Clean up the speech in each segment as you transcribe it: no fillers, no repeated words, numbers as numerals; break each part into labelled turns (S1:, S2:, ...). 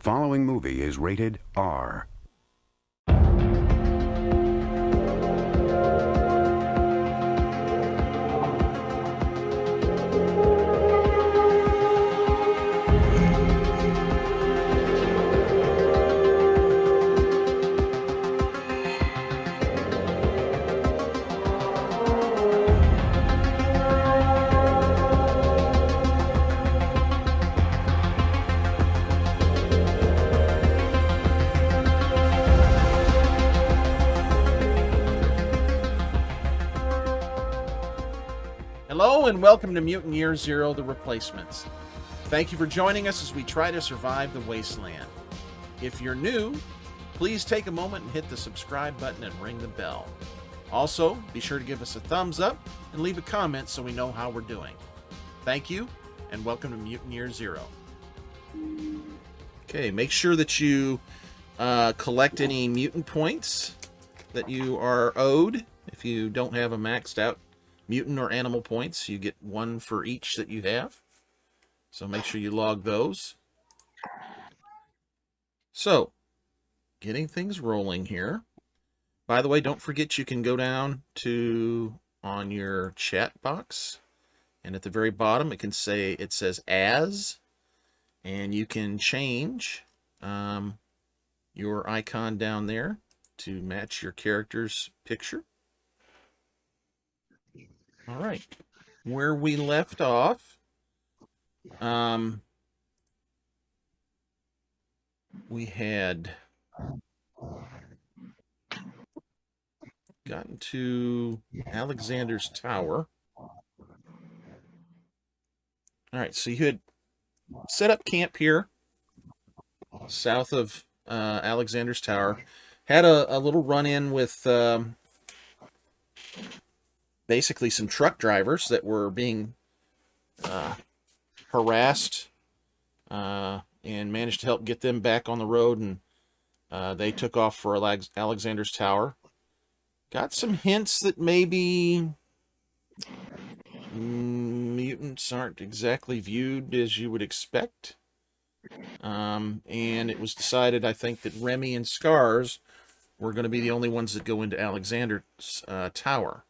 S1: following movie is rated R.
S2: Hello and welcome to Mutant Year Zero, The Replacements. Thank you for joining us as we try to survive the wasteland. If you're new, please take a moment and hit the subscribe button and ring the bell. Also, be sure to give us a thumbs up and leave a comment so we know how we're doing. Thank you, and welcome to Mutant Year Zero. Okay, make sure that you collect any mutant points that you are owed. If you don't have a maxed out mutant or animal points, you get one for each that you have. So make sure you log those. So, getting things rolling here. By the way, don't forget you can go down to on your chat box, and at the very bottom it says as, and you can change your icon down there to match your character's picture. All right, where we left off, we had gotten to Alexander's Tower. All right, so you had set up camp here, south of Alexander's Tower. Had a little run-in with basically some truck drivers that were being harassed, and managed to help get them back on the road, and they took off for Alexander's Tower. Got some hints that maybe mutants aren't exactly viewed as you would expect, and it was decided, I think, that Remy and Scars were going to be the only ones that go into Alexander's Tower.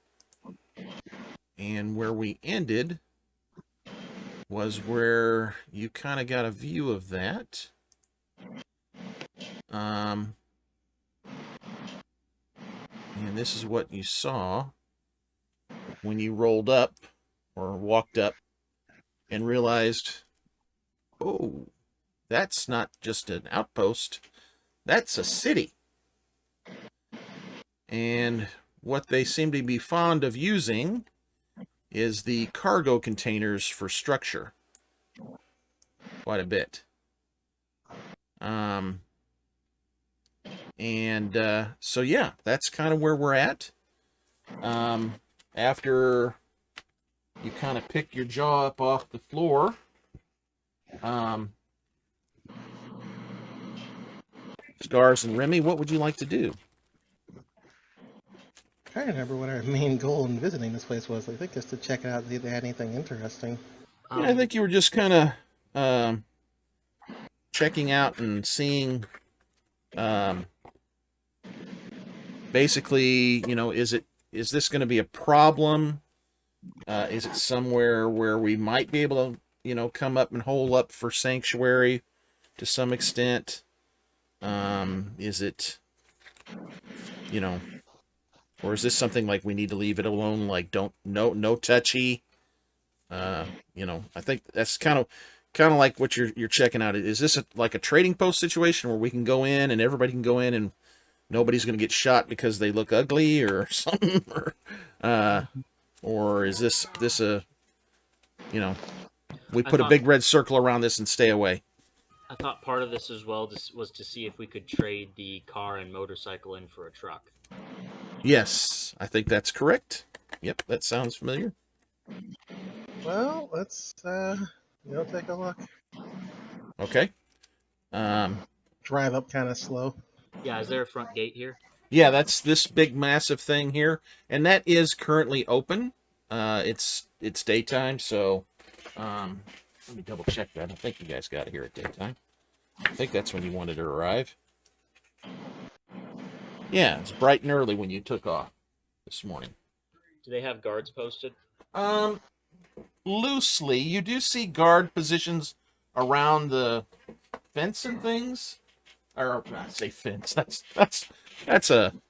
S2: And where we ended was where you kind of got a view of that. And this is what you saw when you rolled up or walked up and realized, oh, that's not just an outpost, that's a city. And what they seem to be fond of using is the cargo containers for structure. Quite a bit. So yeah, that's kind of where we're at. After you kind of pick your jaw up off the floor, Scars and Remy, what would you like to do?
S3: I can't remember what our main goal in visiting this place was. I think just to check it out and see if they had anything interesting.
S2: Yeah, I think you were just kind of checking out and seeing, basically, you know, is this going to be a problem? Is it somewhere where we might be able to, you know, come up and hole up for sanctuary to some extent? Is it, you know, or is this something like we need to leave it alone, like no touchy? You know, I think that's kind of like what you're checking out. Is this like a trading post situation where we can go in and everybody can go in and nobody's going to get shot because they look ugly or something? Or is this a, you know, we put a big red circle around this and stay away?
S4: I thought part of this as well was to see if we could trade the car and motorcycle in for a truck.
S2: Yes, I think that's correct. Yep, that sounds familiar.
S3: Well, let's take a look.
S2: Okay.
S3: Drive up kind of slow.
S4: Yeah, is there a front gate here?
S2: Yeah, that's this big massive thing here, and that is currently open. It's daytime, so let me double check that. I think you guys got it here at daytime. I think that's when you wanted to arrive. Yeah, it's bright and early when you took off this morning.
S4: Do they have guards posted?
S2: Loosely, you do see guard positions around the fence and things. Or I say fence. That's an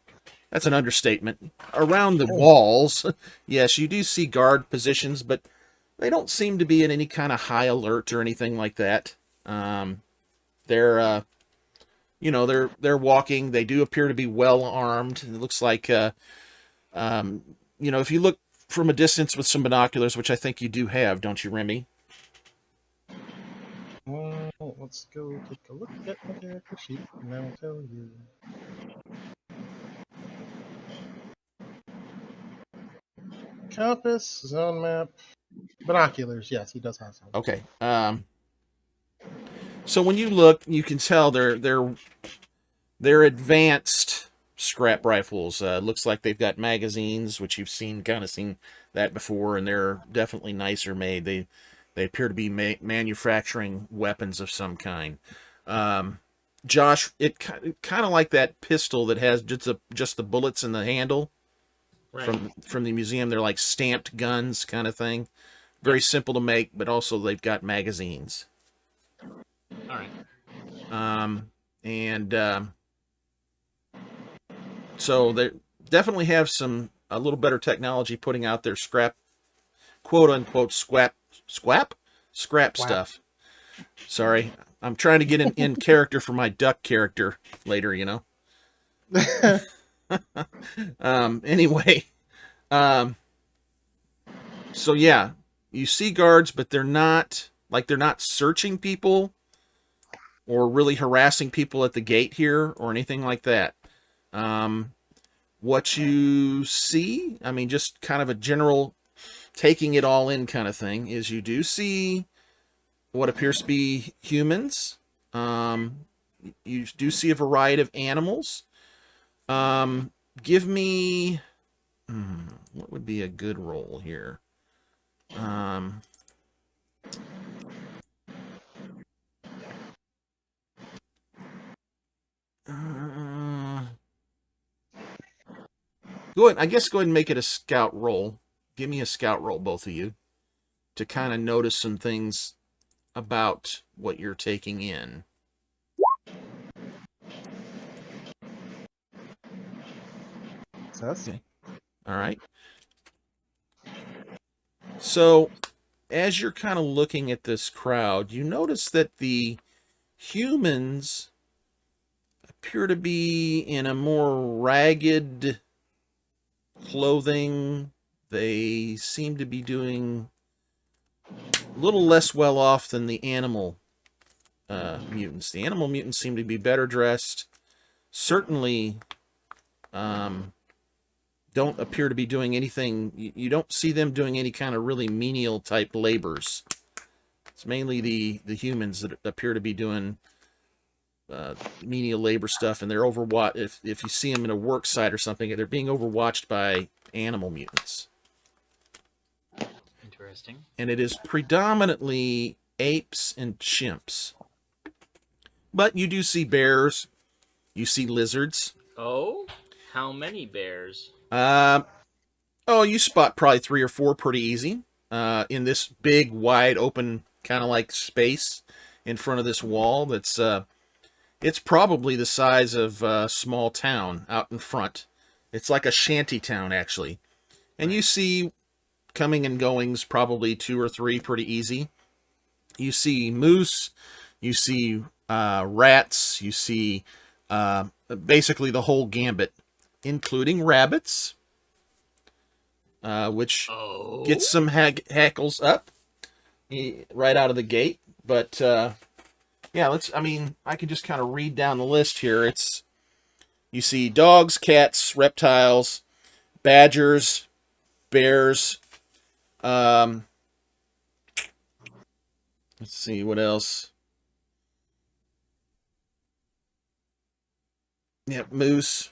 S2: understatement. Around the walls, yes, you do see guard positions, but they don't seem to be in any kind of high alert or anything like that. They're they're walking. They do appear to be well armed. It looks like if you look from a distance with some binoculars, which I think you do have, don't you, Remy?
S3: Let's go take a look at my character sheet, and I'll tell you. Compass, zone map, binoculars. Yes, he does have some.
S2: Okay. So when you look, you can tell they're advanced scrap rifles. Looks like they've got magazines, which you've seen that before, and they're definitely nicer made. They appear to be manufacturing weapons of some kind. Josh, it kind of like that pistol that has just the bullets in the handle.
S4: Right.
S2: From the museum. They're like stamped guns kind of thing. Very simple to make, but also they've got magazines.
S4: All right.
S2: So they definitely have a little better technology putting out their scrap, quote unquote, scrap stuff. Sorry, I'm trying to get in character for my duck character later, Anyway, so yeah, you see guards, but they're not searching people or really harassing people at the gate here or anything like that. What you see, I mean, just kind of a general taking it all in kind of thing, is you do see what appears to be humans. You do see a variety of animals. Give me what would be a good roll here? Go ahead. I guess go ahead and make it a scout roll. Give me a scout roll, both of you, to kind of notice some things about what you're taking in. Okay. All right. So, as you're kind of looking at this crowd, you notice that the humans appear to be in a more ragged clothing. They seem to be doing a little less well off than the animal mutants. The animal mutants seem to be better dressed. Certainly don't appear to be doing anything. You don't see them doing any kind of really menial type labors. It's mainly the humans that appear to be doing menial labor stuff, and they're overwatched. If you see them in a work site or something, they're being overwatched by animal mutants.
S4: Interesting.
S2: And it is predominantly apes and chimps. But you do see bears. You see lizards.
S4: Oh? How many bears?
S2: You spot probably 3 or 4 pretty easy. In this big, wide open kind of like space in front of this wall that's it's probably the size of a small town out in front. It's like a shanty town, actually. And you see coming and goings probably 2 or 3 pretty easy. You see moose, you see rats, you see basically the whole gambit, including rabbits, which gets some hackles up right out of the gate. But yeah, I can just kind of read down the list here. You see dogs, cats, reptiles, badgers, bears. Let's see what else. Yeah, moose.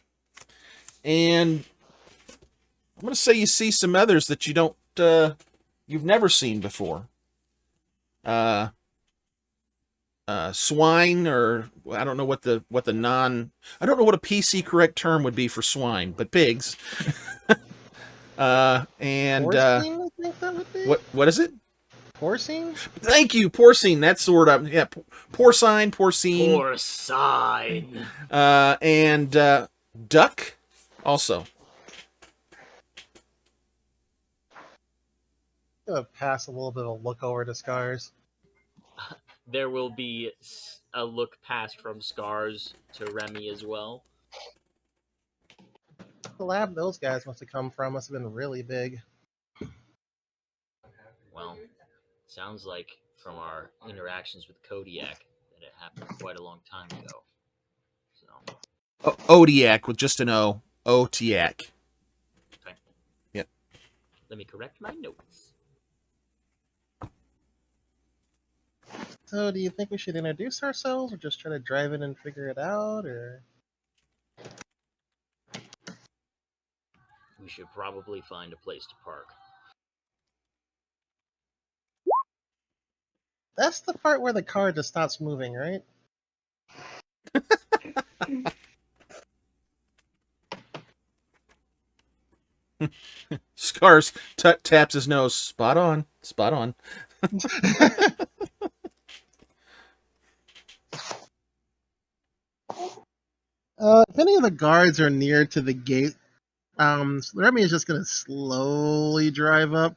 S2: And I'm going to say you see some others that you've never seen before. swine, or I don't know what the I don't know what a PC correct term would be for swine, but pigs. And
S3: Porcine, I think that would be.
S2: what is it?
S3: Porcine?
S2: Thank you, porcine. That's the word. Yeah, porcine, porcine.
S4: Poor sign.
S2: And duck also.
S3: Gonna pass a little bit of look over to Scars.
S4: There will be a look passed from Scars to Remy as well.
S3: The lab those guys must have come from must have been really big.
S4: Well, sounds like from our interactions with Kodiak that it happened quite a long time ago. So,
S2: Odiac with just an O. Otiac.
S4: okay.
S2: Yep.
S4: Let me correct my notes.
S3: So, do you think we should introduce ourselves, or just try to drive in and figure it out, or?
S4: We should probably find a place to park.
S3: That's the part where the car just stops moving, right?
S2: Scars taps his nose. Spot on. Spot on.
S3: If any of the guards are near to the gate, Remy is just gonna slowly drive up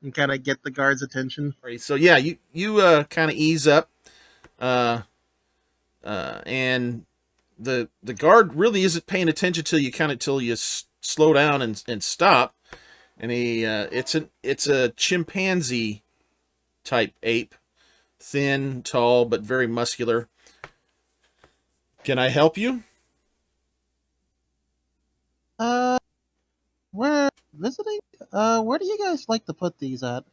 S3: and kind of get the guards' attention.
S2: Right, so yeah, you kind of ease up, and the guard really isn't paying attention till you slow down and stop, and it's a chimpanzee type ape, thin, tall, but very muscular. Can I help you?
S3: We're visiting. Where do you guys like to put these at?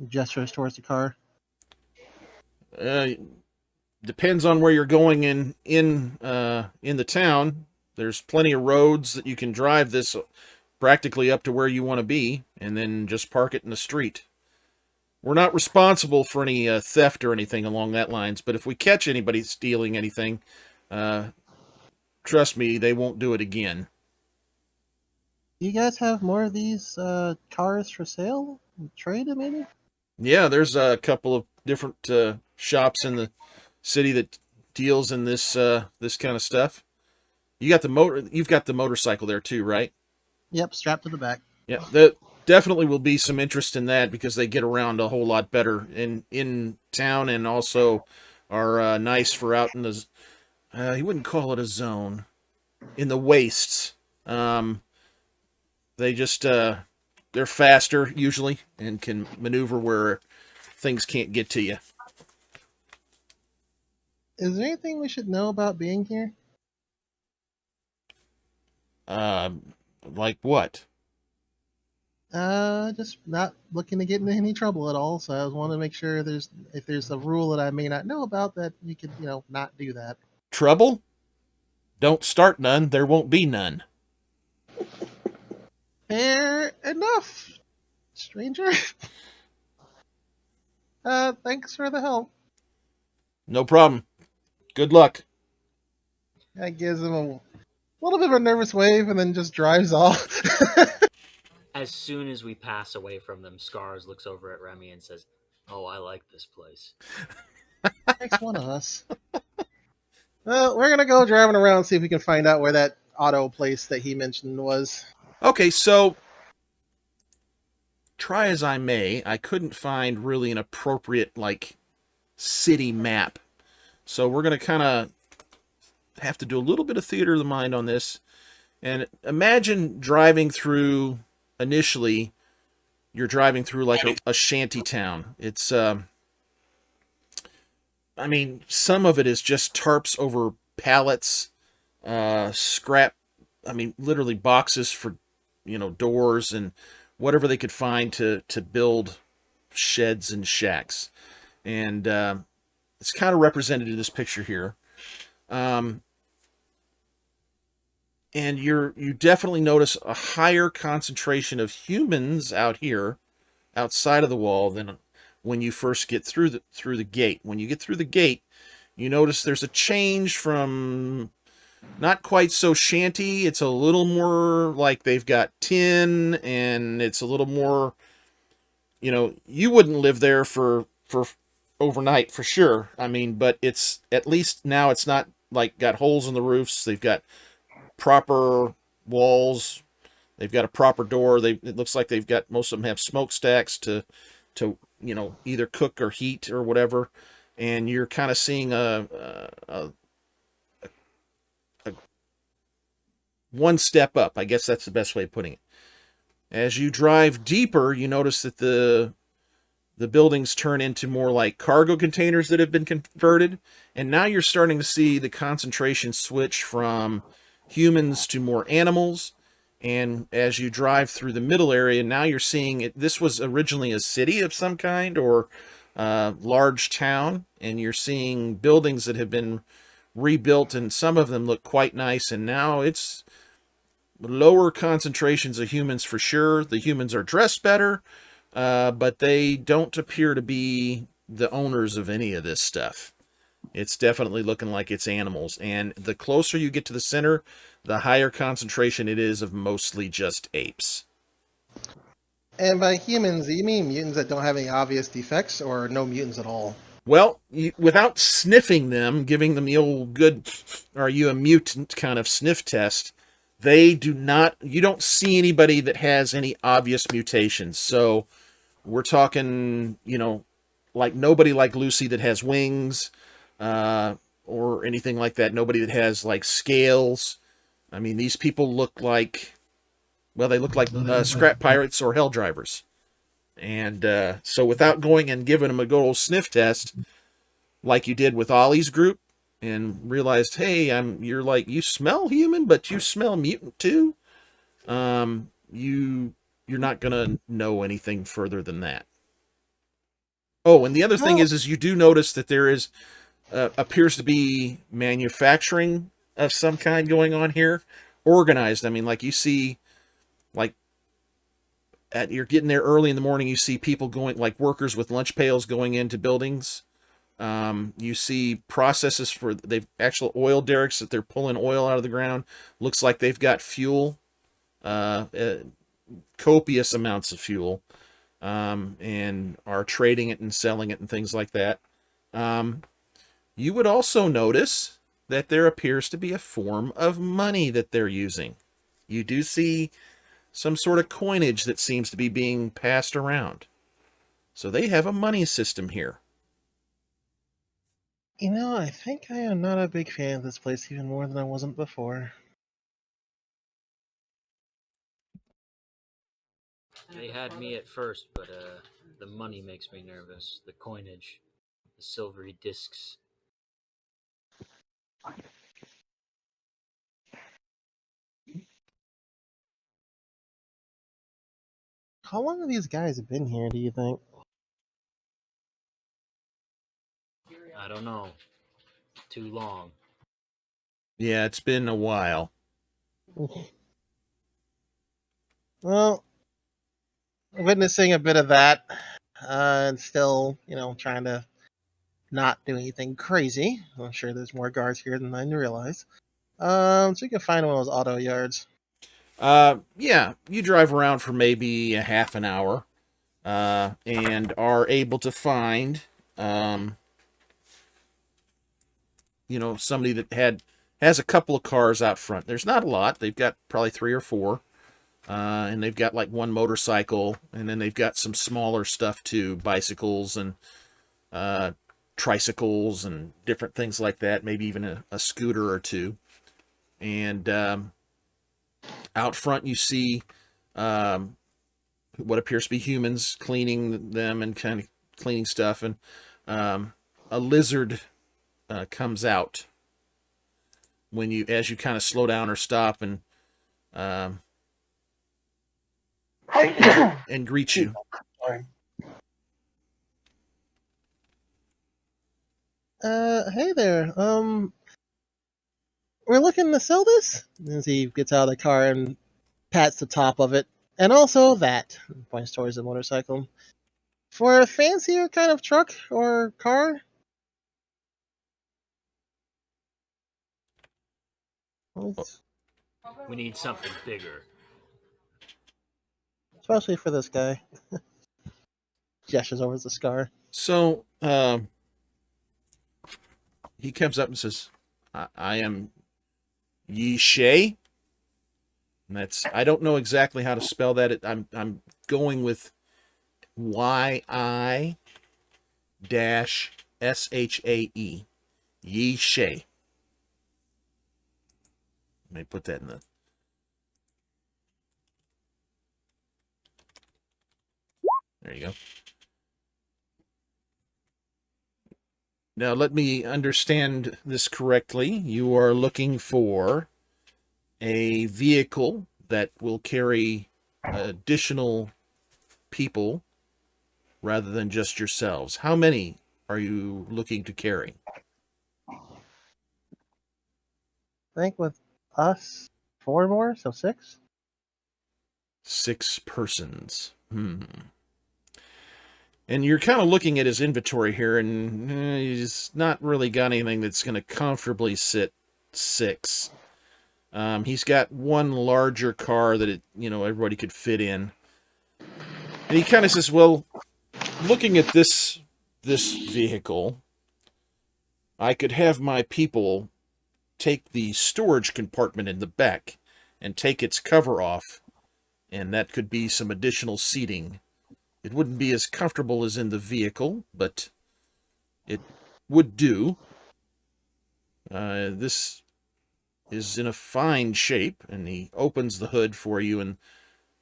S3: Gestures towards the car.
S2: Depends on where you're going in the town. There's plenty of roads that you can drive this practically up to where you want to be, and then just park it in the street. We're not responsible for any theft or anything along that lines, but if we catch anybody stealing anything, trust me, they won't do it again.
S3: Do you guys have more of these cars for sale? Trade, maybe?
S2: Yeah, there's a couple of different shops in the city that deals in this kind of stuff. You've got the motorcycle there too, right?
S3: Yep, strapped to the back.
S2: Yeah, that definitely will be some interest in that because they get around a whole lot better in town, and also are nice for out in the you wouldn't call it a zone, in the wastes. They just they're faster usually and can maneuver where things can't get to you.
S3: Is there anything we should know about being here?
S2: Like what?
S3: Just not looking to get into any trouble at all. So I want to make sure if there's a rule that I may not know about, that you could, not do that.
S2: Trouble? Don't start none, there won't be none.
S3: Fair enough, stranger. Thanks for the help.
S2: No problem. Good luck.
S3: That gives him a little bit of a nervous wave and then just drives off.
S4: As soon as we pass away from them, Scars looks over at Remy and says, "Oh, I like this place."
S3: Makes one of us. Well, we're gonna go driving around and see if we can find out where that auto place that he mentioned was.
S2: Okay, so try as I may, I couldn't find really an appropriate city map. So we're going to kind of have to do a little bit of theater of the mind on this. And imagine driving through, initially, you're driving through a shanty town. It's, some of it is just tarps over pallets, scrap, literally boxes for, doors and whatever they could find to build sheds and shacks. And it's kind of represented in this picture here. And you definitely notice a higher concentration of humans out here, outside of the wall, than when you first get through the gate. When you get through the gate, You notice there's a change from not quite so shanty. It's a little more like they've got tin, and it's a little more, you wouldn't live there for overnight for sure. I mean, but it's at least now it's not like got holes in the roofs. They've got proper walls. They've got a proper door. It looks like they've got, most of them have smokestacks to either cook or heat or whatever. And you're kind of seeing a one step up. I guess that's the best way of putting it. As you drive deeper, you notice that the buildings turn into more like cargo containers that have been converted. And now you're starting to see the concentration switch from humans to more animals. And as you drive through the middle area, now you're seeing it. This was originally a city of some kind or a large town. And you're seeing buildings that have been rebuilt, and some of them look quite nice. And now it's lower concentrations of humans for sure. The humans are dressed better, but they don't appear to be the owners of any of this stuff. It's definitely looking like it's animals. And the closer you get to the center, the higher concentration it is of mostly just apes.
S3: And by humans, do you mean mutants that don't have any obvious defects, or no mutants at all?
S2: Well, without sniffing them, giving them the old good, are you a mutant kind of sniff test, they do not, you don't see anybody that has any obvious mutations. So we're talking, like nobody like Lucy that has wings, or anything like that. Nobody that has like scales. I mean, these people look like, well, they look like scrap pirates or hell drivers. And so without going and giving them a good old sniff test, like you did with Ollie's group, and realized, hey, you smell human, but you smell mutant too. You're not gonna know anything further than that. Oh, and the other thing is you do notice that there is appears to be manufacturing of some kind going on here, organized. I mean, like you see, like you're getting there early in the morning. You see people going, like workers with lunch pails going into buildings. You see processes for they've actual oil derricks that they're pulling oil out of the ground. Looks like they've got fuel, copious amounts of fuel, and are trading it and selling it and things like that. You would also notice that there appears to be a form of money that they're using. You do see some sort of coinage that seems to be being passed around. So they have a money system here.
S3: I think I am not a big fan of this place even more than I wasn't before.
S4: They had me at first, but the money makes me nervous. The coinage, the silvery discs.
S3: How long have these guys been here, do you think?
S4: I don't know. Too long.
S2: Yeah, it's been a while.
S3: Well, witnessing a bit of that, and still, trying to not do anything crazy. I'm sure there's more guards here than I realize. So you can find one of those auto yards.
S2: Yeah, you drive around for maybe a half an hour, and are able to find, somebody that has a couple of cars out front. There's not a lot. They've got probably 3 or 4, and they've got like one motorcycle, and then they've got some smaller stuff too, bicycles and tricycles and different things like that. Maybe even a scooter or two. And out front, you see what appears to be humans cleaning them and kind of cleaning stuff, and a lizard comes out as you kind of slow down or stop and and greet you.
S3: Sorry. Hey there. We're looking to sell this? As he gets out of the car and pats the top of it. And also that, points towards the motorcycle. For a fancier kind of truck or car?
S4: We need something bigger.
S3: Especially for this guy. Gestures over the scar.
S2: So he comes up and says, I am Yi Shay. And that's, I don't know exactly how to spell that. I'm going with YI-SHAE. Yi Shay. Let me put that in the... There you go. Now, let me understand this correctly. You are looking for a vehicle that will carry additional people rather than just yourselves. How many are you looking to carry?
S3: I think with us, 4 more, so 6.
S2: 6 persons. And you're kind of looking at his inventory here, and he's not really got anything that's going to comfortably sit 6. He's got one larger car that everybody could fit in. And he kind of says, well, looking at this vehicle, I could have my people take the storage compartment in the back and take its cover off, and that could be some additional seating. It wouldn't be as comfortable as in the vehicle, but it would do. This is in a fine shape, and he opens the hood for you, and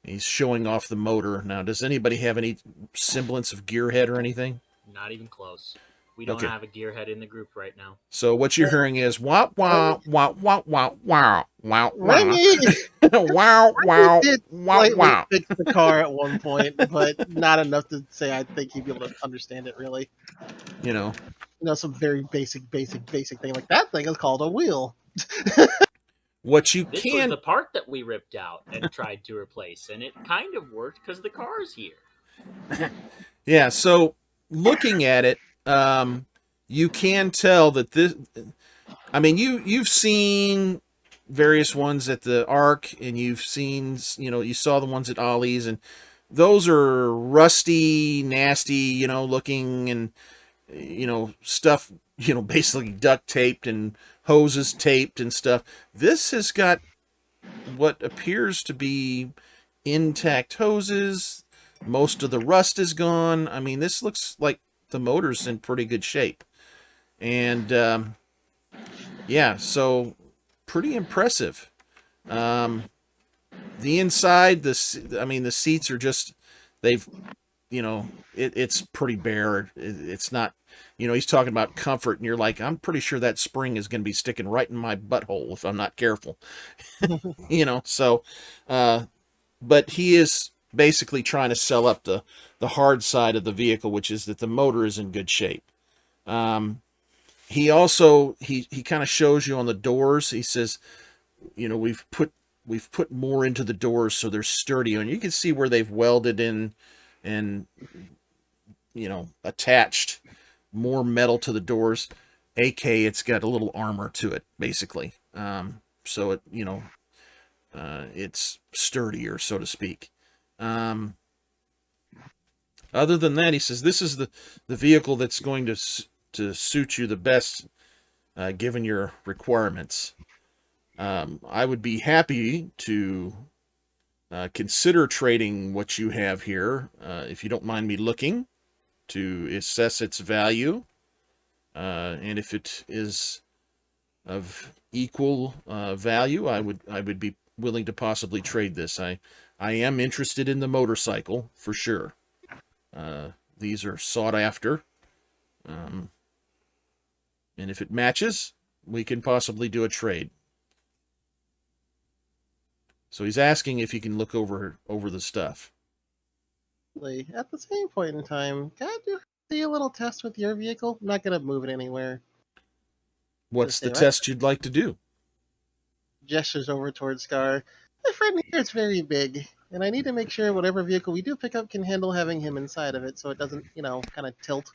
S2: he's showing off the motor. Now, does anybody have any semblance of gearhead or anything?
S4: Not even close. We don't have a gearhead in the group right now.
S2: So what you're hearing is wah wah wah wah wah wow wow
S3: Remy!
S2: wow wow
S3: did
S2: wow
S3: slightly
S2: wow.
S3: fix the car at one point, but not enough to say I think he'd be able to understand it really. Some very basic thing like that thing is called a wheel.
S2: What you
S4: This
S2: can...
S4: was the part that we ripped out and tried to replace, and it kind of worked because the car's here.
S2: Yeah, so looking at it, you can tell that this... I mean, you've seen various ones at the Ark, and you've seen, you saw the ones at Ollie's, and those are rusty, nasty, looking, and, stuff, basically duct taped and hoses taped and stuff. This has got what appears to be intact hoses. Most of the rust is gone. I mean, this looks like the motor's in pretty good shape. And, yeah, so pretty impressive. The inside, the seats are just, they've, it's pretty bare. It's not, he's talking about comfort, and you're like, I'm pretty sure that spring is going to be sticking right in my butthole if I'm not careful. So, but he is basically trying to sell up the hard side of the vehicle, which is that the motor is in good shape. He also, he kind of shows you on the doors. He says, we've put more into the doors so they're sturdy, and you can see where they've welded in and attached more metal to the doors. It's got a little armor to it, basically. So it, it's sturdier, so to speak. Other than that, he says this is the vehicle that's going to suit you the best, given your requirements. I would be happy to consider trading what you have here, if you don't mind me looking, to assess its value, and if it is of equal value, I would be willing to possibly trade this. I am interested in the motorcycle for sure. These are sought after, and if it matches, we can possibly do a trade. So he's asking if you can look over the stuff.
S3: At the same point in time, can I do a little test with your vehicle? I'm not gonna move it anywhere.
S2: What's the test you'd like to do?
S3: Gestures over towards Scar. My friend here is very big, and I need to make sure whatever vehicle we do pick up can handle having him inside of it, so it doesn't, kind of tilt.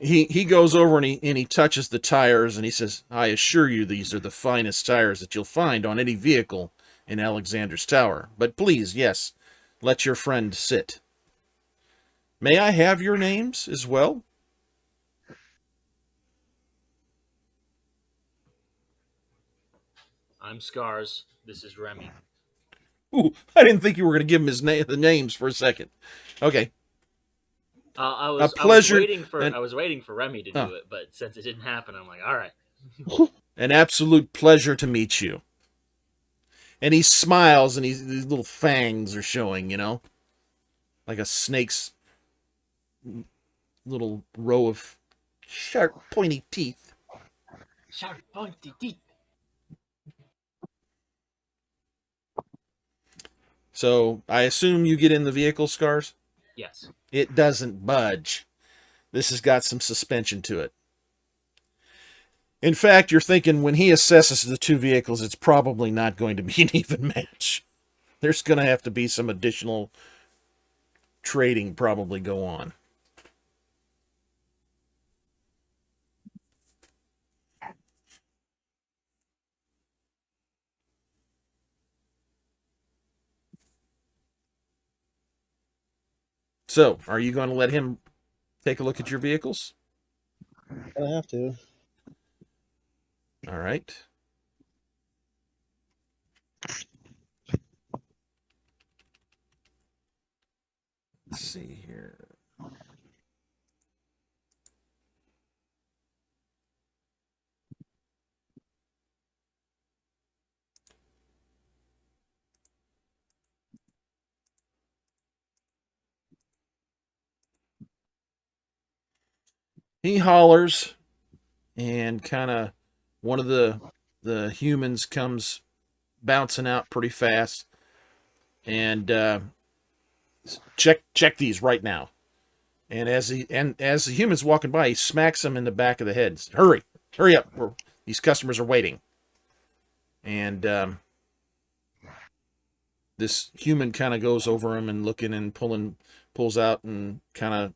S2: he goes over and he touches the tires and he says, "I assure you these are the finest tires that you'll find on any vehicle in Alexander's Tower. But please, yes, let your friend sit. May I have your names as well?"
S4: I'm Scars. This is Remy.
S2: Ooh, I didn't think you were going to give him the names for a second. Okay.
S4: I
S2: A pleasure.
S4: I was waiting for Remy to do it, but since it didn't happen, I'm like, all right.
S2: An absolute pleasure to meet you. And he smiles, and these little fangs are showing, like a snake's little row of sharp, pointy teeth.
S4: Sharp, pointy teeth.
S2: So I assume you get in the vehicle, Scars?
S4: Yes.
S2: It doesn't budge. This has got some suspension to it. In fact, you're thinking when he assesses the two vehicles, it's probably not going to be an even match. There's going to have to be some additional trading probably go on. So, are you going to let him take a look at your vehicles?
S3: I have to.
S2: All right. Let's see here. He hollers, and kind of one of the humans comes bouncing out pretty fast, and check these right now. And as the human's walking by, he smacks him in the back of the head. Hurry up! These customers are waiting. And this human kind of goes over him and looking and pulls out and kind of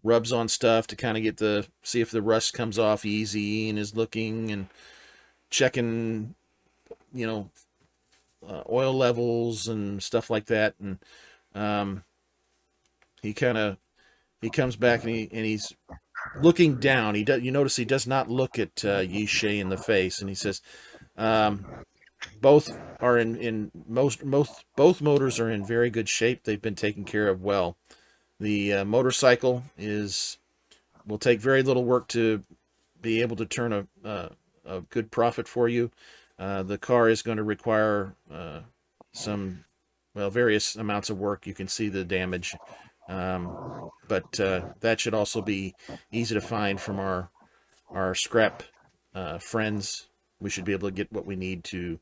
S2: rubs on stuff to kind of see if the rust comes off easy, and is looking and checking, oil levels and stuff like that. And he comes back and he's looking down. You notice he does not look at Yishe in the face, and he says, both are both motors are in very good shape. They've been taken care of well. The motorcycle will take very little work to be able to turn a good profit for you. The car is going to require various amounts of work. You can see the damage, but that should also be easy to find from our scrap friends. We should be able to get what we need to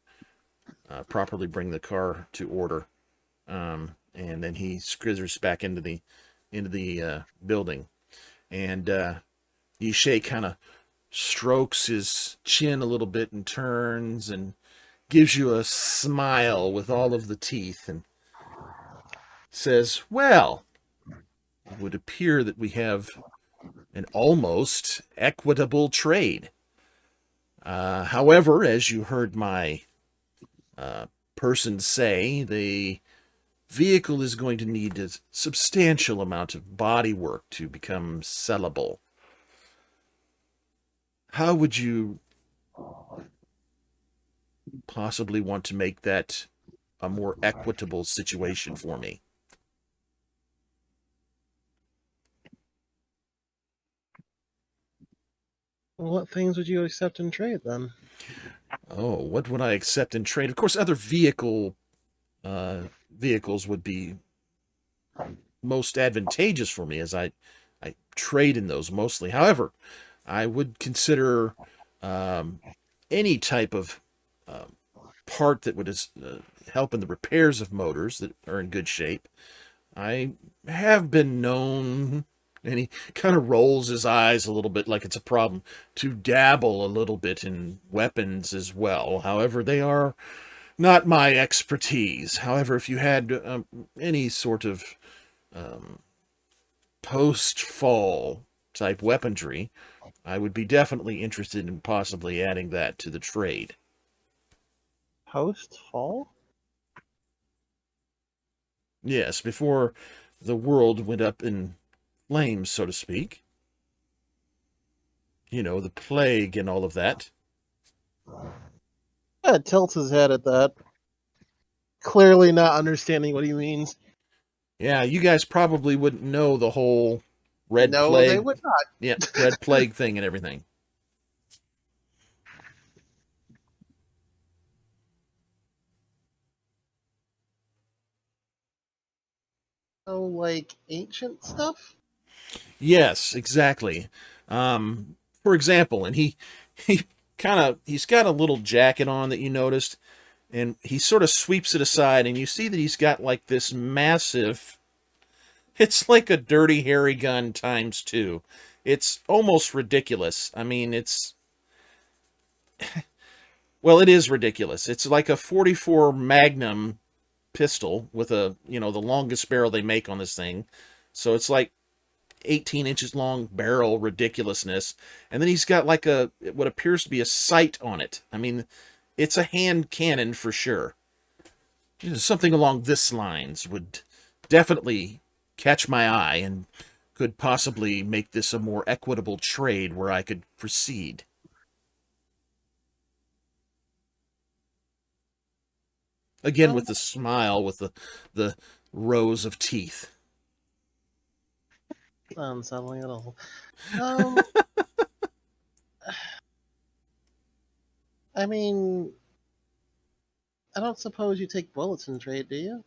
S2: properly bring the car to order. And then he skrizzers back into the building, and Yishe kind of strokes his chin a little bit and turns and gives you a smile with all of the teeth and says, "Well, it would appear that we have an almost equitable trade. However, as you heard my person say, the vehicle is going to need a substantial amount of body work to become sellable. How would you possibly want to make that a more equitable situation for me?"
S3: Well, what things would you accept in trade then?
S2: Oh, what would I accept in trade? Of course, other vehicles would be most advantageous for me, as I trade in those mostly. However, I would consider any type of part that would help in the repairs of motors that are in good shape. I have been known, and he kind of rolls his eyes a little bit like it's a problem, to dabble a little bit in weapons as well. However, they are not my expertise. However, if you had any sort of post-fall type weaponry, I would be definitely interested in possibly adding that to the trade.
S3: Post-fall?
S2: Yes, before the world went up in flames, so to speak. You know, the plague and all of that.
S3: Yeah, tilts his head at that. Clearly not understanding what he means.
S2: Yeah, you guys probably wouldn't know the whole red
S3: No, they
S2: plague.
S3: would not.
S2: Yeah, red plague thing and everything.
S3: So, like, ancient stuff?
S2: Yes, exactly. For example, and he's got a little jacket on that you noticed, and he sort of sweeps it aside, and you see that he's got like this massive. It's like a dirty hairy gun times two. It's almost ridiculous. I mean, well, it is ridiculous. It's like a 44 Magnum pistol with the longest barrel they make on this thing. So it's like 18 inches long barrel ridiculousness. And then he's got like what appears to be a sight on it. I mean, it's a hand cannon for sure. Something along this lines would definitely catch my eye and could possibly make this a more equitable trade where I could proceed. Again, with the smile, with the rows of teeth.
S3: Unsettling at all. I mean, I don't suppose you take bullets in trade, do you?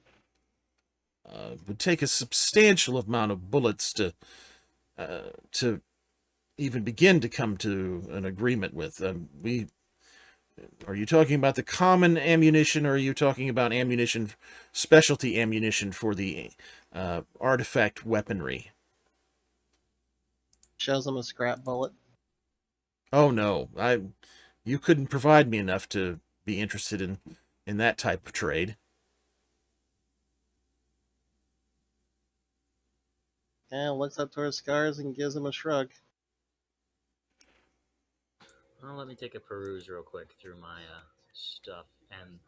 S2: It would take a substantial amount of bullets to even begin to come to an agreement with. Are you talking about the common ammunition, or are you talking about ammunition, specialty ammunition for the artifact weaponry?
S3: Shows him a scrap bullet.
S2: Oh no, you couldn't provide me enough to be interested in that type of trade.
S3: And looks up to her scars and gives him a shrug.
S4: Well, let me take a peruse real quick through my stuff, and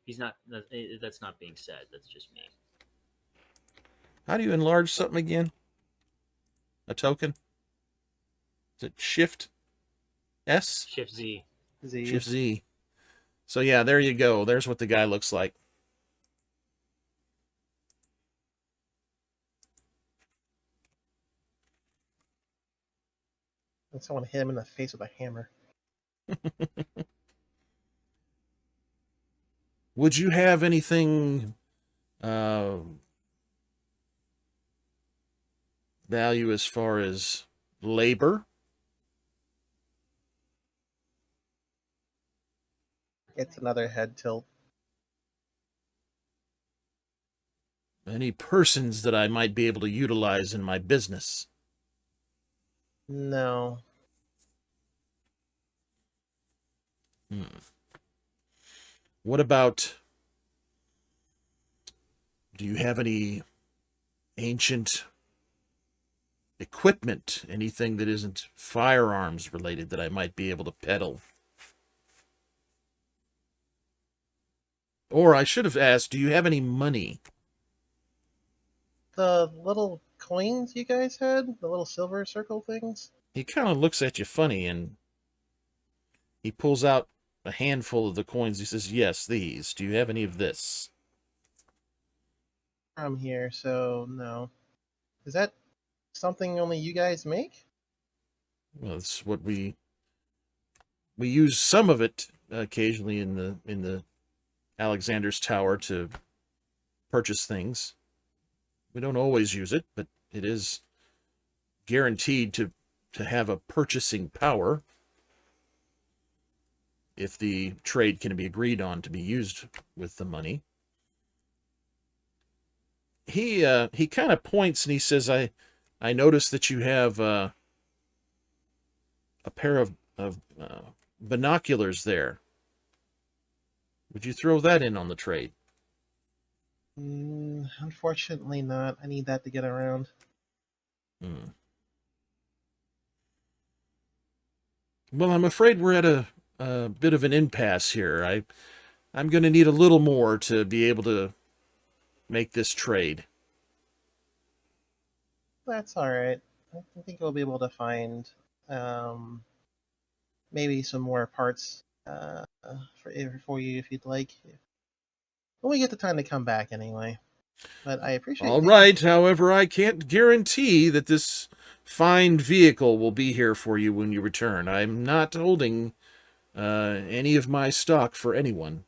S4: he's not. That's not being said. That's just me.
S2: How do you enlarge something again? A token? Is it Shift S?
S4: Shift Z.
S3: Z.
S2: Shift Z. So yeah, there you go. There's what the guy looks like.
S3: And someone hit him in the face with a hammer.
S2: Would you have anything value as far as labor?
S3: It's another head tilt.
S2: Any persons that I might be able to utilize in my business?
S3: No.
S2: What about, do you have any ancient equipment, anything that isn't firearms related that I might be able to peddle? Or I should have asked, do you have any money?
S3: The little coins you guys had? The little silver circle things?
S2: He kind of looks at you funny, and he pulls out a handful of the coins. He says, yes, these. Do you have any of this?
S3: I'm here, so no. Is that something only you guys make?
S2: Well, it's what we use some of it occasionally in the Alexander's Tower to purchase things. We don't always use it, but it is guaranteed to have a purchasing power if the trade can be agreed on to be used with the money. He kind of points and he says, I noticed that you have a pair of binoculars there. Would you throw that in on the trade?
S3: Unfortunately not. I need that to get around.
S2: Hmm. Well, I'm afraid we're at a bit of an impasse here. I'm going to need a little more to be able to make this trade.
S3: That's alright. I think we'll be able to find um, maybe some more parts for you if you'd like. When we get the time to come back anyway. But I appreciate
S2: All right, however, I can't guarantee that this fine vehicle will be here for you when you return. I'm not holding any of my stock for anyone.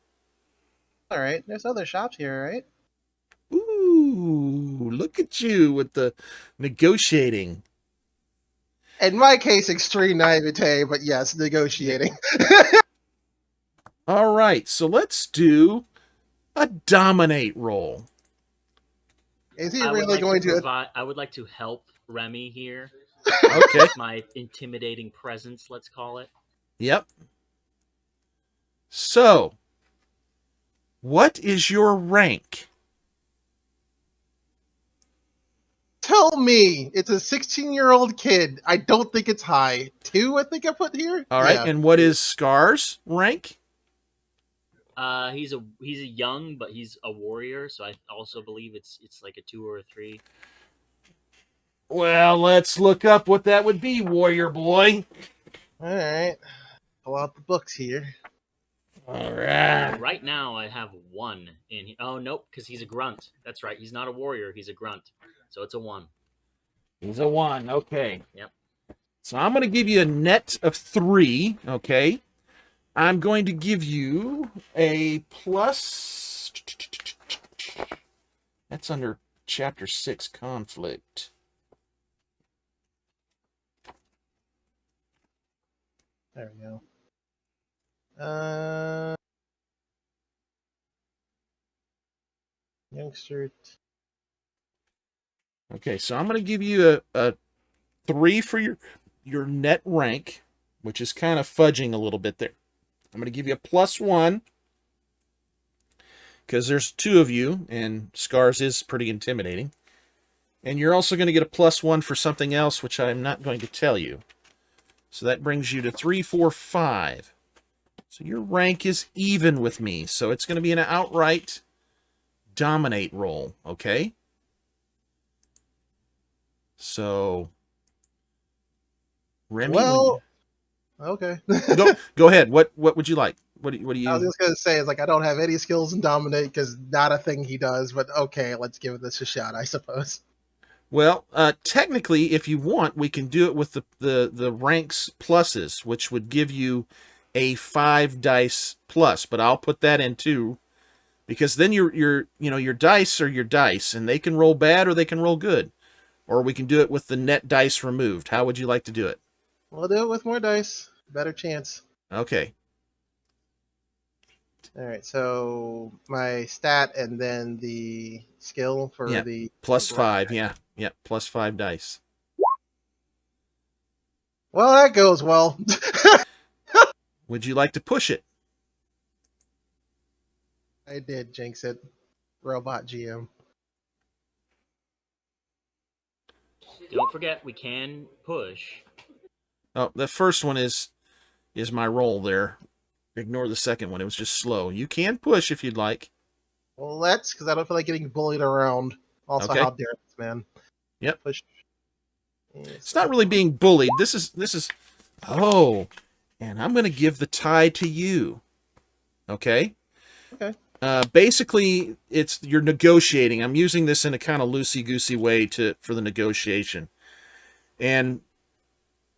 S3: Alright, there's other shops here, right?
S2: Ooh, look at you with the negotiating.
S3: In my case, extreme naivete, but yes, negotiating.
S2: All right, so let's do a dominate roll.
S3: Is he
S4: I would
S3: really
S4: like
S3: going
S4: to
S3: to?
S4: provide. I would like to help Remy here.
S2: Okay.
S4: With my intimidating presence, let's call it.
S2: Yep. So, what is your rank?
S3: Tell me, it's a 16-year-old kid. I don't think it's high. 2, I think I put here.
S2: All right,
S3: Yeah.
S2: and what is Scar's rank?
S4: He's a young, but he's a warrior, so I also believe it's like a 2 or a 3.
S2: Well, let's look up what that would be, warrior boy.
S3: All right. Pull out the books here.
S2: All right.
S4: Right now, I have 1 in. Oh nope, because he's a grunt. That's right. He's not a warrior. He's a grunt. So it's a 1.
S2: He's a 1. Okay.
S4: Yep.
S2: So I'm going to give you a net of 3. Okay. I'm going to give you a plus. That's under Chapter 6 conflict.
S3: There we go. Youngster.
S2: Okay, so I'm going to give you a 3 for your net rank, which is kind of fudging a little bit there. I'm going to give you a plus 1 because there's 2 of you, and Scars is pretty intimidating. And you're also going to get a plus 1 for something else, which I'm not going to tell you. So that brings you to 3, 4, 5. So your rank is even with me. So it's going to be an outright dominate roll, okay? So, Remy,
S3: Well, okay.
S2: go ahead. What would you like? What do you?
S3: I was just gonna say, it's like I don't have any skills in dominate because not a thing he does. But okay, let's give this a shot, I suppose.
S2: Well, technically, if you want, we can do it with the ranks pluses, which would give you a 5 dice plus. But I'll put that in too, because then your dice are your dice, and they can roll bad or they can roll good, or we can do it with the net dice removed. How would you like to do it?
S3: We'll do it with more dice. Better chance.
S2: Okay.
S3: All right. So my stat and then the skill for
S2: Yeah,
S3: the
S2: plus 5. Yeah, plus 5 dice.
S3: Well, that goes well.
S2: Would you like to push it?
S3: I did jinx it. Robot GM.
S4: Don't forget, we can push.
S2: Oh, the first one is my roll there. Ignore the second one. It was just slow. You can push if you'd like.
S3: Well, let's, because I don't feel like getting bullied around. Also,
S2: Okay.
S3: how dare this man?
S2: Yep.
S3: Push.
S2: It's not really being bullied. This is. Oh, and I'm going to give the tie to you. Okay.
S3: Okay.
S2: Basically, you're negotiating. I'm using this in a kind of loosey-goosey way for the negotiation, and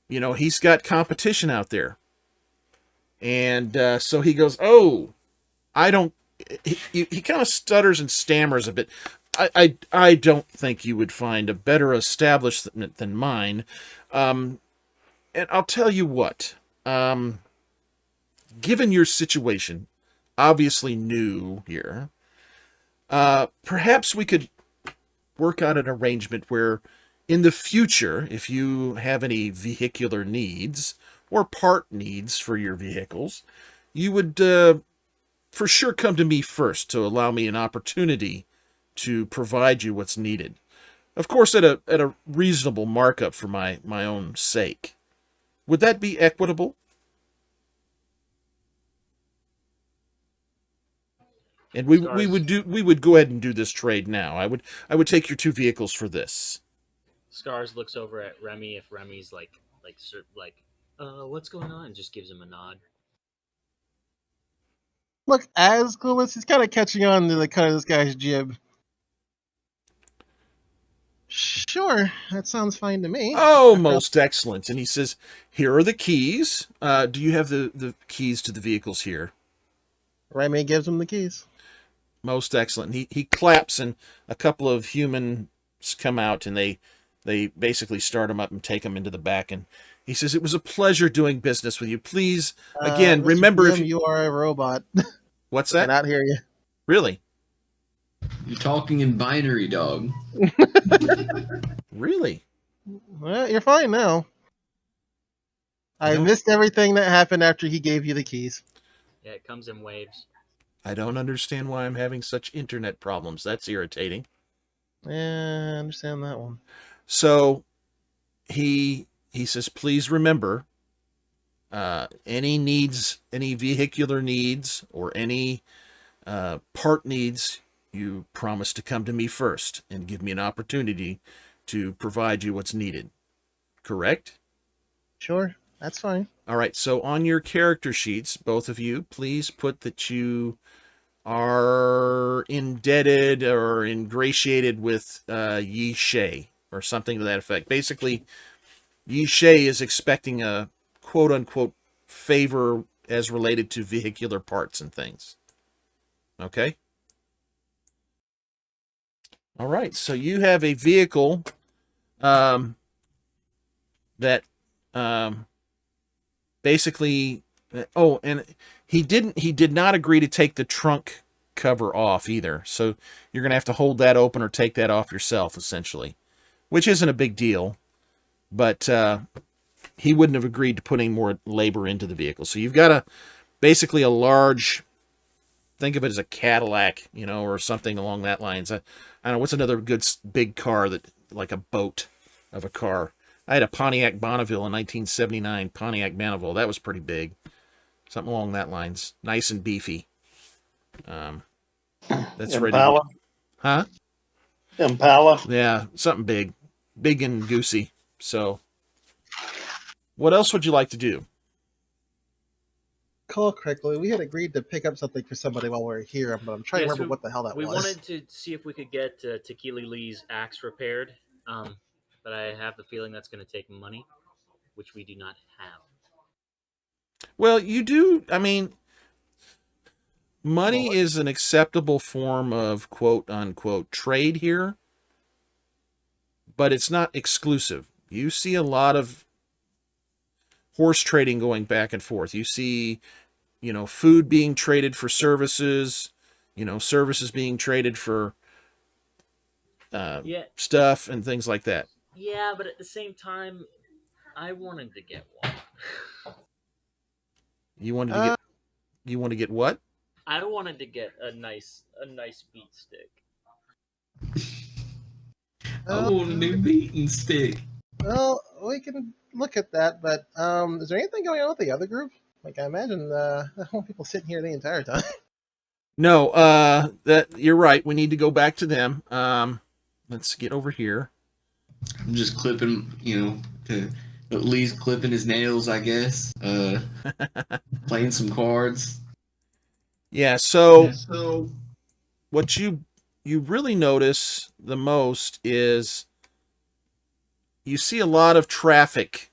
S2: he's got competition out there, and so he goes, "Oh, I don't." He kind of stutters and stammers a bit. I don't think you would find a better establishment than mine. And I'll tell you what. Given your situation, obviously new here, perhaps we could work out an arrangement where in the future, if you have any vehicular needs or part needs for your vehicles, you would for sure come to me first to allow me an opportunity to provide you what's needed. Of course, at a reasonable markup for my own sake. Would that be equitable? And we would go ahead and do this trade now. I would take your 2 vehicles for this.
S4: Scars looks over at Remy if Remy's like what's going on, and just gives him a nod.
S3: Look, as clueless, he's kind of catching on to the cut of this guy's jib. Sure, that sounds fine to me.
S2: Oh, most excellent. And he says, here are the keys. Do you have the keys to the vehicles here?
S3: Remy gives him the keys.
S2: Most excellent. He claps, and a couple of humans come out, and they basically start him up and take him into the back. And he says, it was a pleasure doing business with you. Please, again, remember
S3: if you are a robot.
S2: What's that?
S3: I cannot hear you.
S2: Really?
S5: You're talking in binary, dog.
S2: Really?
S3: Well, you're fine now. I missed everything that happened after he gave you the keys.
S4: Yeah, it comes in waves.
S2: I don't understand why I'm having such internet problems. That's irritating.
S3: Yeah, I understand that one.
S2: So he says, please remember, any needs, any vehicular needs, or any part needs, you promise to come to me first and give me an opportunity to provide you what's needed. Correct?
S3: Sure, that's fine.
S2: All right, so on your character sheets, both of you, please put that you are indebted or ingratiated with Yi Shay, or something to that effect. Basically, Yi Shay is expecting a quote-unquote favor as related to vehicular parts and things. Okay? All right, so you have a vehicle that basically... Oh, and he did not agree to take the trunk cover off either. So you're going to have to hold that open or take that off yourself, essentially. Which isn't a big deal. But he wouldn't have agreed to put any more labor into the vehicle. So you've got basically a large... Think of it as a Cadillac, or something along that lines. I don't know, what's another good big car that, like a boat of a car? I had a Pontiac Bonneville in 1979, Pontiac Bonneville. That was pretty big. Something along that lines. Nice and beefy. That's
S6: Impala.
S2: ready. Huh?
S6: Impala.
S2: Yeah, something big. Big and goosey. So, what else would you like to do?
S3: Call correctly. We had agreed to pick up something for somebody while we were here, but I'm trying to remember what the hell that was.
S4: We wanted to see if we could get Tequila Lee's axe repaired, but I have the feeling that's going to take money, which we do not have.
S2: Well, you do. I mean, money is an acceptable form of quote-unquote trade here, but it's not exclusive. You see a lot of horse trading going back and forth. You see, food being traded for services, services being traded for stuff and things like that.
S4: Yeah, but at the same time, I wanted to get one.
S2: You wanted to get what?
S4: I wanted to get a nice beat stick.
S5: I want a new beating stick.
S3: Well, we can look at that, but is there anything going on with the other group? Like, I imagine I don't want people sitting here the entire time.
S2: No, that you're right. We need to go back to them. Let's get over here.
S5: I'm just clipping, at least clipping his nails, I guess. Playing some cards.
S2: Yeah, so what you really notice the most is you see a lot of traffic,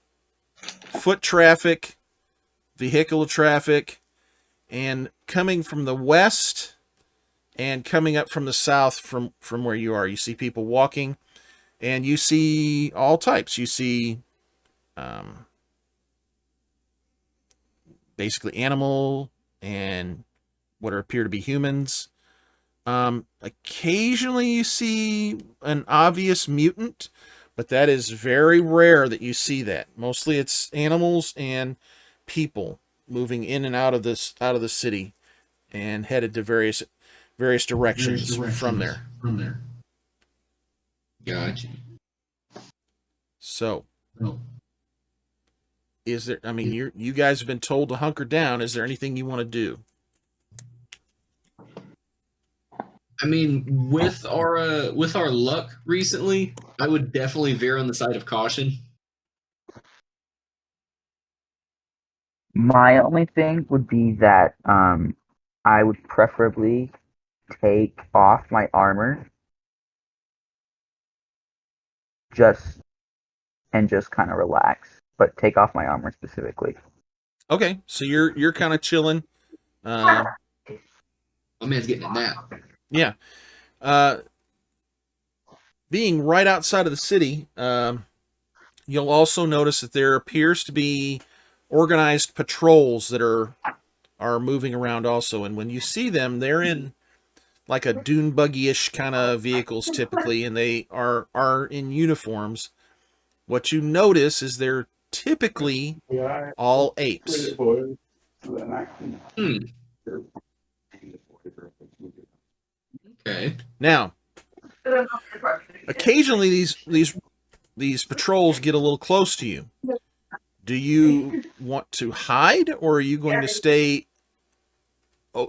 S2: foot traffic, vehicular traffic, and coming from the west and coming up from the south from where you are. You see people walking, and you see all types. You see basically animal and what appear to be humans. Occasionally you see an obvious mutant, but that is very rare that you see that. Mostly it's animals and people moving in and out of the city and headed to various various directions from there.
S5: Gotcha.
S2: So, is there? I mean, you guys have been told to hunker down. Is there anything you want to do?
S5: I mean, with our luck recently, I would definitely veer on the side of caution.
S7: My only thing would be that I would preferably take off my armor just kind of relax, but take off my armor specifically.
S2: Okay, so you're kind of chilling.
S5: My man's getting a nap.
S2: Yeah. Being right outside of the city, you'll also notice that there appears to be organized patrols that are moving around also. And when you see them, they're in like a dune buggy-ish kind of vehicles typically, and they are in uniforms. What you notice is they're typically all apes.
S5: Okay.
S2: Now, occasionally these patrols get a little close to you. Do you want to hide, or are you going to stay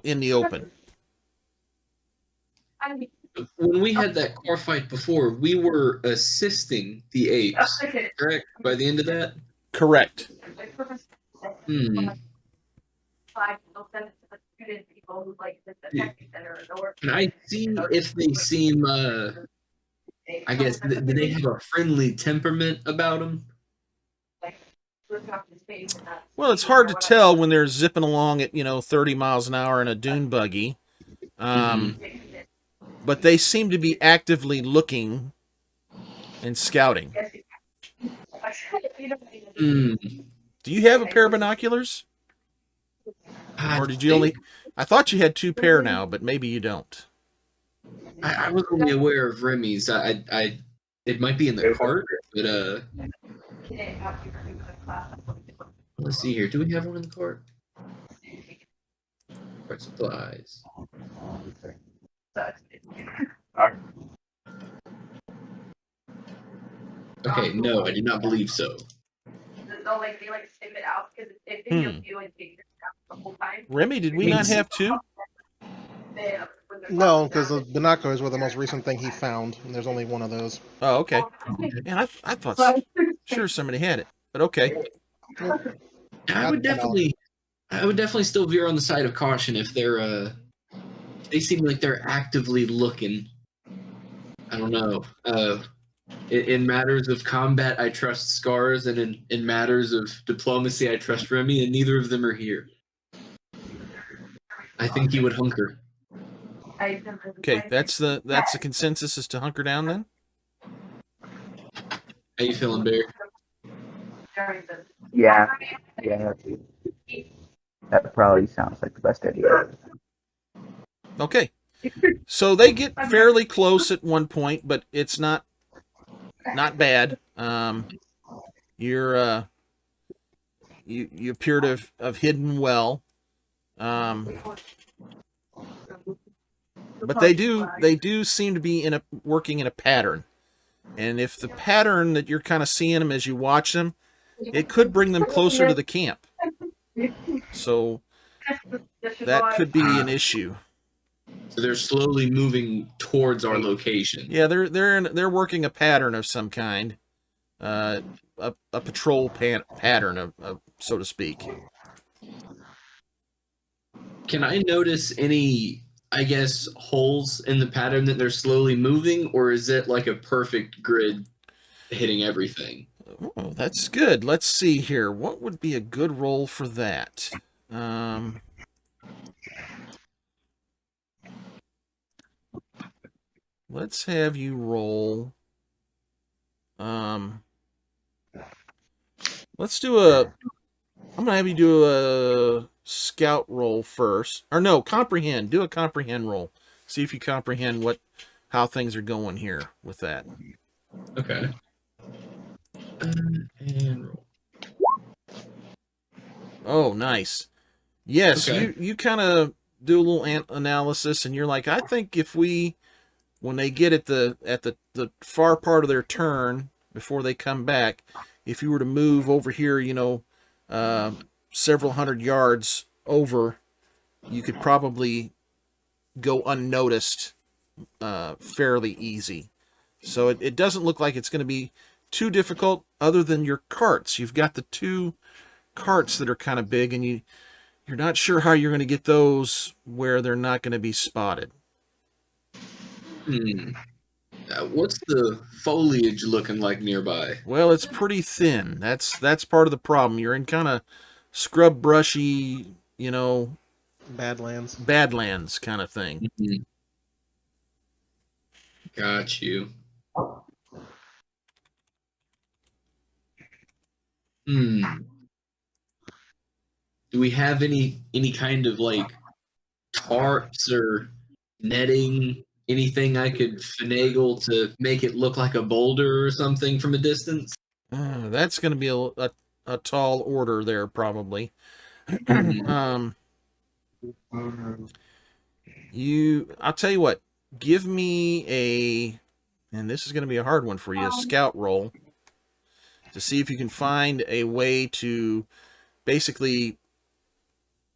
S2: in the open?
S5: When we had that car fight before, we were assisting the apes, correct? By the end of that?
S2: Correct.
S5: Can I see if they seem, I guess, do they have a friendly temperament about them?
S2: Well, it's hard to tell when they're zipping along at 30 miles an hour in a dune buggy. But they seem to be actively looking and scouting. Do you have a pair of binoculars? Or did you only... I thought you had 2 pair now, but maybe you don't.
S5: I was only aware of Remy's. It might be in the cart, but let's see here. Do we have one in the cart? Cart supplies. Okay, no, I do not believe so.
S2: Remy, did we not have 2?
S3: No, because the binoculars were the most recent thing he found, and there's only one of those.
S2: Oh, okay. Man, I thought sure somebody had it, but okay.
S5: I would definitely still veer on the side of caution if they seem like they're actively looking. I don't know. In matters of combat, I trust Scars, and in matters of diplomacy, I trust Remy, and neither of them are here. I think he would hunker.
S2: Okay, that's the consensus, is to hunker down then?
S5: How you feeling, Bear?
S7: Yeah, that probably sounds like the best idea.
S2: Okay. So they get fairly close at one point, but it's not bad. You appear to have hidden well. But they do seem to be working in a pattern. And if the pattern that you're kind of seeing them as you watch them, it could bring them closer to the camp. So that could be an issue.
S5: So they're slowly moving towards our location.
S2: Yeah, they're working a pattern of some kind, a patrol pattern of so to speak.
S5: Can I notice any, I guess, holes in the pattern that they're slowly moving, or is it like a perfect grid hitting everything?
S2: Oh, that's good. Let's see here. What would be a good roll for that? Let's have you roll. Let's do I'm gonna have you do a scout roll first. Or no, comprehend. Do a comprehend roll. See if you comprehend how things are going here with that.
S5: Okay. And roll.
S2: Oh, nice. Yes,
S5: Okay.
S2: you kind of do a little analysis, and you're like, I think if we, when they get at the far part of their turn before they come back, if you were to move over here, several hundred yards over, you could probably go unnoticed fairly easy. So it doesn't look like it's going to be too difficult other than your carts. You've got the 2 carts that are kind of big, and you're not sure how you're going to get those where they're not going to be spotted.
S5: What's the foliage looking like nearby?
S2: Well, it's pretty thin. That's part of the problem. You're in kind of scrub brushy,
S3: Badlands.
S2: badlands kind of thing.
S5: Mhm. Got you. Do we have any kind of like tarps or netting? Anything I could finagle to make it look like a boulder or something from a distance?
S2: That's going to be a tall order there, probably. I'll tell you what. Give me and this is going to be a hard one for you, a scout roll to see if you can find a way to basically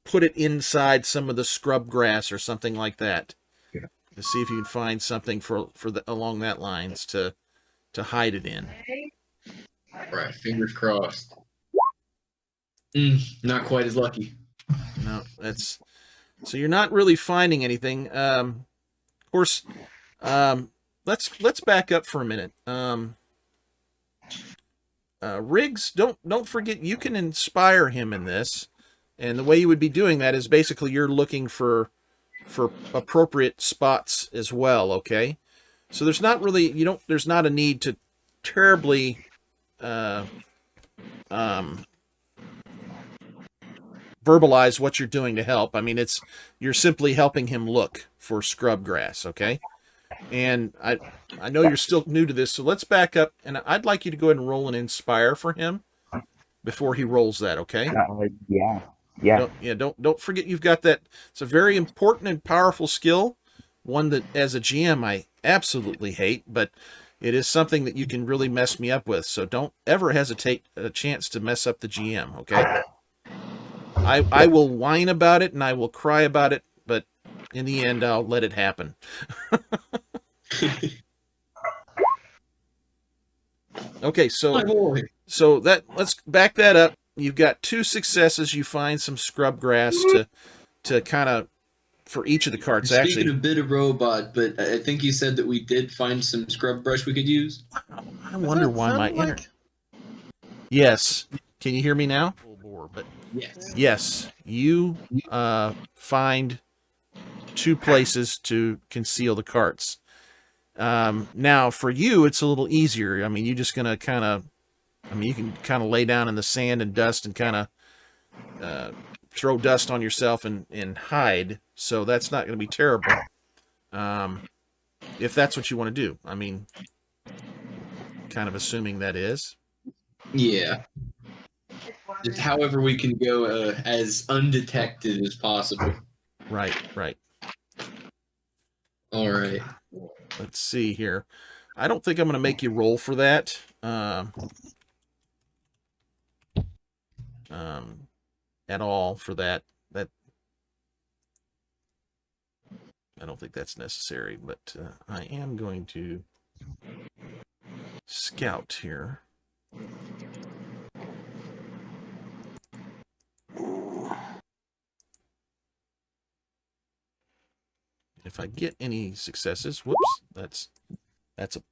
S2: put it inside some of the scrub grass or something like that.
S7: Yeah.
S2: To see if you can find something along that lines to hide it in.
S5: Right, fingers crossed. Not quite as lucky.
S2: No, so you're not really finding anything. Of course, let's back up for a minute. Riggs, don't forget you can inspire him in this, and the way you would be doing that is basically you're looking for appropriate spots as well. Okay, so there's not a need to terribly verbalize what you're doing to help. I mean, you're simply helping him look for scrub grass, okay? And I know you're still new to this, so let's back up, and I'd like you to go ahead and roll an inspire for him before he rolls that, okay?
S7: Yeah.
S2: Don't forget you've got that. It's a very important and powerful skill, one that as a GM I absolutely hate, but it is something that you can really mess me up with. So don't ever hesitate a chance to mess up the GM, okay? I will whine about it and I will cry about it, but in the end I'll let it happen. Okay, so let's back that up. You've got 2 successes. You find some scrub grass to kind of for each of the carts.
S5: Speaking of bit of robot, but I think you said that we did find some scrub brush we could use.
S2: I wonder why my internet. Yes. Can you hear me now? But yes, you find 2 places to conceal the carts. Now, for you, it's a little easier. I mean, you're just going to you can kind of lay down in the sand and dust and kind of throw dust on yourself and hide. So that's not going to be terrible. If that's what you want to do. I mean, kind of assuming that is.
S5: Yeah. Just however we can go as undetected as possible.
S2: Right.
S5: All right.
S2: Let's see here. I don't think I'm going to make you roll for that. At all for that. I don't think that's necessary, but I am going to scout here. If I get any successes, whoops, that's a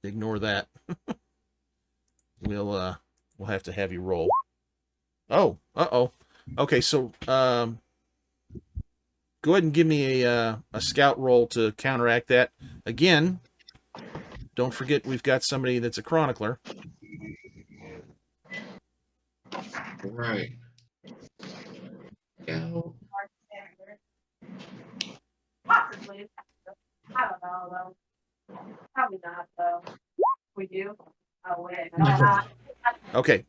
S2: ignore that. We'll have to have you roll. Oh, okay, so go ahead and give me a scout roll to counteract that. Again, don't forget we've got somebody that's a chronicler.
S5: Right. Go.
S8: Possibly. I don't know, though. Probably not, though. We do? Oh, wait.
S2: Okay.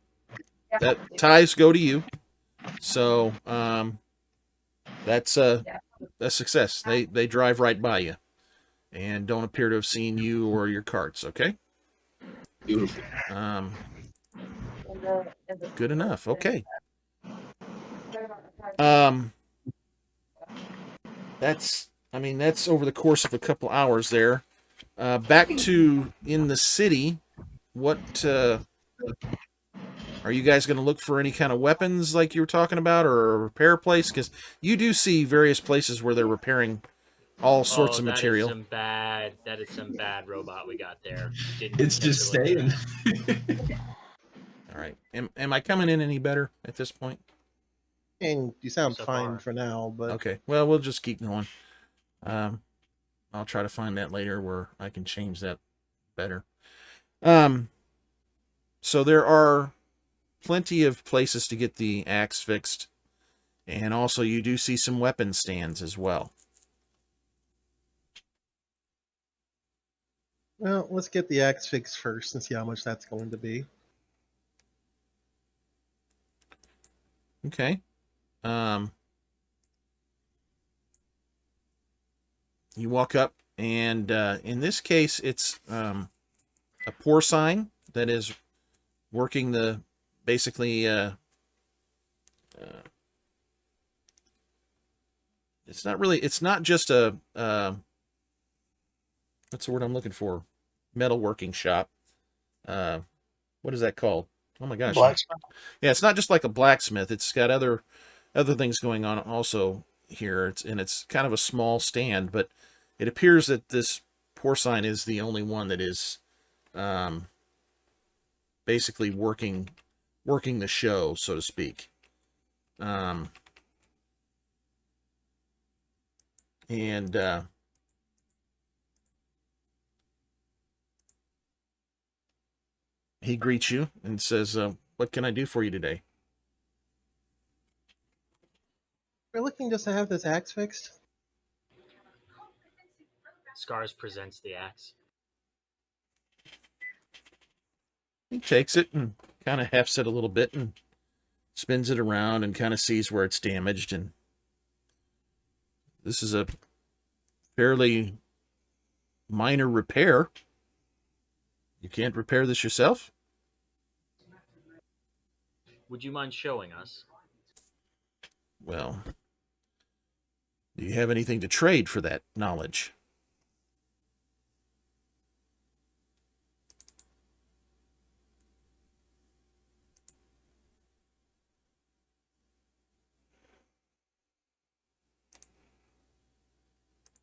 S2: That ties go to you. So, that's a success. They drive right by you and don't appear to have seen you or your carts. Okay.
S5: Beautiful.
S2: Good enough. Okay. That's over the course of a couple hours there. Back to in the city. What are you guys going to look for? Any kind of weapons like you were talking about, or a repair place? Because you do see various places where they're repairing all sorts of material.
S4: That is some bad robot we got there. Didn't
S5: It's
S4: get
S5: just
S4: to look at
S5: staying.
S4: that.
S2: All right. Am I coming in any better at this point?
S3: And you sound
S4: So
S3: fine
S4: far.
S3: for now, but
S2: Okay. Well, we'll just keep going. I'll try to find that later where I can change that better. So there are plenty of places to get the axe fixed, and also you do see some weapon stands as well.
S3: well, let's get the axe fixed first and see how much that's going to be.
S2: Okay. You walk up, and in this case, it's a porcine that is working the basically. It's not really. It's not just a. What's the word I'm looking for? Metalworking shop. What is that called? Oh my gosh!
S6: Blacksmith.
S2: Yeah, it's not just like a blacksmith. It's got other things going on also here. It's kind of a small stand, but it appears that this porcine is the only one that is basically working the show, so to speak. And he greets you and says, "What can I do for you today?"
S3: We're looking just to have this axe fixed.
S4: Scars presents the axe.
S2: He takes it and kind of hefts it a little bit and spins it around and kind of sees where it's damaged. And this is a fairly minor repair. You can't repair this yourself?
S4: Would you mind showing us?
S2: Well, do you have anything to trade for that knowledge?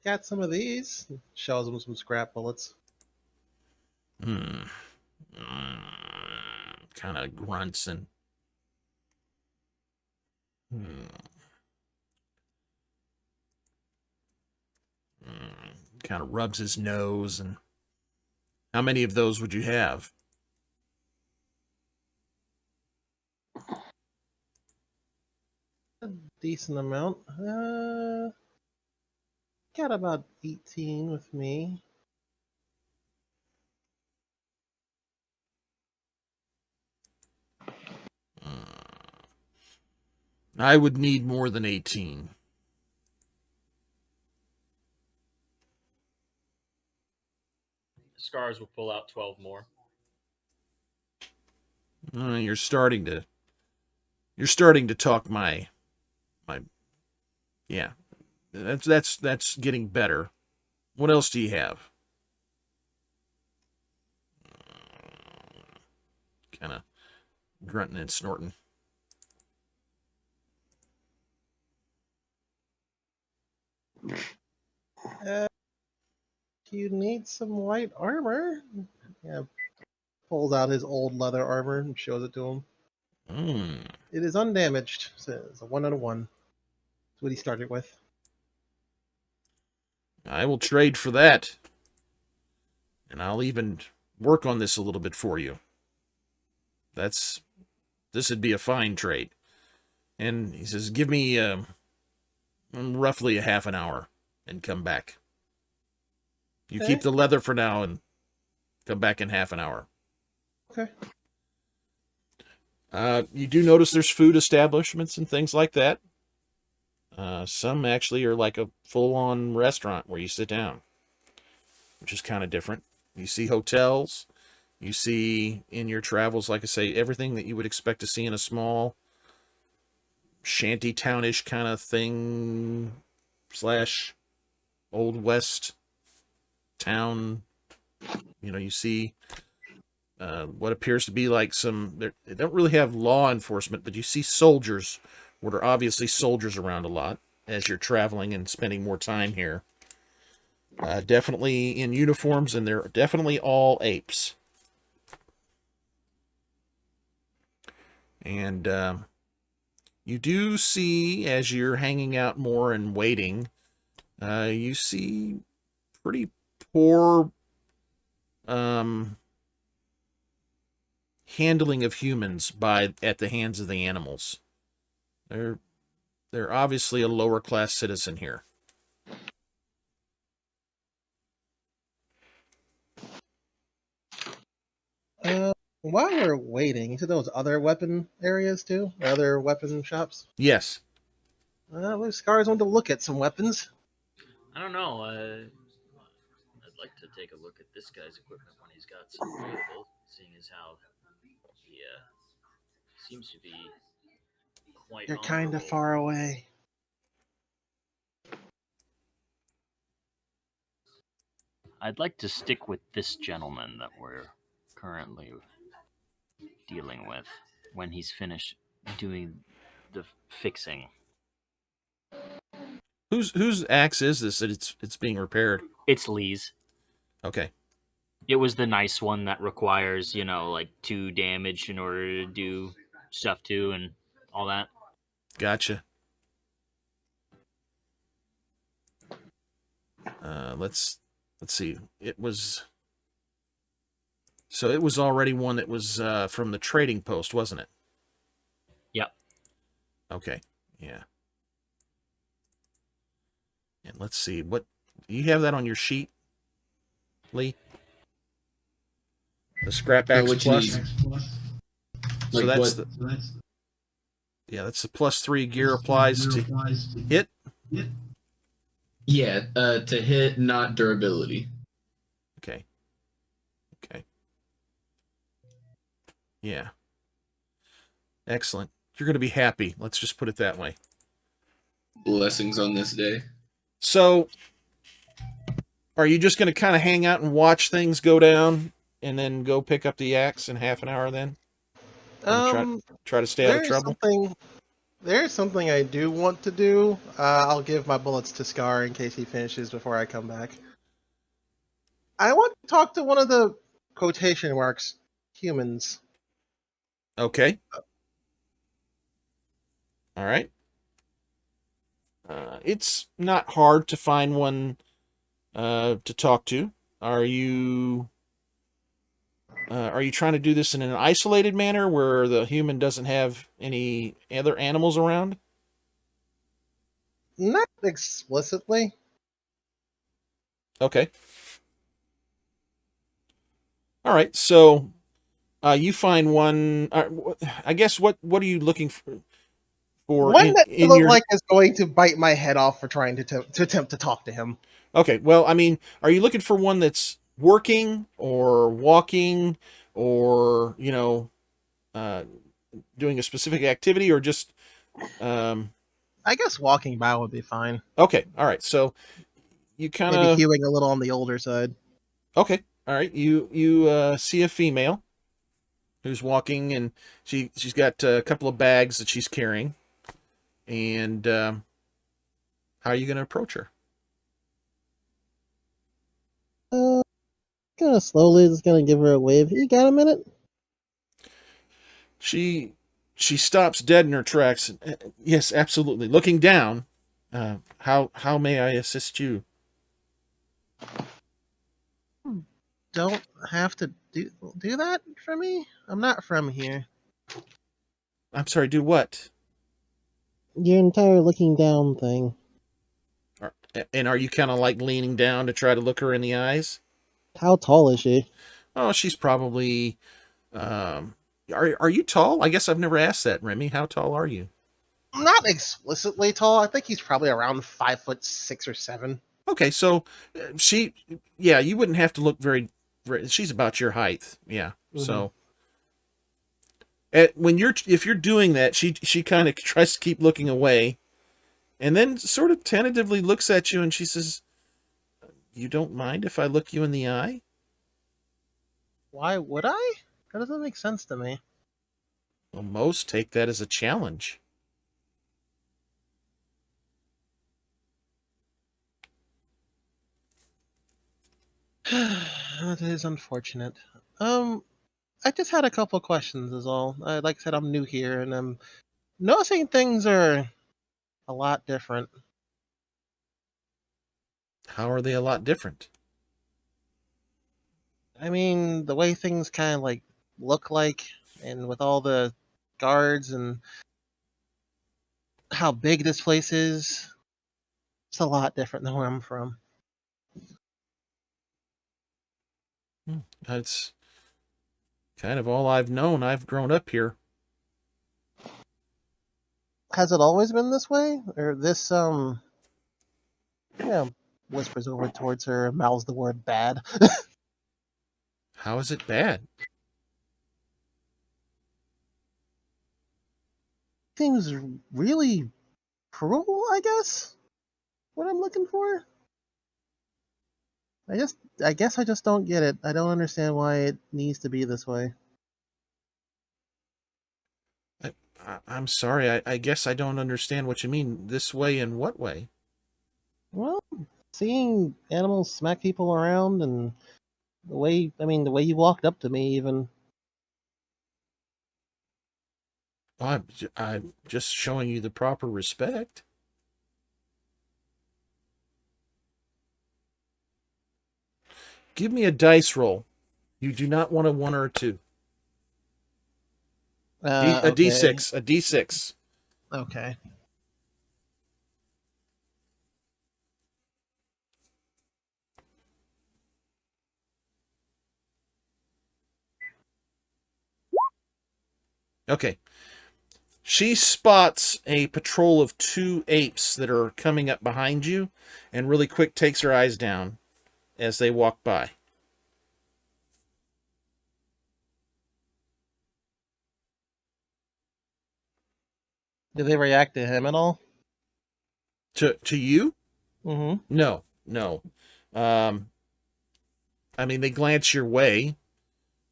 S3: Got some of these. Shows them some scrap bullets.
S2: Kind of grunts and kind of rubs his nose. And how many of those would you have?
S3: A decent amount. Got about 18 with me.
S2: I would need more than 18.
S4: Scars will pull out 12 more.
S2: You're starting to talk my yeah. That's getting better. What else do you have? Kind of grunting and snorting.
S3: You need some white armor. Yeah, pulls out his old leather armor and shows it to him. It is undamaged. So it's a 1 out of 1. That's what he started with.
S2: I will trade for that. And I'll even work on this a little bit for you. This would be a fine trade. And he says, give me roughly a half an hour and come back. You keep the leather for now and come back in half an hour.
S3: Okay.
S2: You do notice there's food establishments and things like that. Some actually are like a full-on restaurant where you sit down, which is kind of different. You see hotels. You see in your travels, like I say, everything that you would expect to see in a small shanty townish kind of thing / Old West town. You see what appears to be like they don't really have law enforcement, but you see soldiers, what are obviously soldiers around a lot as you're traveling and spending more time here. Definitely in uniforms, and they're definitely all apes. And you do see, as you're hanging out more and waiting, you see pretty poor handling of humans at the hands of the animals. They're obviously a lower class citizen here.
S3: While we're waiting, you said those other weapon areas too? Other weapon shops?
S2: Yes.
S3: Well, Scars want to look at some weapons.
S4: I don't know. I'd like to take a look at this guy's equipment when he's got some available, seeing as how he seems to be quite
S3: You're kind of
S4: honorable.
S3: far away.
S4: I'd like to stick with this gentleman that we're currently dealing with when he's finished doing the fixing.
S2: Whose axe is this that it's being repaired?
S4: It's Lee's.
S2: Okay.
S4: It was the nice one that requires, like 2 damage in order to do stuff to and all that.
S2: Gotcha. Let's see. It was already one that was from the trading post, wasn't it?
S4: Yep.
S2: Okay. Yeah. And let's see, what you have that on your sheet, Lee? The scrap axe
S5: What you
S2: plus.
S5: need?
S2: So
S5: Like
S2: that's
S5: what?
S2: that's the +3 gear applies to hit.
S5: Yeah, to hit, not durability.
S2: Okay. Yeah. Excellent. You're going to be happy. Let's just put it that way.
S5: Blessings on this day.
S2: So, are you just going to kind of hang out and watch things go down, and then go pick up the axe in half an hour? Then try to stay out of trouble.
S3: There's something I do want to do. I'll give my bullets to Scar in case he finishes before I come back. I want to talk to one of the quotation marks humans.
S2: Okay. All right. It's not hard to find one to talk to. Are you trying to do this in an isolated manner where the human doesn't have any other animals around?
S3: Not explicitly.
S2: Okay. All right. So you find one. I guess what are you looking for?
S3: One that looked like is going to bite my head off for trying to attempt to talk to him.
S2: Okay. Well, I mean, are you looking for one that's working or walking or doing a specific activity, or just
S3: I guess walking by would be fine.
S2: Okay. All right. So you kind of
S3: maybe hewing a little on the older side.
S2: Okay. All right. You see a female who's walking, and she's got a couple of bags that she's carrying. And how are you going to approach her?
S3: Kind of slowly, just gonna give her a wave. You got a minute?
S2: She stops dead in her tracks. Yes, absolutely. Looking down. How may I assist you?
S3: Don't have to do that for me. I'm not from here.
S2: I'm sorry. Do what?
S3: Your entire looking down thing.
S2: And are you kind of like leaning down to try to look her in the eyes?
S3: How tall is she?
S2: Oh, she's probably. Are you tall? I guess I've never asked that, Remy. How tall are you?
S3: Not explicitly tall. I think he's probably around 5'6" or 7.
S2: Okay, so you wouldn't have to look very. She's about your height. Yeah.
S3: Mhm.
S2: So if you're doing that, she kind of tries to keep looking away, and then sort of tentatively looks at you, and she says, "You don't mind if I look you in the eye?"
S3: Why would I? That doesn't make sense to me.
S2: Well, most take that as a challenge.
S3: That is unfortunate. I just had a couple of questions, is all. Like I said, I'm new here, and I'm noticing things are a lot different.
S2: How are they a lot different?
S3: I mean, the way things kind of like look like, and with all the guards and how big this place is, it's a lot different than where I'm from.
S2: That's kind of all I've known. I've grown up here.
S3: Has it always been this way, or this yeah, whispers over towards her, and mouths the word bad.
S2: How is it bad?
S3: Seems really cruel, I guess. What I'm looking for. I guess I just don't get it. I don't understand why it needs to be this way.
S2: I'm sorry. I guess I don't understand what you mean. This way in what way?
S3: Well, seeing animals smack people around and the way you walked up to me even.
S2: I'm just showing you the proper respect. Give me a dice roll. You do not want a 1 or a 2. A
S3: Okay.
S2: D6. A D6.
S3: Okay.
S2: Okay. She spots a patrol of 2 apes that are coming up behind you and really quick takes her eyes down as they walk by.
S3: Did they react to him at all?
S2: To you?
S3: Mm-hmm.
S2: No. I mean, they glance your way.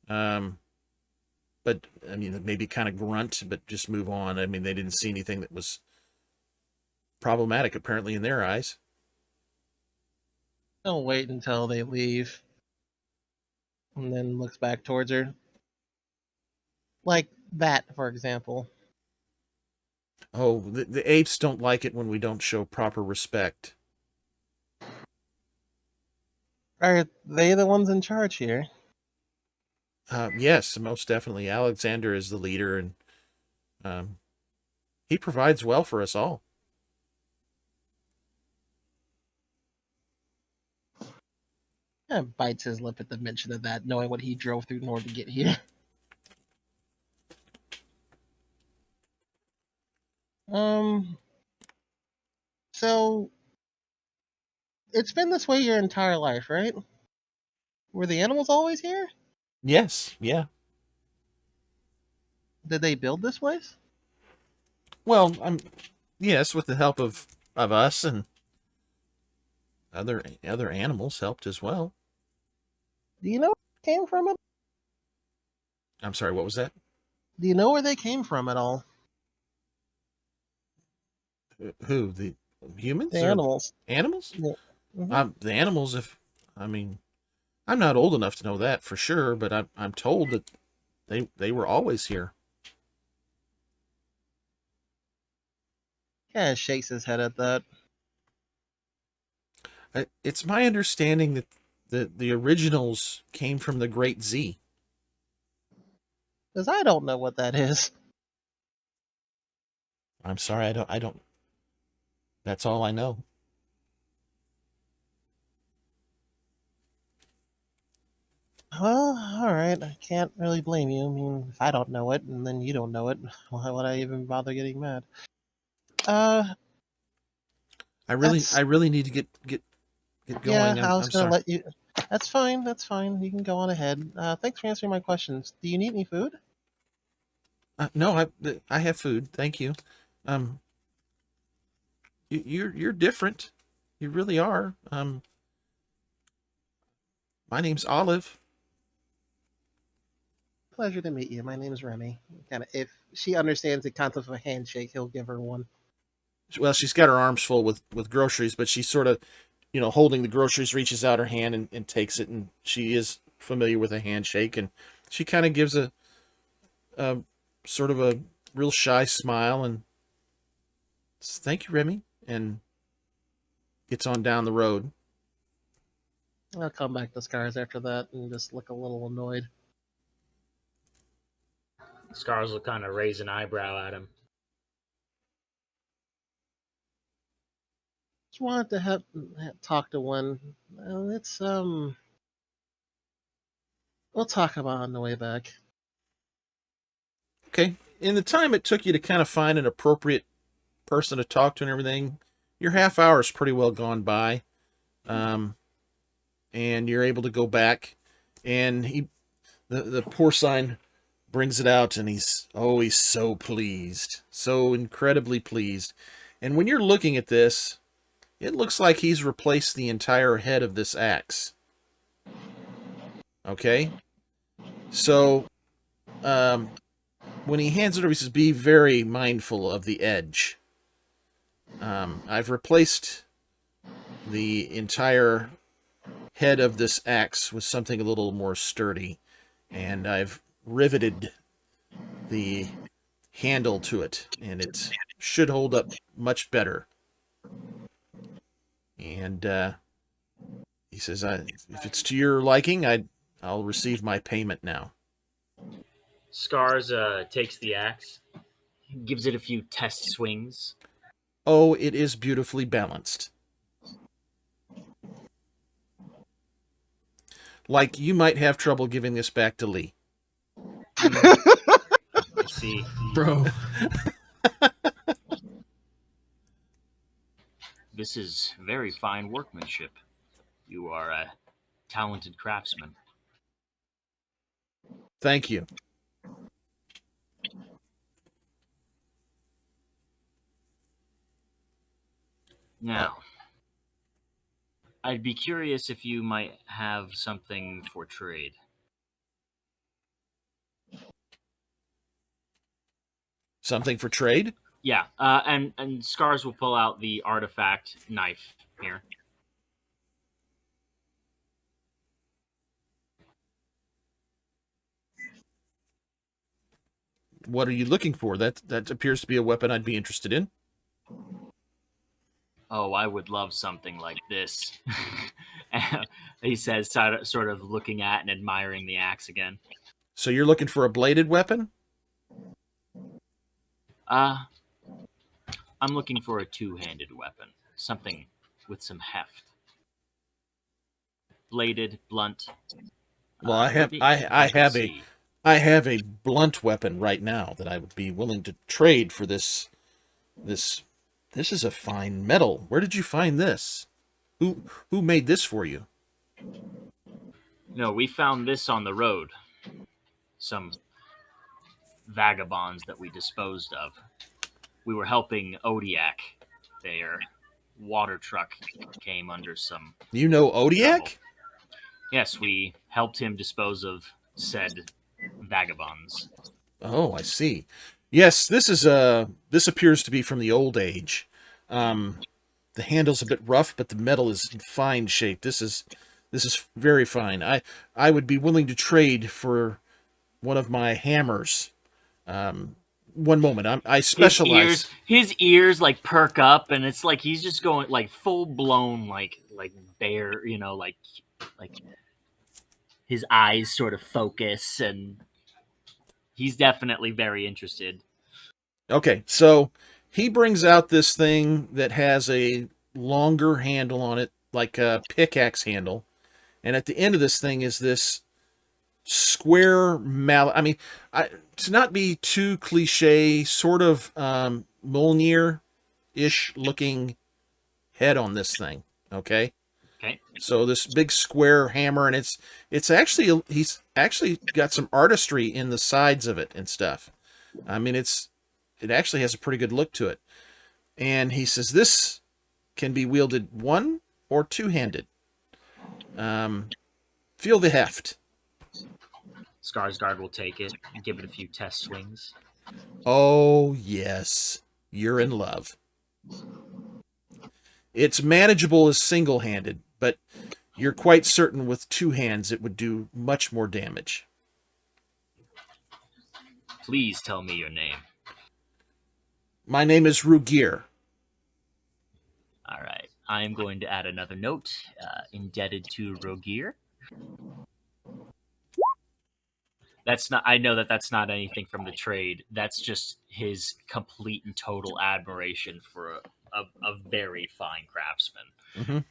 S2: But I mean, maybe kind of grunt, but just move on. I mean, they didn't see anything that was problematic, apparently, in their eyes.
S3: I'll wait until they leave, and then looks back towards her. Like that, for example.
S2: Oh, the apes don't like it when we don't show proper respect.
S3: Are they the ones in charge here?
S2: Yes, most definitely. Alexander is the leader, and he provides well for us all.
S3: Bites his lip at the mention of that, knowing what he drove through in order to get here. Um, so it's been this way your entire life, right? Were the animals always here?
S2: Yes, yeah.
S3: Did they build this place?
S2: Well, yes, with the help of us and other animals helped as well.
S3: Do you know where they came from?
S2: I'm sorry, what was that?
S3: Do you know where they came from at all?
S2: Who, the humans
S3: The
S2: or
S3: animals.
S2: animals?
S3: Yeah. Mhm.
S2: The animals. I mean, I'm not old enough to know that for sure, but I'm told that they were always here.
S3: Kind of shakes his head at that.
S2: It's my understanding that the originals came from the Great Z.
S3: Because I don't know what that is.
S2: I'm sorry, I don't. That's all I know.
S3: Well, alright. I can't really blame you. I mean, if I don't know it and then you don't know it, why would I even bother getting mad?
S2: I
S3: That's-
S2: really need to get
S3: yeah,
S2: going.
S3: I was
S2: I'm
S3: gonna
S2: sorry.
S3: let you. That's fine. That's fine. You can go on ahead. Thanks for answering my questions. Do you need any food?
S2: No, I have food. Thank you. Um, you're different. You really are. My name's Olive.
S3: Pleasure to meet you. My name is Remy. Kind of, if she understands the concept of a handshake, he'll give her one.
S2: Well, she's got her arms full with groceries, but she's sort of, holding the groceries, reaches out her hand and takes it, and she is familiar with a handshake, and she kind of gives a sort of a real shy smile and says, "Thank you, Remy," and gets on down the road.
S3: I'll come back to Scars after that and just look a little annoyed.
S4: Scars will kind of raise an eyebrow at him.
S3: Just wanted to have talk to one. It's we'll talk about it on the way back.
S2: Okay. In the time it took you to kind of find an appropriate person to talk to and everything, your half hour is pretty well gone by. And you're able to go back, and the porcine brings it out, and he's so pleased, so incredibly pleased. And when you're looking at this, it looks like he's replaced the entire head of this axe. Okay? So, when he hands it over, he says, "Be very mindful of the edge. I've replaced the entire head of this axe with something a little more sturdy, and I've riveted the handle to it, and it should hold up much better." And he says, "If it's to your liking, I'll receive my payment now."
S4: Scars takes the axe, gives it a few test swings.
S2: Oh, it is beautifully balanced. Like you might have trouble giving this back to Lee.
S4: I see.
S5: Bro.
S4: This is very fine workmanship. You are a talented craftsman.
S2: Thank you.
S4: Now, I'd be curious if you might have something for trade.
S2: Something for trade?
S4: Yeah, and Scars will pull out the artifact knife here.
S2: What are you looking for? That appears to be a weapon I'd be interested in.
S4: Oh, I would love something like this. He says, sort of looking at and admiring the axe again.
S2: So you're looking for a bladed weapon?
S4: I'm looking for a two-handed weapon, something with some heft. Bladed, blunt.
S2: Well, I have I have a blunt weapon right now that I would be willing to trade for this. This is a fine metal. Where did you find this? Who made this for you?
S4: No, we found this on the road. Some vagabonds that we disposed of. We were helping Odiak. Their water truck came under some.
S2: You know Odiak?
S4: trouble. Yes, we helped him dispose of said vagabonds.
S2: Oh, I see. Yes, this appears to be from the old age. The handle's a bit rough, but the metal is in fine shape. This is very fine. I would be willing to trade for one of my hammers. One moment. I specialize.
S4: His ears like perk up, and it's like he's just going like full blown like bear, like his eyes sort of focus, and he's definitely very interested.
S2: Okay, so he brings out this thing that has a longer handle on it, like a pickaxe handle, and at the end of this thing is this square mallet. I mean, to not be too cliche, sort of Mjolnir square-ish looking head on this thing. Okay.
S4: Okay.
S2: So this big square hammer, and it's actually, he's actually got some artistry in the sides of it and stuff. I mean, it actually has a pretty good look to it. And he says this can be wielded one or two-handed. Feel the heft.
S4: Skarsgård will take it and give it a few test swings.
S2: Oh, yes. You're in love. It's manageable as single-handed, but you're quite certain with two hands it would do much more damage.
S4: Please tell me your name.
S2: My name is Rugir.
S4: All right. I am going to add another note, indebted to Rogir. That's not. I know that that's not anything from the trade. That's just his complete and total admiration for a very fine craftsman.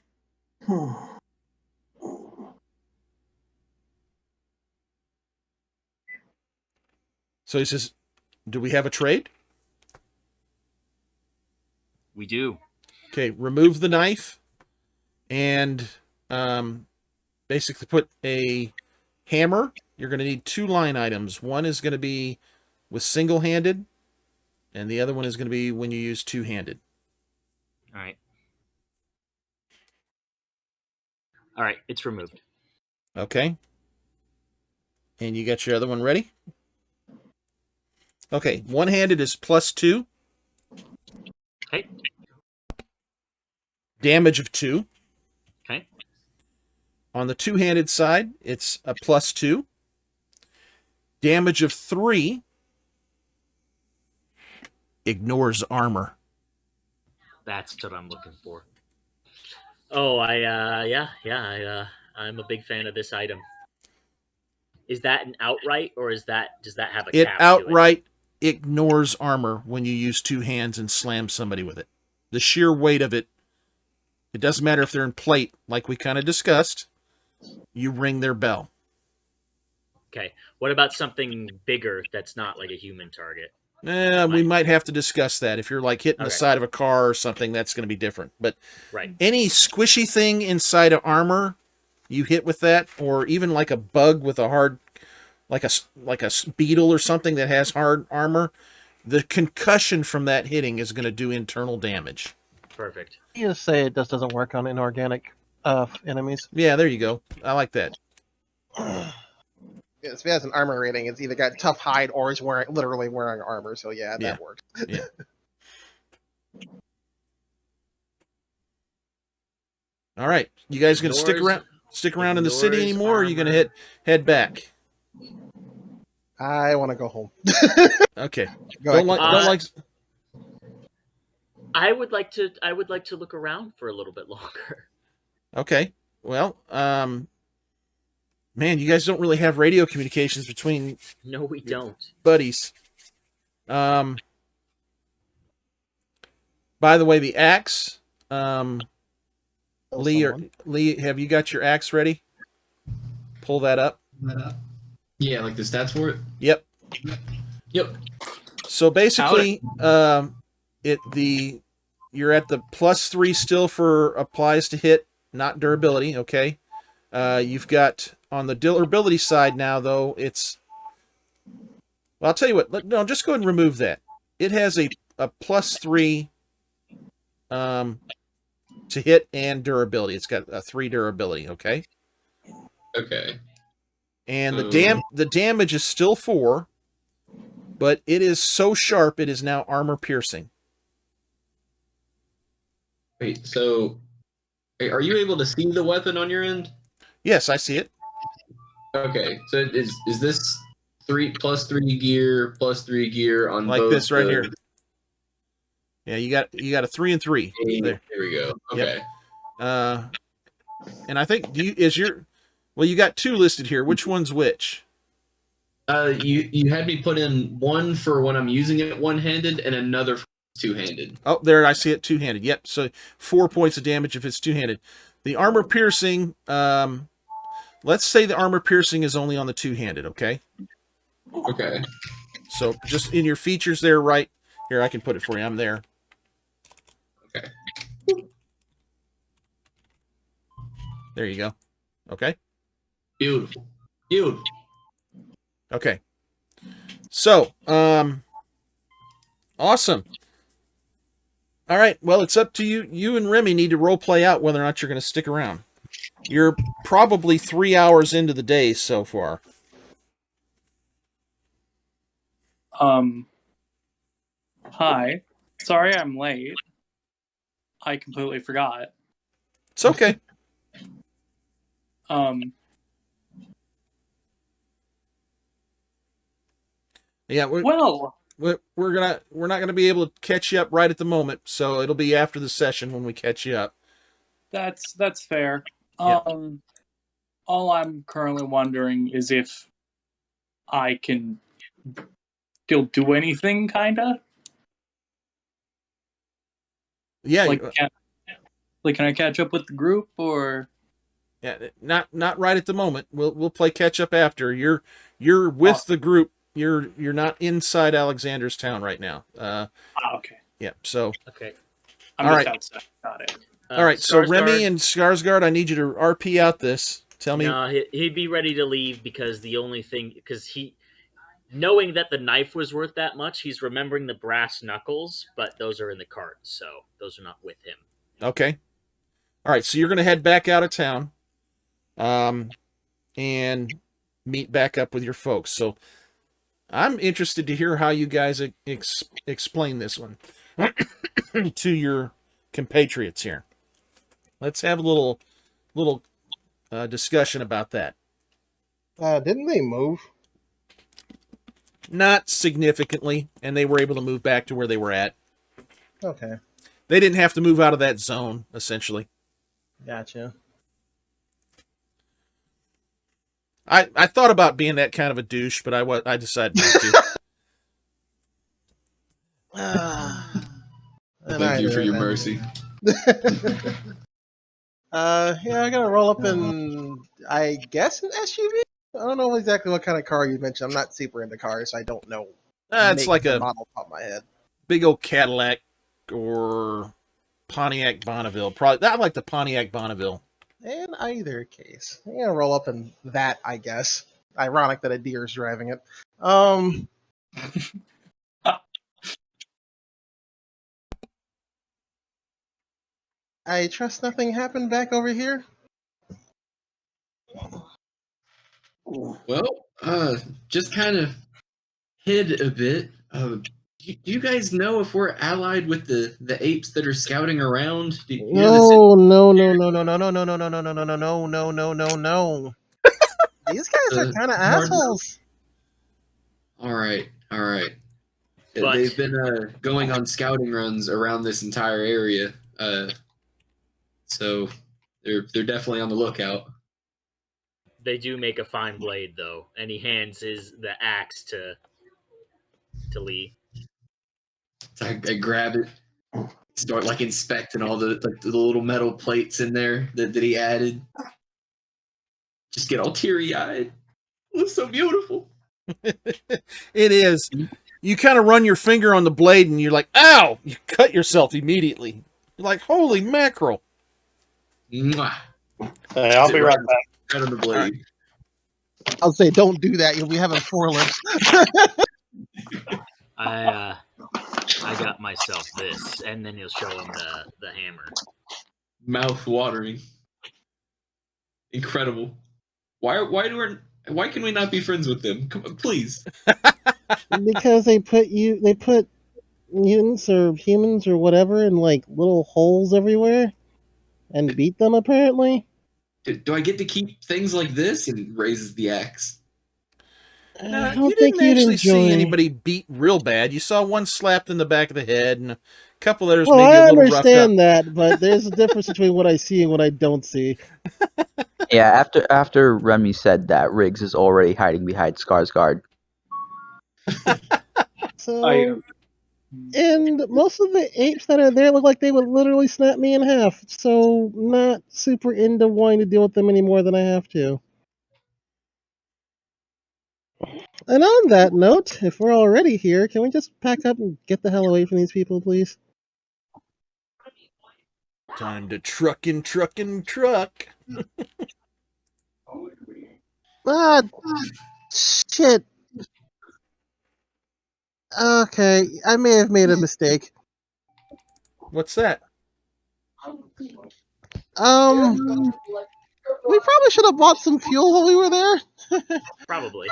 S2: So he says, do we have a trade?
S4: We do.
S2: Okay, remove the knife and basically put a hammer. You're going to need two line items. One is going to be with single-handed, and the other one is going to be when you use two-handed.
S4: All right. All right, it's removed.
S2: Okay. And you got your other one ready? Okay, one-handed is +2.
S4: Okay.
S2: Damage of 2.
S4: Okay.
S2: On the two-handed side, it's a +2. Damage of 3. Ignores armor.
S4: That's what I'm looking for. Oh, I'm a big fan of this item. Is that an outright, or does that have a
S2: It
S4: cap
S2: outright ignores armor when you use two hands and slam somebody with it. The sheer weight of it, it doesn't matter if they're in plate, like we kind of discussed, you ring their bell.
S4: Okay. What about something bigger that's not like a human target?
S2: We might have to discuss that. If you're like hitting the
S4: Okay.
S2: side of a car or something, that's going to be different. But
S4: Right.
S2: any squishy thing inside of armor, you hit with that, or even like a bug with a hard, like a beetle or something that has hard armor, the concussion from that hitting is going to do internal damage.
S4: Perfect.
S3: You just say it just doesn't work on inorganic enemies.
S2: Yeah, there you go. I like that.
S3: If it has an armor rating, it's either got tough hide or is literally wearing armor. So yeah,
S2: Yeah.
S3: that works.
S2: Yeah. All right, you guys going to stick around in the city
S4: Ignores
S2: anymore, or are you going
S4: armor.
S2: to head back?
S3: I want to go home.
S2: Okay.
S3: Go
S2: Don't
S3: ahead.
S2: like.
S4: I would like to look around for a little bit longer.
S2: Okay. Well, man, you guys don't really have radio communications between
S4: No, we don't.
S2: buddies. By the way, the axe.
S3: Kill
S2: Lee,
S3: someone.
S2: have you got your axe ready? Pull that up.
S5: Yeah, like the stats for it.
S2: Yep.
S5: Yep.
S2: So basically, you're at the +3 still for applies to hit, not durability. Okay. You've got on the durability side now, though. Well, I'll tell you what. No, just go ahead and remove that. It has a +3 to hit and durability. It's got a 3 durability. Okay.
S5: Okay.
S2: And the damage is still 4, but it is so sharp it is now armor piercing.
S5: Wait, so are you able to see the weapon on your end?
S2: Yes, I see it.
S5: Okay, so is this 3 +3 gear +3 gear on
S2: Like
S5: both
S2: this right
S5: the-
S2: here. Yeah, you got a 3 and 3 there.
S5: There we go. Okay.
S2: And I think you got 2 listed here. Which one's which?
S5: You had me put in one for when I'm using it one-handed and another for two-handed.
S2: Oh, there I see it, 2-handed. Yep. So 4 points of damage if it's 2-handed. The armor piercing. Let's say the armor piercing is only on the 2-handed. Okay.
S5: Okay.
S2: So just in your features there, right here, I can put it for you. I'm there. There you go. Okay.
S5: Beautiful. Beautiful.
S2: Okay. So, awesome. All right. Well, it's up to you. You and Remy need to role play out whether or not you're going to stick around. You're probably 3 hours into the day so far.
S9: Hi. Sorry I'm late. I completely forgot.
S2: It's okay. Yeah, we're not gonna be able to catch you up right at the moment, so it'll be after the session when we catch you up.
S9: That's fair.
S2: Yeah.
S9: All I'm currently wondering is if I can still do anything, kinda.
S2: Yeah.
S9: Can I catch up with the group or?
S2: Yeah, not right at the moment. We'll play catch up after. You're with the group. You're not inside Alexander's town right now.
S9: Okay.
S2: Yeah. So.
S4: Okay.
S9: I'm
S2: all
S9: just
S2: right.
S9: outside. Got it.
S2: All right. So Remy and Skarsgård, I need you to RP out this. Tell me.
S4: No, he'd be ready to leave because knowing that the knife was worth that much, he's remembering the brass knuckles, but those are in the cart, so those are not with him.
S2: Okay. All right. So you're going to head back out of town, and meet back up with your folks. So I'm interested to hear how you guys explain this one to your compatriots here. Let's have a little discussion about that.
S3: Didn't they move?
S2: Not significantly, and they were able to move back to where they were at.
S3: Okay.
S2: They didn't have to move out of that zone, essentially.
S3: Gotcha.
S2: I thought about being that kind of a douche, but I decided not to.
S5: Thank you for your mercy.
S3: Yeah, I gotta roll up in, I guess, an SUV? I don't know exactly what kind of car you mentioned. I'm not super into cars, so I don't know.
S2: It's like a
S3: model top of my head.
S2: big old Cadillac or Pontiac Bonneville. Probably, I like the Pontiac Bonneville.
S3: In either case, I'm gonna roll up in that, I guess. Ironic that a deer's driving it. I trust nothing happened back over here.
S5: Well, just kind of hid a bit. Do you guys know if we're allied with the apes that are scouting around?
S3: No. These guys are kind of assholes.
S5: All right.
S4: But
S5: They've been going on scouting runs around this entire area, so they're definitely on the lookout.
S4: they do make a fine blade, though, and he hands the axe to Lee.
S5: So I grab it, start like inspecting all the little metal plates in there that he added. Just get all teary eyed. Looks so beautiful.
S2: It is. You kind of run your finger on the blade and you're like, ow! You cut yourself immediately. You're like, holy mackerel.
S5: Mwah.
S6: Hey, I'll be right back.
S5: Right on the blade.
S3: I'll say, don't do that. You'll be having forelips.
S4: I got myself this, and then he'll show him the hammer.
S5: Mouth watering. Incredible. Why can we not be friends with them? Come on, please.
S3: Because they put mutants or humans or whatever in like little holes everywhere and beat them apparently.
S5: Do I get to keep things like this? And raises the axe.
S3: I
S2: You
S3: don't think
S2: didn't
S3: you'd
S2: actually
S3: enjoy.
S2: see anybody beat real bad. You saw one slapped in the back of the head and a couple others
S3: Well,
S2: maybe
S3: I
S2: a little roughed up.
S3: understand that, but there's a difference between what I see and what I don't see.
S7: Yeah, after Remy said that, Riggs is already hiding behind Skarsgård.
S3: So, and most of the apes that are there look like they would literally snap me in half. So, not super into wanting to deal with them any more than I have to. And on that note, if we're already here, can we just pack up and get the hell away from these people, please?
S2: Time to truck.
S3: Ah, shit. Okay, I may have made a mistake.
S2: What's that?
S3: We probably should have bought some fuel while we were there.
S4: Probably.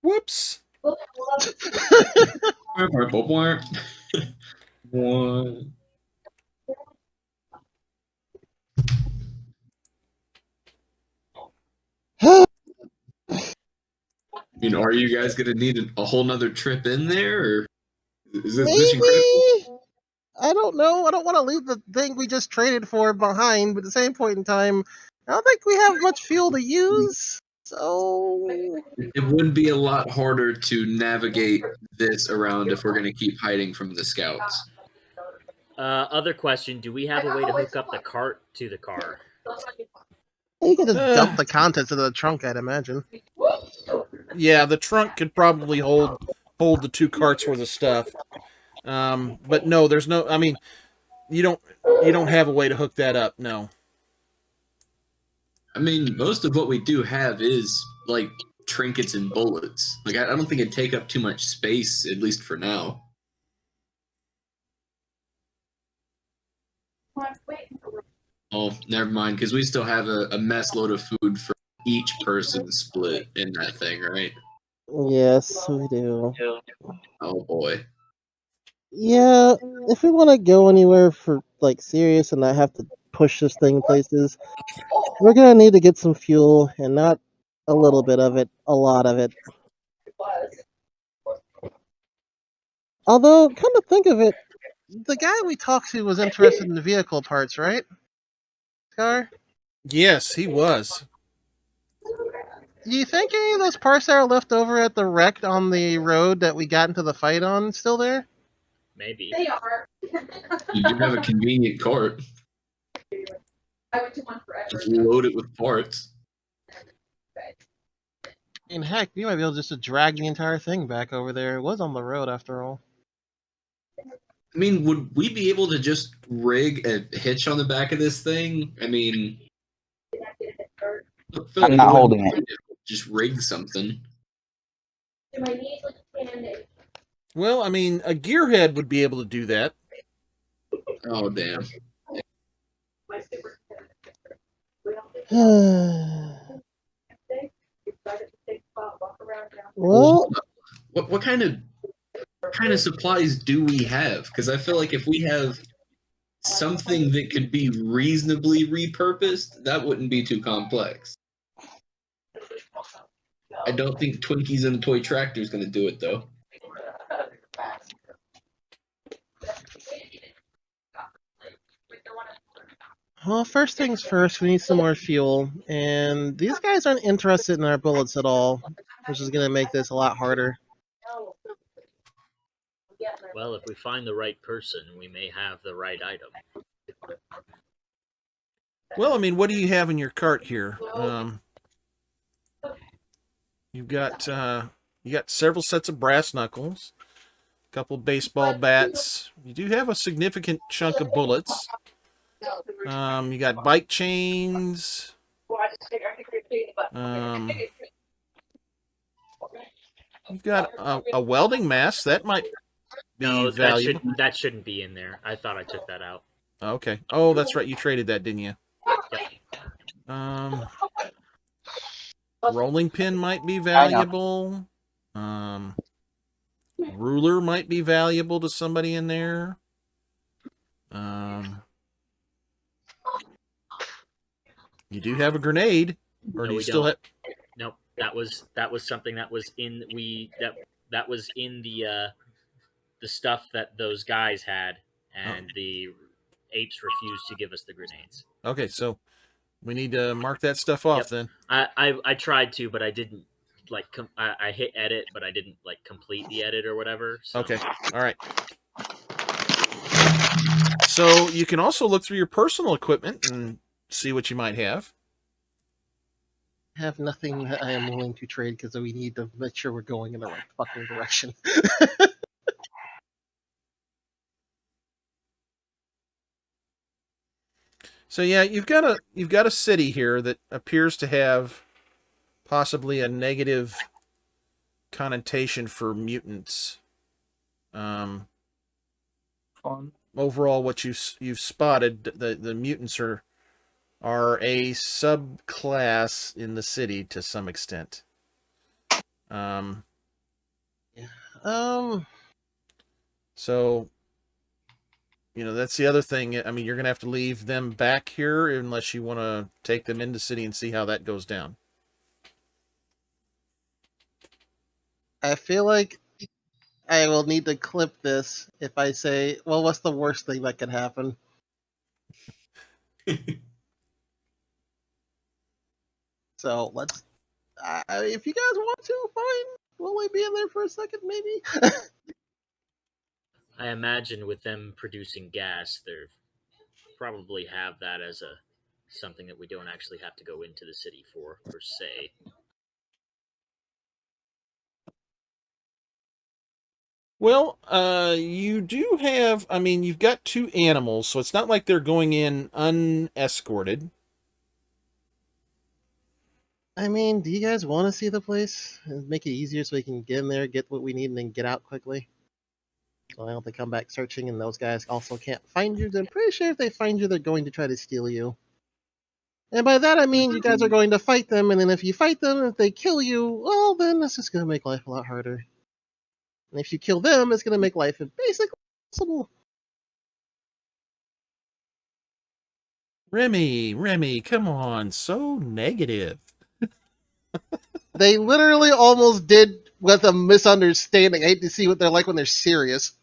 S2: Whoops.
S5: One. I mean, are you guys gonna need a whole nother trip in there, or is this mission critical?
S3: Maybe. I don't know. I don't want to leave the thing we just traded for behind, but at the same point in time, I don't think we have much fuel to use. So
S5: It would be a lot harder to navigate this around if we're gonna keep hiding from the scouts.
S4: Other question: do we have a way to hook up the cart to the car?
S3: you can just dump the contents into the trunk, I'd imagine.
S2: Yeah, the trunk could probably hold the 2 carts worth of stuff. But no, there's no. I mean, you don't have a way to hook that up. No.
S5: I mean, most of what we do have is like trinkets and bullets. Like, I don't think it'd take up too much space, at least for now. Oh, never mind, because we still have a mess load of food for each person split in that thing, right?
S3: Yes, we do.
S5: Oh boy.
S3: Yeah, if we want to go anywhere for like serious and not have to push this thing places, we're gonna need to get some fuel, and not a little bit of it, a lot of it. Although, come to think of it, the guy we talked to was interested in the vehicle parts, right? Scar?
S2: Yes, he was.
S3: Do you think any of those parts that are left over at the wreck on the road that we got into the fight on still there?
S4: Maybe.
S8: They are.
S5: You do have a convenient cart.
S8: I went to one forever.
S5: Just load it with parts.
S3: I mean, heck, we might be able just to drag the entire thing back over there. It was on the road after all.
S5: I mean, would we be able to just rig a hitch on the back of this thing? I mean,
S7: I'm not holding it.
S5: Just rig something.
S2: Well, I mean, a gearhead would be able to do that.
S5: Oh, damn.
S3: Well,
S5: What kind of supplies do we have? Because I feel like if we have something that could be reasonably repurposed, that wouldn't be too complex. I don't think Twinkies and a toy tractor is going to do it, though.
S3: well, first things first, we need some more fuel, and these guys aren't interested in our bullets at all, which is going to make this a lot harder.
S4: Well, if we find the right person, we may have the right item.
S2: Well, I mean, what do you have in your cart here? You got several sets of brass knuckles, a couple baseball bats. You do have a significant chunk of bullets. You got bike chains. You've got a welding mask that might be
S4: No,
S2: valuable.
S4: that shouldn't be in there. I thought I took that out.
S2: Okay. Oh, that's right. You traded that, didn't you?
S4: Yep.
S2: Rolling pin might be valuable. Ruler might be valuable to somebody in there. You do have a grenade, or
S4: No,
S2: do you
S4: we
S2: still
S4: don't.
S2: have?
S4: Nope. That was something that was in that was in the stuff that those guys had, and the apes refused to give us the grenades.
S2: Okay, so we need to mark that stuff off then.
S4: I tried to, but I didn't like. I hit edit, but I didn't like complete the edit or whatever. So.
S2: Okay, all right. So you can also look through your personal equipment and see what you might have.
S3: I have nothing that I am willing to trade because we need to make sure we're going in the right fucking direction.
S2: So yeah, you've got a city here that appears to have possibly a negative connotation for mutants.
S9: Fun.
S2: Overall, what you've spotted, the mutants are a subclass in the city to some extent.
S3: Yeah.
S2: So, that's the other thing. I mean, you're gonna have to leave them back here unless you want to take them into the city and see how that goes down.
S3: I feel like I will need to clip this if I say, well, what's the worst thing that could happen? So let's. If you guys want to, fine. We'll only be in there for a second, maybe.
S4: I imagine with them producing gas, they probably have that as something that we don't actually have to go into the city for per se.
S2: Well, you do have. I mean, you've got 2 animals, so it's not like they're going in unescorted.
S3: I mean, do you guys want to see the place and make it easier so we can get in there, get what we need, and then get out quickly? So I don't have to come back searching, and those guys also can't find you. I'm pretty sure if they find you, they're going to try to steal you. And by that I mean you guys are going to fight them, and then if you fight them, if they kill you, well, then this is going to make life a lot harder. And if you kill them, it's going to make life basically impossible.
S2: Remy, come on, so negative.
S3: They literally almost did with a misunderstanding. I hate to see what they're like when they're serious.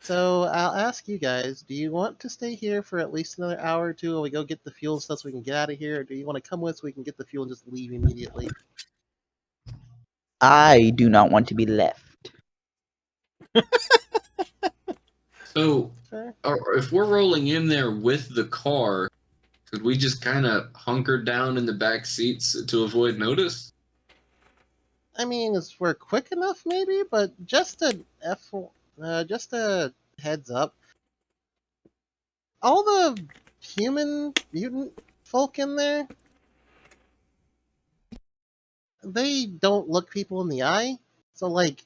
S3: So I'll ask you guys, do you want to stay here for at least another hour or two while we go get the fuel stuff so we can get out of here? Or do you want to come with so we can get the fuel and just leave immediately?
S7: I do not want to be left.
S5: So,
S3: Sure.
S5: if we're rolling in there with the car, could we just kind of hunker down in the back seats to avoid notice?
S3: I mean, we're quick enough, maybe, but just just a heads up. All the human mutant folk in there, they don't look people in the eye. So, like,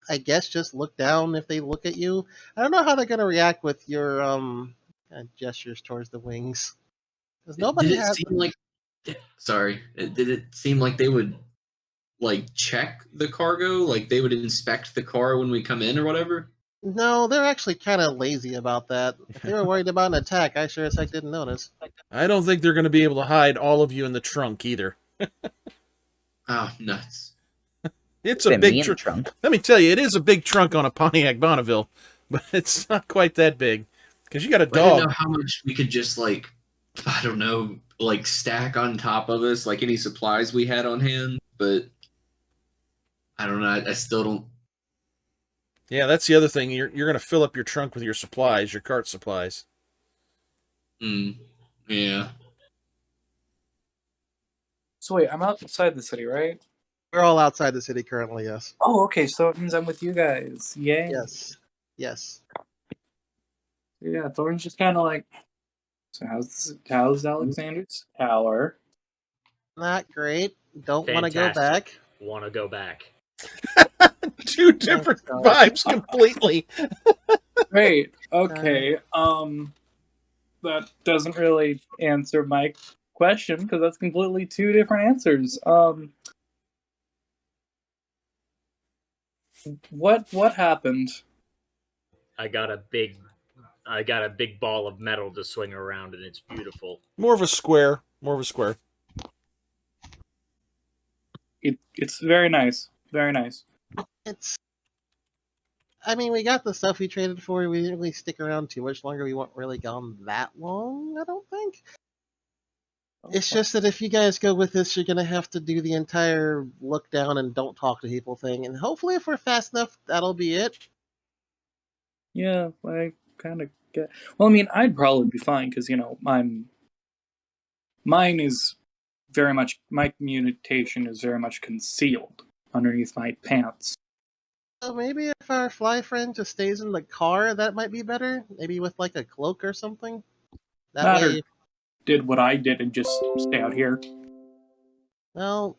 S3: I guess just look down if they look at you. I don't know how they're gonna react with your gestures towards the wings, because nobody
S5: Did it
S3: has.
S5: seem like? Sorry, did it seem like they would like check the cargo, like they would inspect the car when we come in or whatever?
S3: No, they're actually kind of lazy about that. If they were worried about an attack, I sure as heck didn't notice.
S2: I don't think they're going to be able to hide all of you in the trunk either.
S5: Oh, nuts!
S2: It's
S7: Fit
S2: a
S7: me
S2: big
S7: in the
S2: trunk.
S7: trunk.
S2: Let me tell you, it is a big trunk on a Pontiac Bonneville, but it's not quite that big because you got a
S5: I didn't know
S2: dog.
S5: how much we could just like, I don't know, like stack on top of us, like any supplies we had on hand. But I don't know. I still don't.
S2: Yeah, that's the other thing. You're going to fill up your trunk with your supplies, your cart supplies.
S5: Yeah.
S9: So wait, I'm outside the city, right?
S3: We're all outside the city currently, yes.
S9: Oh, okay. So it means I'm with you guys. Yay.
S3: Yes. Yes.
S9: Yeah, Thorn's just kind of like. So how's Alexander's tower?
S3: Not great. Don't want to go
S4: Fantastic.
S3: back.
S4: Want to go back.
S2: 2 different vibes completely.
S9: Great. Okay. That doesn't really answer my question because that's completely 2 different answers. What happened?
S4: I got a big ball of metal to swing around, and it's beautiful.
S2: More of a square.
S9: It's very nice. Very nice.
S3: I mean, we got the stuff we traded for. We didn't really stick around too much longer. We weren't really gone that long, I don't think. It's just that if you guys go with this, you're going to have to do the entire look down and don't talk to people thing. And hopefully, if we're fast enough, that'll be it.
S9: Yeah, I kind of get. Well, I mean, I'd probably be fine because mine is my communication is very much concealed underneath my pants.
S3: So maybe if our fly friend just stays in the car, that might be better. Maybe with like a cloak or something. That
S9: That or
S3: way,
S9: did what I did and just stay out here.
S3: well,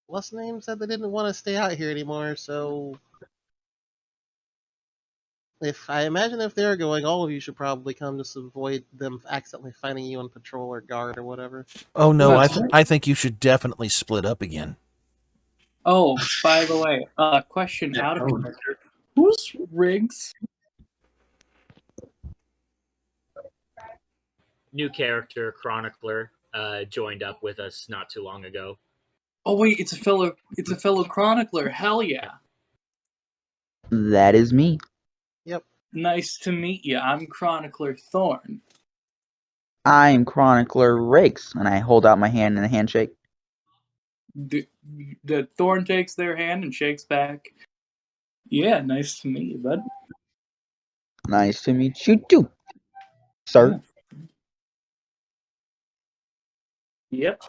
S3: what's the name said they didn't want to stay out here anymore. So, if I imagine if they're going, all of you should probably come just to avoid them accidentally finding you on patrol or guard or whatever.
S2: Oh no,
S9: That's right.
S2: I think you should definitely split up again.
S9: Oh, by the way, question
S5: Yeah,
S9: out of
S5: oh.
S9: character. Who's Riggs?
S4: New character, Chronicler, joined up with us not too long ago.
S9: Oh wait, it's a fellow chronicler. Hell yeah.
S7: That is me.
S3: Yep.
S9: Nice to meet you. I'm Chronicler Thorn.
S7: I'm Chronicler Rakes, and I hold out my hand in a handshake.
S9: The Thorn takes their hand and shakes back. Yeah, nice to meet you, bud.
S7: Nice to meet you too, sir.
S9: Yeah. Yep.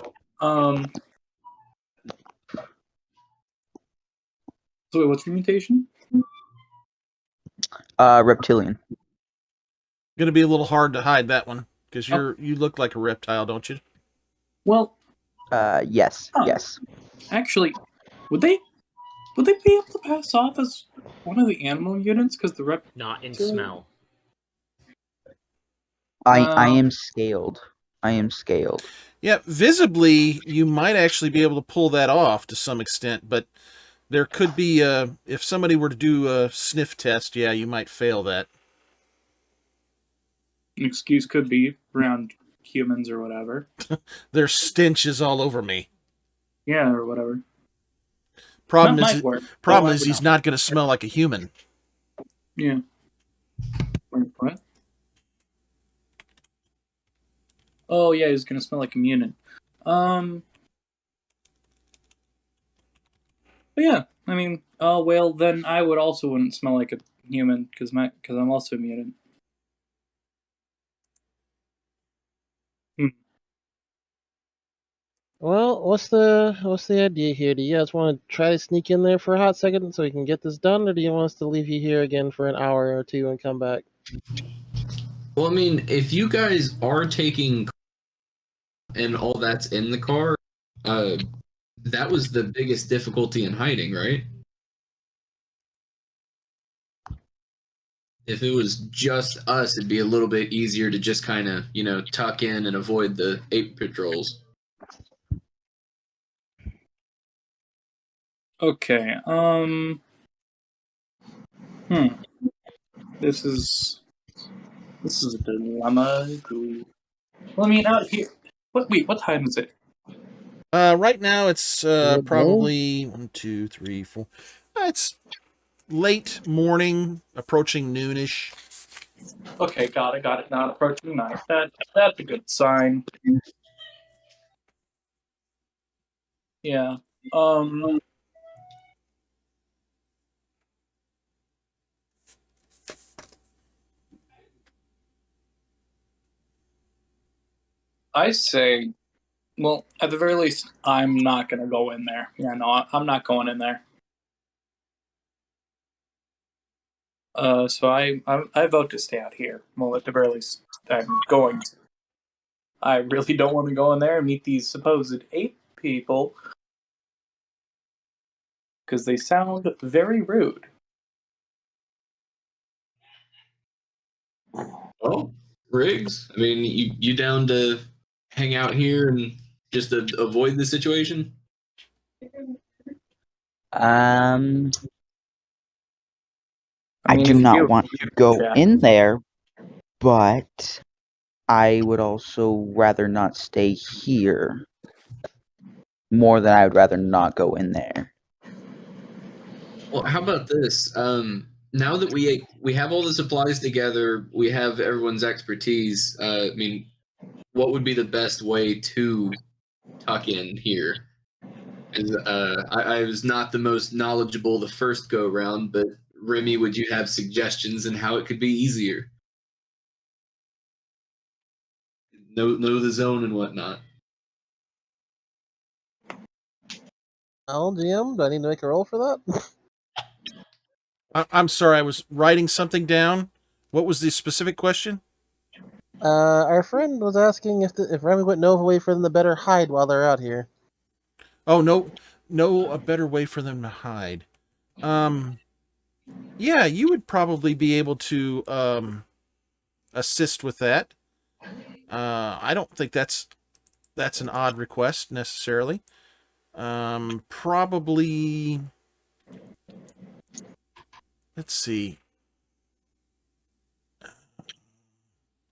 S9: So wait, what's your mutation?
S7: Reptilian.
S2: Going to be a little hard to hide that one because you look like a reptile, don't you?
S9: Well,
S7: Yes,
S9: Huh.
S7: yes.
S9: actually, would they be able to pass off as one of the animal units? Because the rep.
S4: Not in smell.
S7: I am scaled. I am scaled.
S2: Yeah, visibly you might actually be able to pull that off to some extent, but there could be if somebody were to do a sniff test, yeah, you might fail that.
S9: An excuse could be around humans or whatever.
S2: Their stench is all over me.
S9: Yeah, or whatever.
S2: Problem
S9: That
S2: is,
S9: might work.
S2: problem
S9: Well,
S2: is he's not going to smell like a human.
S9: Yeah. Wait, what? Oh yeah, he's gonna smell like a mutant. But yeah, I mean, well then I would also wouldn't smell like a human because I'm also a mutant.
S3: Well, what's the idea here? Do you guys want to try to sneak in there for a hot second so we can get this done, or do you want us to leave you here again for an hour or two and come back?
S5: Well, I mean, if you guys are taking and all that's in the car, that was the biggest difficulty in hiding, right? If it was just us, it'd be a little bit easier to just kind of, tuck in and avoid the ape patrols.
S9: Okay. This is a dilemma. Well, I mean, out here. What time is it?
S2: Right now it's
S3: Midday?
S2: probably 1, 2, 3, 4. It's late morning, approaching noonish.
S9: Okay, got it. Not approaching night. That's a good sign. Yeah. I say, well, at the very least, I'm not gonna go in there. Yeah, no, I'm not going in there. So I vote to stay out here. Well, at the very least, I'm going to. I really don't want to go in there and meet these supposed ape people because they sound very rude.
S5: Well, Riggs, I mean, you down to hang out here and just avoid the situation?
S7: I
S9: mean,
S7: do
S9: if
S7: not
S9: you-
S7: want to go
S9: yeah.
S7: in there, but I would also rather not stay here. More than I would rather not go in there.
S5: Well, how about this? Now that we have all the supplies together, we have everyone's expertise. I mean, what would be the best way to tuck in here? I was not the most knowledgeable the first go round, but Remy, would you have suggestions on how it could be easier? Know the zone and whatnot.
S3: Well, DM, do I need to make a roll for that?
S2: I'm sorry, I was writing something down. What was the specific question?
S3: Our friend was asking if Remy would know of a way for them to better hide while they're out here.
S2: Oh, no, a better way for them to hide. Yeah, you would probably be able to assist with that. I don't think that's an odd request necessarily. Probably. Let's see.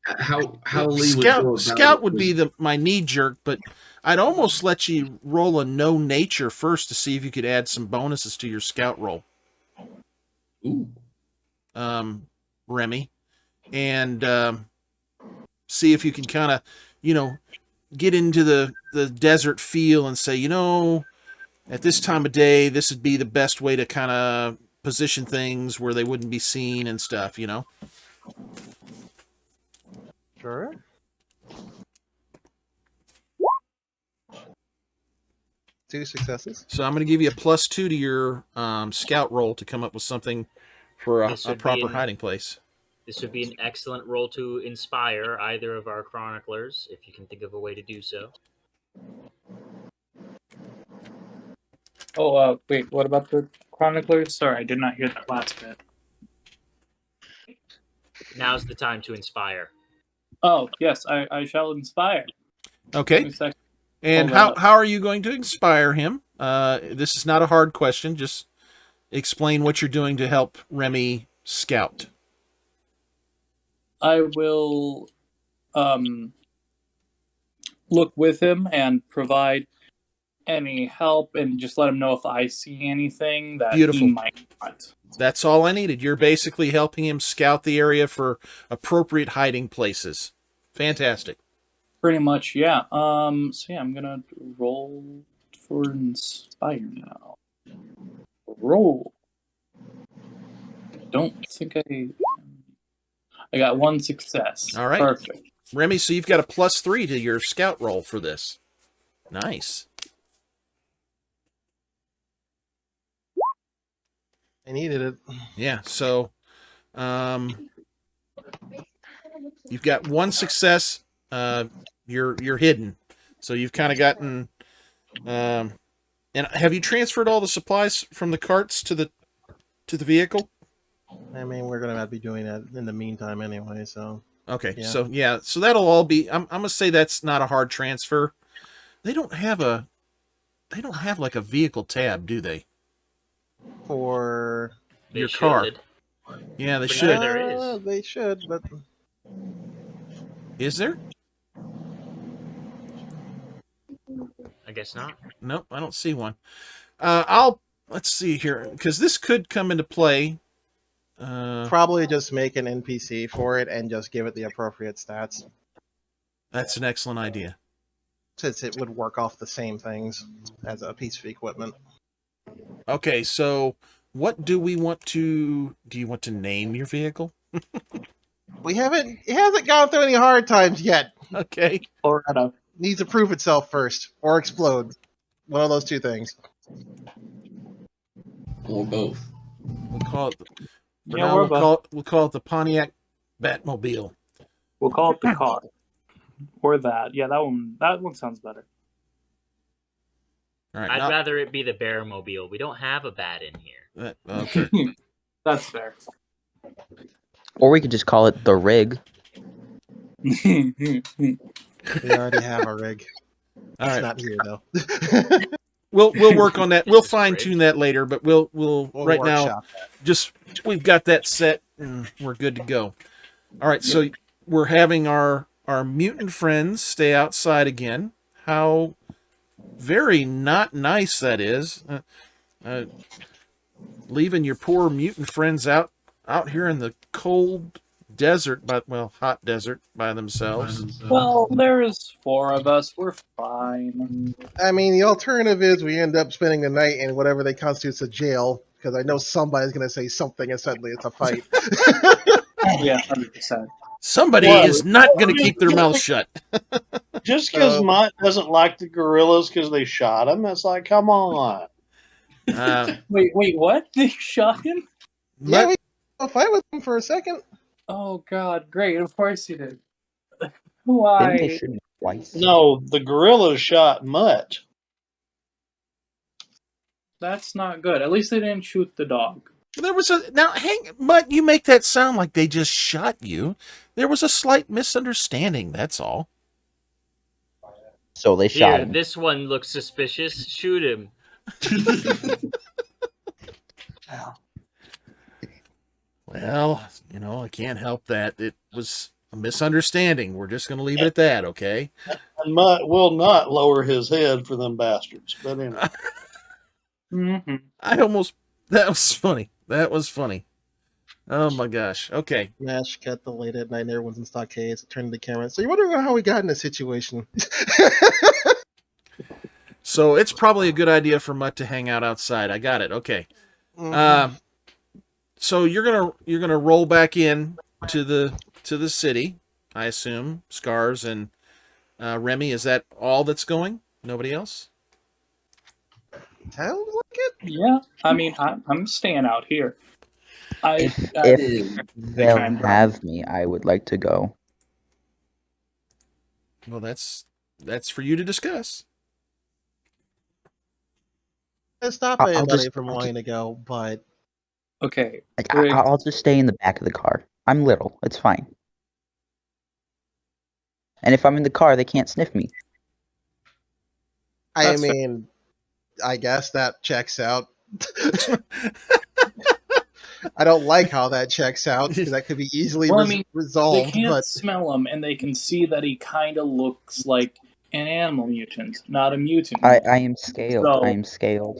S5: How Lee would go about
S2: Scout would
S5: it
S2: be
S5: was-
S2: my knee jerk, but I'd almost let you roll a no nature first to see if you could add some bonuses to your scout roll.
S5: Ooh.
S2: Remy, and see if you can kind of, get into the desert feel and say, at this time of day, this would be the best way to kind of position things where they wouldn't be seen and stuff,
S3: Sure. Two successes.
S2: So I'm going to give you a +2 to your scout roll to come up with something for a
S4: This would be
S2: proper
S4: an-
S2: hiding place.
S4: This would be an excellent role to inspire either of our chroniclers, if you can think of a way to do so.
S9: Oh, wait, what about the chroniclers? Sorry, I did not hear that last bit.
S4: Now's the time to inspire.
S9: Oh, yes, I shall inspire.
S2: Okay.
S9: Give me a second.
S2: And
S9: Hold
S2: how are you going to inspire him? This is not a hard question. Just explain what you're doing to help Remy scout.
S9: I will look with him and provide any help and just let him know if I see anything that
S2: Beautiful.
S9: he might not.
S2: That's all I needed. You're basically helping him scout the area for appropriate hiding places. Fantastic.
S9: Pretty much, yeah. So yeah, I'm gonna roll for inspire now. Roll. Don't think I got one success.
S2: All right.
S9: Perfect.
S2: Remy, so you've got a +3 to your scout roll for this. Nice.
S3: I needed it.
S2: Yeah, so you've got one success. You're hidden. So you've kind of gotten and have you transferred all the supplies from the carts to the vehicle?
S3: I mean, we're gonna have to be doing that in the meantime anyway. So
S2: Okay,
S3: yeah.
S2: so that'll all be. I'm gonna say that's not a hard transfer. They don't have like a vehicle tab, do they?
S3: for
S4: They
S2: Your car.
S4: should.
S2: Yeah, they
S4: Pretty
S2: should.
S4: sure there is.
S3: They should, but
S2: Is there?
S4: I guess not.
S2: Nope, I don't see one. Let's see here, because this could come into play.
S3: probably just make an NPC for it and just give it the appropriate stats,
S2: That's an excellent idea.
S3: since it would work off the same things as a piece of equipment.
S2: Okay, so what do we want to? Do you want to name your vehicle?
S3: We haven't. It hasn't gone through any hard times yet.
S2: Okay.
S9: Or
S3: Needs to prove itself first, or explode. One of those two things.
S5: or both.
S2: We'll call it. For
S9: yeah,
S2: now,
S9: we're both.
S2: we'll call it the Pontiac Batmobile.
S9: We'll call it the car. Or that. Yeah, that one sounds better.
S2: All right.
S4: I'd
S2: now-
S4: rather it be the Bearmobile. We don't have a bat in here.
S2: okay.
S9: That's fair.
S7: Or we could just call it the rig.
S3: We already have a rig.
S2: All
S3: It's
S2: right.
S3: not here though.
S2: We'll work on that. We'll
S4: Jesus
S2: fine tune that later, but we'll right now
S3: workshop
S2: just we've got that set and we're good to go. All right, so we're having our mutant friends stay outside again. How very not nice that is. Leaving your poor mutant friends out here in the cold desert, hot desert by themselves.
S9: Well, there's 4 of us. We're fine.
S3: I mean, the alternative is we end up spending the night in whatever they constitutes a jail, because I know somebody's going to say something and suddenly it's a fight.
S9: Yeah, 100%.
S2: Somebody
S6: What?
S2: is not going to keep their mouth shut.
S6: Just because
S3: So-
S6: Mutt doesn't like the gorillas because they shot him, it's like, come on.
S9: Wait, what? They shot him?
S3: Yeah,
S2: Mutt,
S3: we had a fight with him for a second.
S9: Oh God, great! Of course you did.
S7: Didn't they
S9: Why?
S7: shoot me twice?
S6: No, the gorilla shot Mutt.
S9: That's not good. At least they didn't shoot the dog.
S2: there was Mutt, you make that sound like they just shot you. There was a slight misunderstanding, that's all.
S7: So they shot
S4: Here,
S7: him.
S4: this one looks suspicious. Shoot him.
S2: Well, I can't help that. It was a misunderstanding. We're just going to leave it at that, okay?
S6: And Mutt will not lower his head for them bastards. But anyway.
S9: Mm-hmm.
S2: That was funny. That was funny. Oh my gosh. Okay.
S3: Smash cut the late at night and everyone's in stockades. Turn to the camera. So you're wondering how we got in this situation.
S2: So it's probably a good idea for Mutt to hang out outside. I got it. Okay.
S3: Mhm.
S2: So you're gonna roll back in to the city, I assume. Scars and Remy. Is that all that's going? Nobody else?
S3: Sounds like it.
S9: Yeah, I mean, I'm staying out here.
S7: If
S9: I
S7: they'll
S9: try and
S7: have me, I would like to go.
S2: Well, that's for you to discuss.
S3: Can't stop
S7: I'll
S3: anybody
S7: just-
S3: from wanting to go, but
S9: Okay,
S7: Like,
S9: Rick,
S7: I'll just stay in the back of the car. I'm little. It's fine. And if I'm in the car, they can't sniff me.
S3: I
S9: That's fair.
S3: mean, I guess that checks out. I don't like how that checks out because that could be easily
S9: Well, I mean, they
S3: resolved.
S9: can't
S3: But
S9: smell him, and they can see that he kind of looks like an animal mutant, not a mutant.
S7: I am scaled.
S9: So-
S7: I am scaled.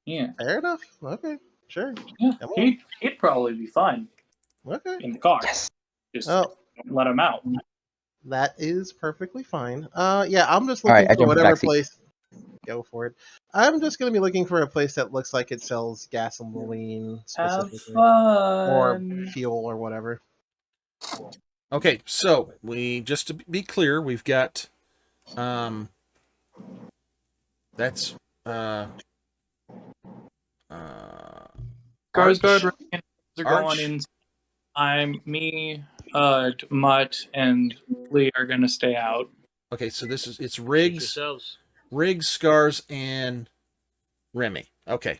S9: Yeah,
S3: fair enough. Okay, sure.
S9: yeah,
S3: Come on.
S9: he'd probably be fine
S3: Okay.
S9: in the car.
S7: Yes.
S9: Just
S3: Oh,
S9: don't let him out.
S3: that is perfectly fine. Yeah, I'm just
S7: All right,
S3: looking
S7: I
S3: for
S7: jumped in the
S3: whatever
S7: backseat.
S3: place. Go for it. I'm just gonna be looking for a place that looks like it sells gasoline
S9: Have
S3: specifically, or
S9: fun.
S3: fuel or whatever.
S2: Okay, so just to be clear, we've got that's
S9: Skarsgård
S2: Arch.
S9: are going
S2: Arch.
S9: in. Me, Mutt, and Lee are gonna stay out.
S2: Okay, so it's
S4: Suit
S2: Riggs,
S4: yourselves.
S2: Scars, and Remy. Okay.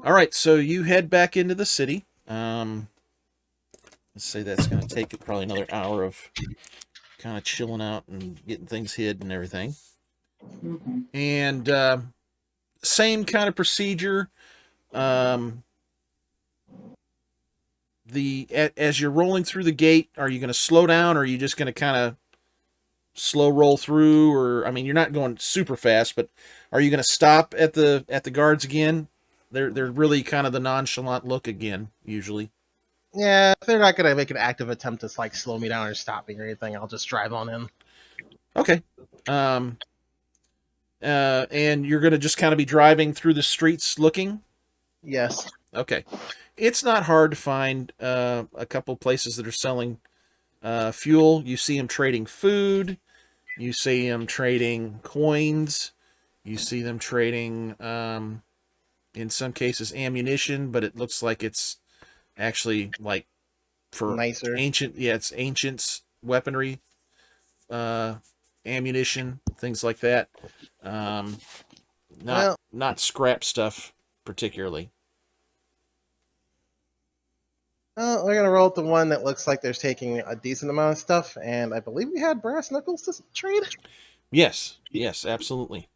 S2: All right, so you head back into the city. Let's say that's going to take probably another hour of kind of chilling out and getting things hid and everything.
S9: Mm-hmm.
S2: And same kind of procedure. As you're rolling through the gate, are you going to slow down, or are you just going to kind of slow roll through? Or, I mean, you're not going super fast, but are you going to stop at the guards again? They're really kind of the nonchalant look again, usually.
S3: Yeah, if they're not gonna make an active attempt to like slow me down or stop me or anything, I'll just drive on in.
S2: Okay. And you're going to just kind of be driving through the streets looking?
S3: Yes.
S2: Okay. It's not hard to find a couple places that are selling fuel. You see them trading food. You see them trading coins. You see them trading, in some cases, ammunition, but it looks like it's actually like for
S3: Nicer.
S2: it's ancients weaponry, ammunition, things like that. Not scrap stuff particularly.
S3: We're gonna roll with the one that looks like there's taking a decent amount of stuff, and I believe we had brass knuckles to trade.
S2: Yes, absolutely.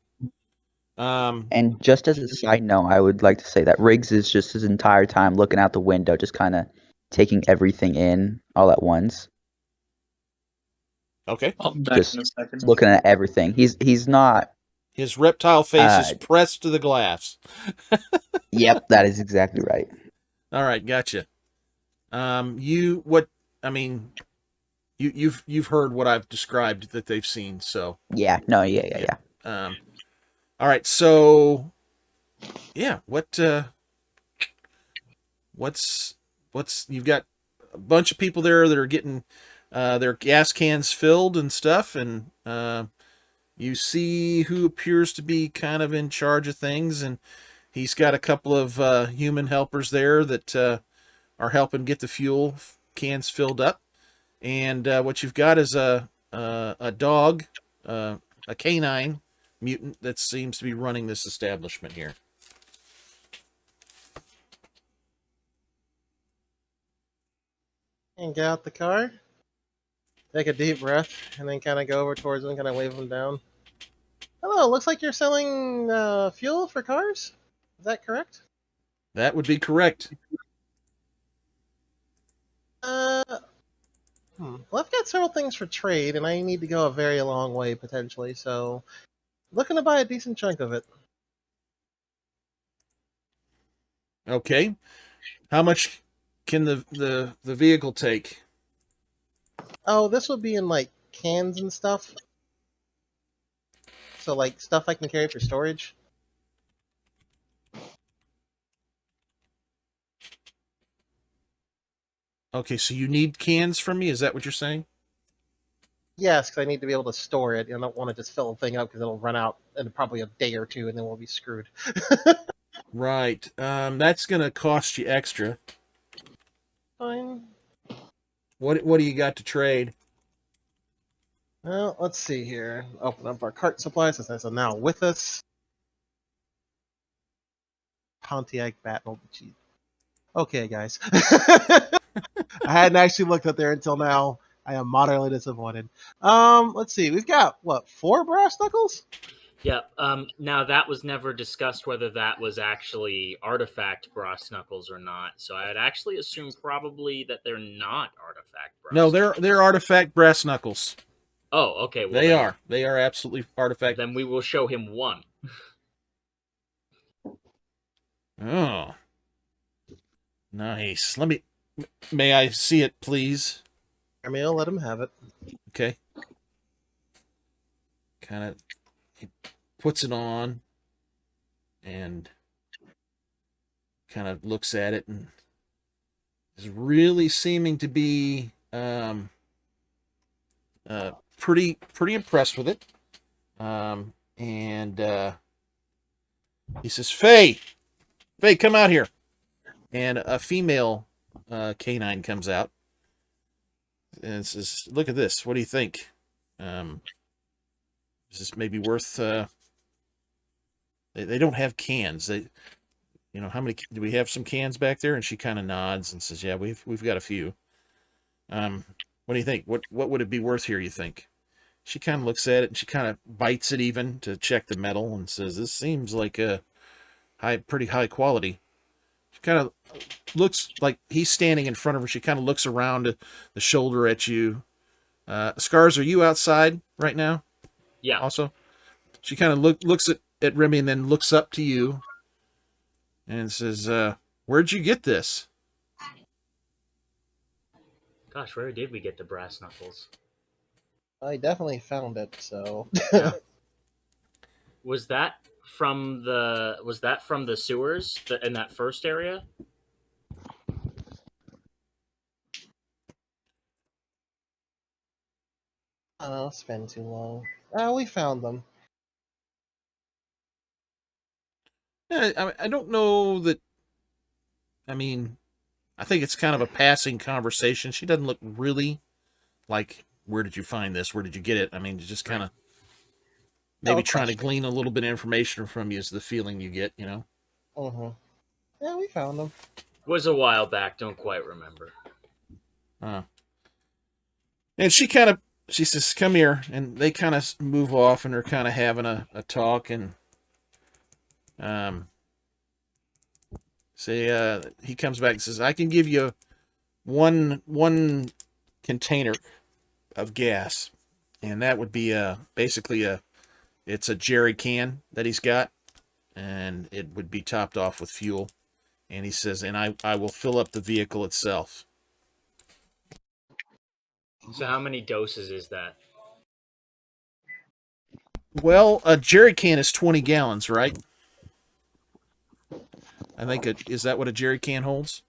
S7: And just as a side note, I would like to say that Riggs is just his entire time looking out the window, just kind of taking everything in all at once.
S2: Okay.
S9: I'll be back
S7: Just
S9: in a second.
S7: looking at everything. He's not.
S2: His reptile face is pressed to the glass.
S7: Yep, that is exactly right.
S2: All right, gotcha. You've heard what I've described that they've seen, so
S7: Yeah. No. Yeah.
S2: all right, so yeah, what's you've got a bunch of people there that are getting their gas cans filled and stuff, and you see who appears to be kind of in charge of things, and he's got a couple of human helpers there that are helping get the fuel cans filled up. And what you've got is a dog, a canine mutant that seems to be running this establishment here.
S3: And get out the car. Take a deep breath, and then kind of go over towards him, kind of wave him down. Hello, looks like you're selling fuel for cars? Is that correct?
S2: That would be correct.
S3: Well, I've got several things for trade, and I need to go a very long way, potentially, so looking to buy a decent chunk of it.
S2: Okay. How much can the vehicle take?
S3: Oh, this would be in, like, cans and stuff. So, like, stuff I can carry for storage.
S2: Okay, so you need cans from me? Is that what you're saying?
S3: Yes, because I need to be able to store it. I don't want to just fill the thing up because it'll run out in probably a day or two, and then we'll be screwed.
S2: Right. That's going to cost you extra.
S3: Fine.
S2: What do you got to trade?
S3: Well, let's see here. Open up our cart supplies since that's now with us. Pontiac Battle. Gee. Okay, guys. I hadn't actually looked up there until now. I am moderately disappointed. Let's see. We've got what, 4 brass knuckles?
S4: Yeah. Now that was never discussed whether that was actually artifact brass knuckles or not. So I'd actually assume probably that they're not artifact brass.
S2: No, they're artifact brass knuckles.
S4: Oh, okay. Well,
S2: they are. They are absolutely artifact.
S4: Then we will show him one.
S2: Oh. Nice. May I see it, please?
S3: I mean, I'll let him have it.
S2: Okay. Kind of, he puts it on and kind of looks at it and is really seeming to be pretty impressed with it. And he says, Faye, come out here. And a female canine comes out and says, look at this. What do you think? Is this maybe worth... They don't have cans. How many... Do we have some cans back there? And she kind of nods and says, yeah, we've got a few. What do you think? What would it be worth here, you think? She kind of looks at it and she kind of bites it even to check the metal and says, this seems like a pretty high quality. She kind of looks like he's standing in front of her. She kind of looks around the shoulder at you. Scars, are you outside right now?
S4: Yeah.
S2: Also, she kind of looks at Remy and then looks up to you and says, where'd you get this?
S4: Gosh, where did we get the brass knuckles?
S3: I definitely found it, so...
S4: Yeah. Was that from the sewers in that first area?
S3: Oh, it's been too long. We found them.
S2: Yeah, I don't know that... I mean, I think it's kind of a passing conversation. She doesn't look really like, where did you find this? Where did you get it? I mean, just kind of maybe trying to glean a little bit of information from you is the feeling you get,
S3: Uh-huh. Yeah, we found them.
S4: It was a while back. Don't quite remember.
S2: And she says, come here. And they kind of move off and are kind of having a talk. And he comes back and says, I can give you one container of gas. And that would be basically it's a jerry can that he's got. And it would be topped off with fuel. And he says, and I will fill up the vehicle itself.
S4: So how many doses is that?
S2: Well, a jerry can is 20 gallons, right? I think is that what a jerry can holds?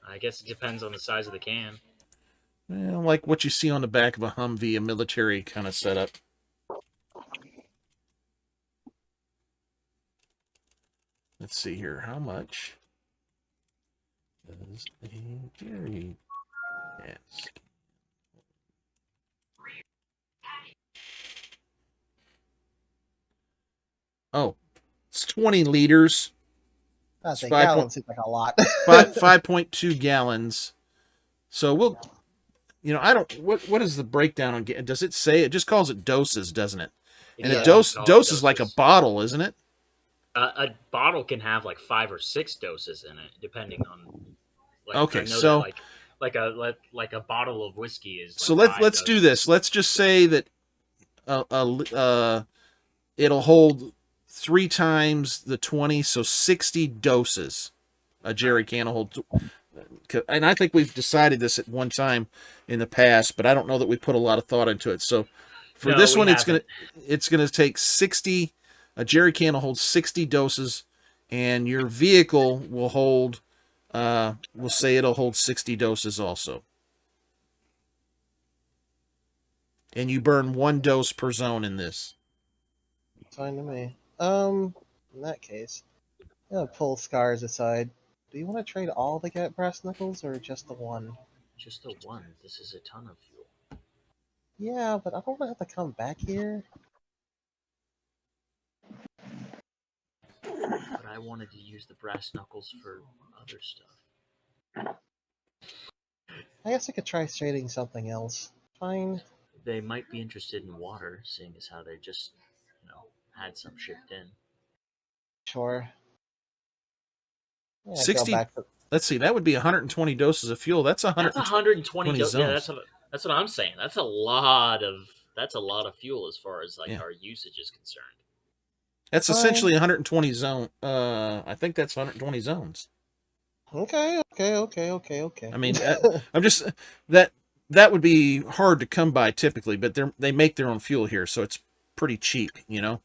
S4: I guess it depends on the size of the can.
S2: Well, like what you see on the back of a Humvee, a military kind of setup. Let's see here. How much does a Jerry gas? Oh, it's 20 liters.
S3: I
S2: It's
S3: think gallons seems like a lot.
S2: 5.2 gallons. So we'll, I don't. What is the breakdown on? Does it say? It just calls it doses, doesn't it? And
S3: Yeah.
S2: a dose
S4: Call it
S2: dose is like a
S4: doses.
S2: bottle, isn't it?
S4: A bottle can have like 5 or 6 doses in it, depending on. Like,
S2: Okay,
S4: I know that
S2: so
S4: like a bottle of whiskey is
S2: so
S4: like
S2: let's do
S4: 5 doses.
S2: this. Let's just say that it'll hold 3 times the 20, so 60 doses. A jerry can will hold. And I think we've decided this at one time in the past, but I don't know that we put a lot of thought into it. So for
S4: No,
S2: this
S4: we
S2: one,
S4: haven't.
S2: it's gonna take 60. A jerry can will hold 60 doses, and your vehicle will hold. We'll say it'll hold 60 doses also. And you burn 1 dose per zone in this.
S3: Fine to me. In that case, I'm gonna pull scars aside. Do you want to trade all the get brass knuckles or just the one?
S4: Just the one. This is a ton of fuel.
S3: Yeah, but I don't want to have to come back here.
S4: But I wanted to use the brass knuckles for other stuff.
S3: I guess I could try trading something else. Fine.
S4: They might be interested in water, seeing as how they just, had some shipped in.
S3: Sure. Yeah, go
S2: 60.
S3: back to.
S2: Let's see. That would be 120 doses of fuel. That's
S4: That's 120.
S2: 120
S4: Yeah,
S2: zones.
S4: that's what I'm saying. That's a lot of fuel as far as like
S2: Yeah.
S4: our usage is concerned.
S2: That's
S3: Fine.
S2: essentially 120 zone. I think that's 120 zones.
S3: Okay.
S2: I mean, I'm just that would be hard to come by typically, but they make their own fuel here, so it's pretty cheap. I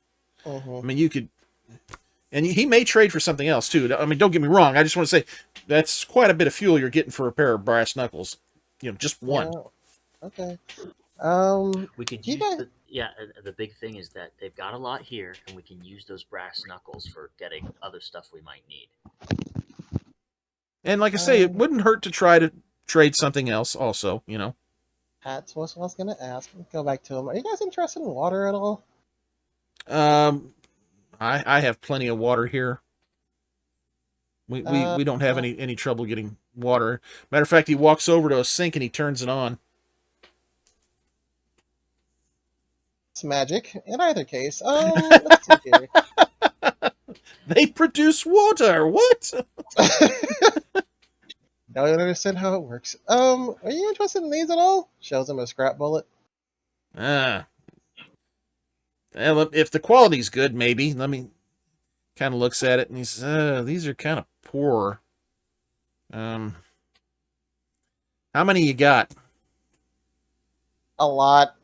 S2: mean, you could, and he may trade for something else too. I mean, don't get me wrong. I just want to say that's quite a bit of fuel you're getting for a pair of brass knuckles. Just one.
S3: Yeah. Okay.
S4: We could
S3: You
S4: use
S3: guys-
S4: the big thing is that they've got a lot here, and we can use those brass knuckles for getting other stuff we might need.
S2: And like I say, it wouldn't hurt to try to trade something else also.
S3: That's what I was gonna ask. Let's go back to him. Are you guys interested in water at all?
S2: I have plenty of water here. We don't have
S3: well-
S2: any trouble getting water. Matter of fact, he walks over to a sink and he turns it on.
S3: It's magic. In either case, let's see here.
S2: They produce water. What?
S3: Now I don't understand how it works. Are you interested in these at all? Shows him a scrap bullet.
S2: Well, if the quality's good, maybe. Let me kind of looks at it and he says, "These are kind of poor." How many you got?
S3: A lot.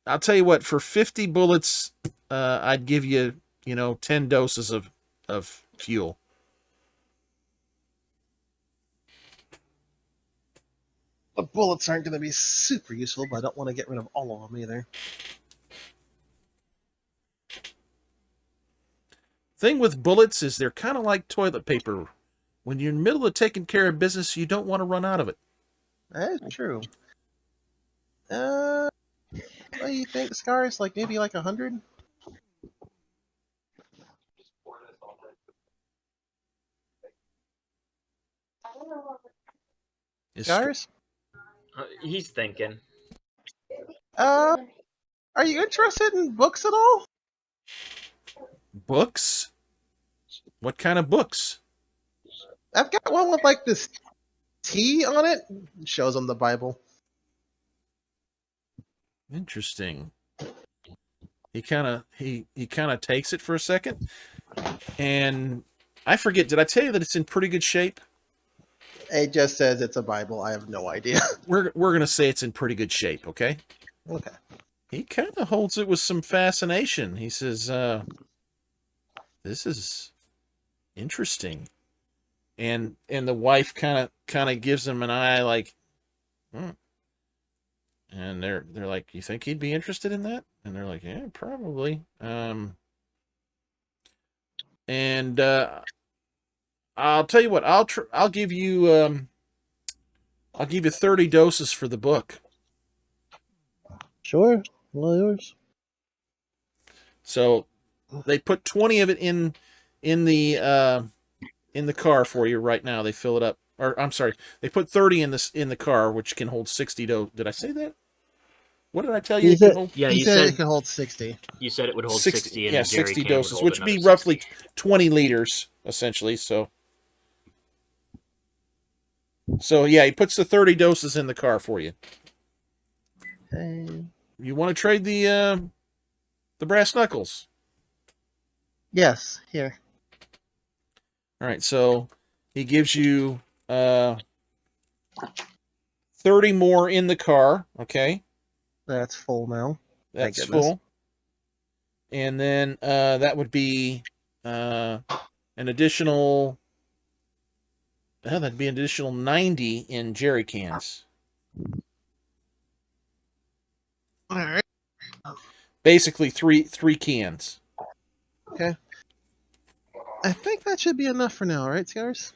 S2: I'll tell you what. For 50 bullets, I'd give you 10 doses of fuel.
S3: The bullets aren't going to be super useful, but I don't want to get rid of all of them either.
S2: Thing with bullets is they're kind of like toilet paper. When you're in the middle of taking care of business, you don't want to run out of it.
S3: That is true. What do you think, Scars? Like maybe like 100? Scars?
S4: He's thinking.
S3: Are you interested in books at all?
S2: Books? What kind of books?
S3: I've got one with like this T on it. Shows him the Bible.
S2: Interesting. He kind of takes it for a second, and I forget. Did I tell you that it's in pretty good shape?
S3: It just says it's a Bible. I have no idea.
S2: We're gonna say it's in pretty good shape. Okay.
S3: Okay.
S2: He kind of holds it with some fascination. He says, "This is interesting," and the wife kind of gives him an eye like, and they're like, "You think he'd be interested in that?" And they're like, "Yeah, probably." And I'll tell you what. I'll give you 30 doses for the book.
S3: Sure, all yours.
S2: So they put 20 of it in the car for you right now. They fill it up. Or I'm sorry, they put 30 in the car, which can hold 60 doses. Did I say that? What did I tell you?
S3: You
S2: It can
S3: said,
S2: hold
S4: Yeah,
S3: you
S4: you
S3: said it
S4: said
S3: could hold 60.
S4: you said it would hold
S2: 60.
S4: 60 and
S2: Yeah,
S4: a jerry
S2: 60
S4: can
S2: doses,
S4: would hold
S2: which would be
S4: another
S2: roughly
S4: 60.
S2: 20 liters essentially. So yeah, he puts the 30 doses in the car for you.
S3: Okay.
S2: You want to trade the brass knuckles?
S3: Yes, here.
S2: All right, so he gives you 30 more in the car. Okay,
S3: That's full now. Thank
S2: that's
S3: goodness.
S2: full. And then that would be an additional. That'd be an additional 90 in jerry cans.
S3: All right.
S2: Basically, three cans.
S3: Okay. I think that should be enough for now, right, Scars?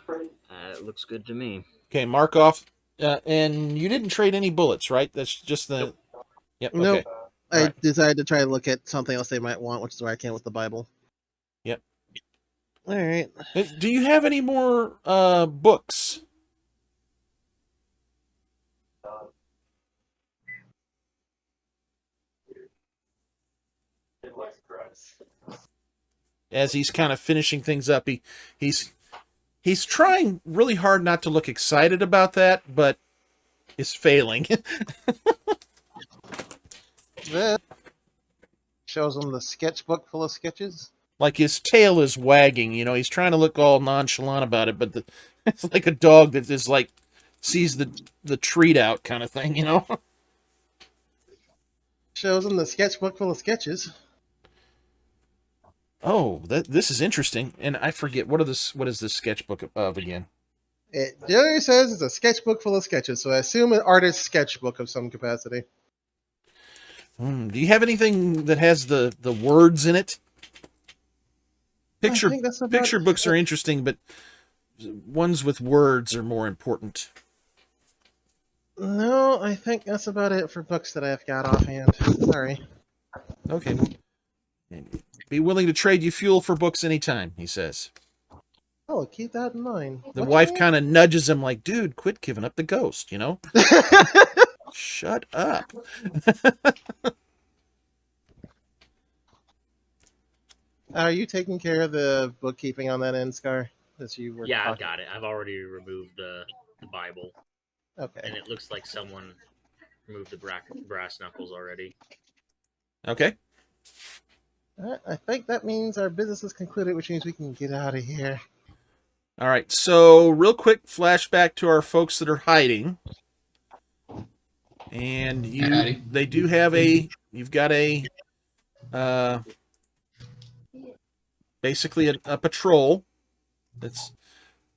S4: It looks good to me.
S2: Okay, mark off. And you didn't trade any bullets, right? That's just the. Yep.
S3: Nope.
S2: Okay.
S3: I
S2: Right.
S3: decided to try to look at something else they might want, which is why I came with the Bible.
S2: Yep.
S3: All right.
S2: Do you have any more books? As he's kind of finishing things up, he's trying really hard not to look excited about that, but is failing.
S3: This shows them the sketchbook full of sketches.
S2: Like his tail is wagging, he's trying to look all nonchalant about it, but it's like a dog that is like sees the treat out kind of thing,
S3: Shows them the sketchbook full of sketches.
S2: Oh, this is interesting, and I forget what is this sketchbook of again?
S3: It generally says it's a sketchbook full of sketches, so I assume an artist's sketchbook of some capacity.
S2: Do you have anything that has the words in it?
S3: I think that's about
S2: Picture books are interesting, but ones with words are more important.
S3: No, I think that's about it for books that I've got offhand. Sorry.
S2: Okay. Be willing to trade you fuel for books anytime, he says.
S3: Oh, keep that in mind.
S2: The wife kind of nudges him like, dude, quit giving up the ghost, Shut up.
S3: Are you taking care of the bookkeeping on that end, Scar? As you were
S4: Yeah, I've
S3: talking?
S4: got it. I've already removed the Bible,
S3: Okay.
S4: and it looks like someone removed the brass knuckles already.
S2: Okay.
S3: Alright, I think that means our business is concluded, which means we can get out of here.
S2: All right. So, real quick flashback to our folks that are hiding. And they do have you've got basically a patrol that's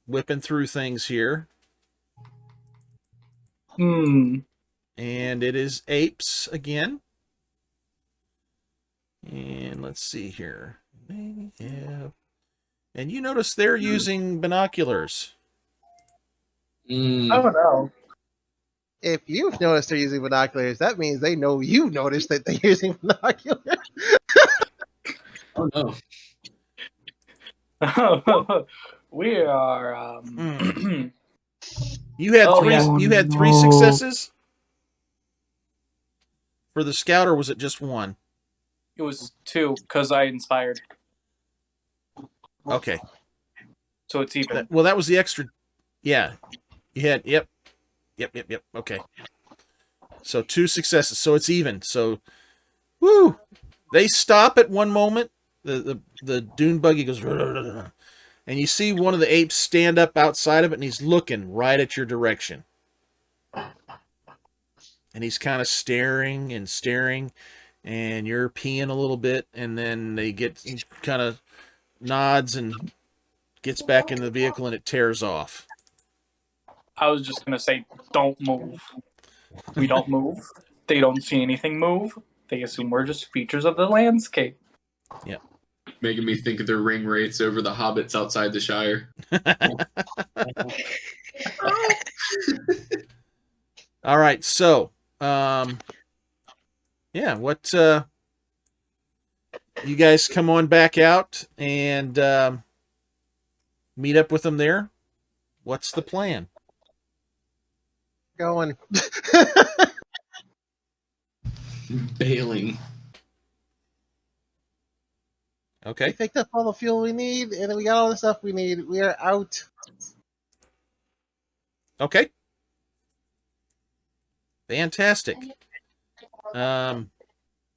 S2: whipping through things here. And it is apes again. And let's see here. They have, and you notice they're using binoculars.
S9: Oh no.
S3: If you've noticed they're using binoculars, that means they know you noticed that they're using binoculars.
S5: Oh no.
S9: We are
S2: You had
S9: Oh,
S2: three.
S9: yeah.
S2: You had three successes for the scout, or was it just one?
S9: It was 2 because I inspired.
S2: Okay.
S9: So it's even.
S2: Well, that was the extra. Yeah. You had. Yep. Okay. So 2 successes. So it's even. So, woo! They stop at one moment. The dune buggy goes, and you see one of the apes stand up outside of it, and he's looking right at your direction. And he's kind of staring, and you're peeing a little bit, and then he kind of nods and gets back into the vehicle, and it tears off.
S9: I was just gonna say, don't move. We don't move. They don't see anything move. They assume we're just features of the landscape.
S2: Yeah.
S5: Making me think of the ring rates over the hobbits outside the Shire.
S2: All right, so yeah, what you guys come on back out and meet up with them there. What's the plan?
S3: Going.
S5: Bailing.
S3: We
S2: Okay.
S3: picked up all the fuel we need, and we got all the stuff we need. We are out.
S2: Okay. Fantastic.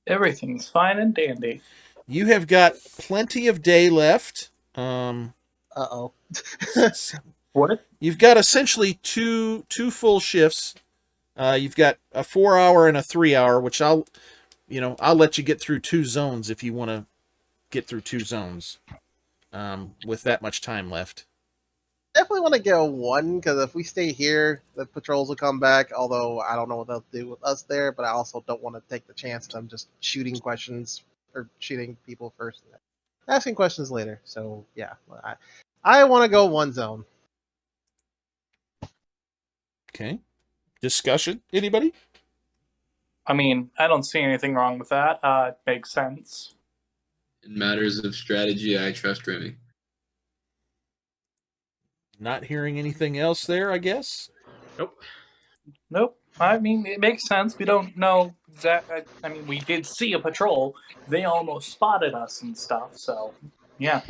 S9: Everything's fine and dandy.
S2: You have got plenty of day left.
S3: Uh-oh.
S9: What?
S2: You've got essentially two full shifts. You've got a 4-hour and a 3-hour, which I'll let you get through 2 zones if you want to get through 2 zones with that much time left.
S3: Definitely want to go 1, because if we stay here, the patrols will come back, although I don't know what they'll do with us there, but I also don't want to take the chance of them just shooting questions, or shooting people first, and asking questions later. So, yeah. I want to go 1 zone.
S2: Okay. Discussion? Anybody?
S9: I mean, I don't see anything wrong with that. It makes sense.
S5: In matters of strategy, I trust Remy.
S2: Not hearing anything else there, I guess.
S9: Nope. I mean, it makes sense. We don't know exactly. I mean, we did see a patrol. They almost spotted us and stuff. So, yeah.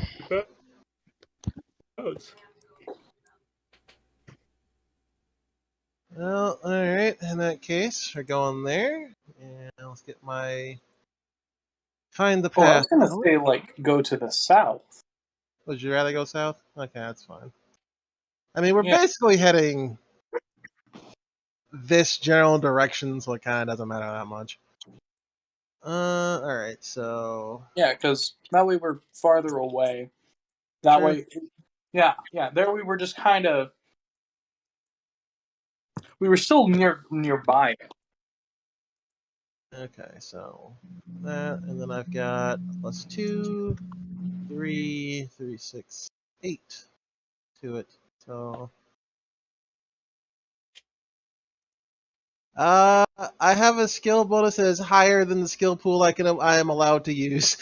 S3: Well, alright, in that case, we're going there, and let's get my... Find the
S9: Oh, I
S3: path.
S9: was gonna say like go to the south.
S3: Would you rather go south? Okay, that's fine. I mean, we're
S9: Yeah.
S3: basically heading this general direction, so it kind of doesn't matter that much. Alright, so...
S9: Yeah, because that way we're farther away. That
S3: Sure.
S9: way, yeah. There we were just kind of. We were still nearby.
S3: Okay, so that, and then I've got +2, 3, 3, 6, 8 to it. So, I have a skill bonus that is higher than the skill pool I am allowed to use.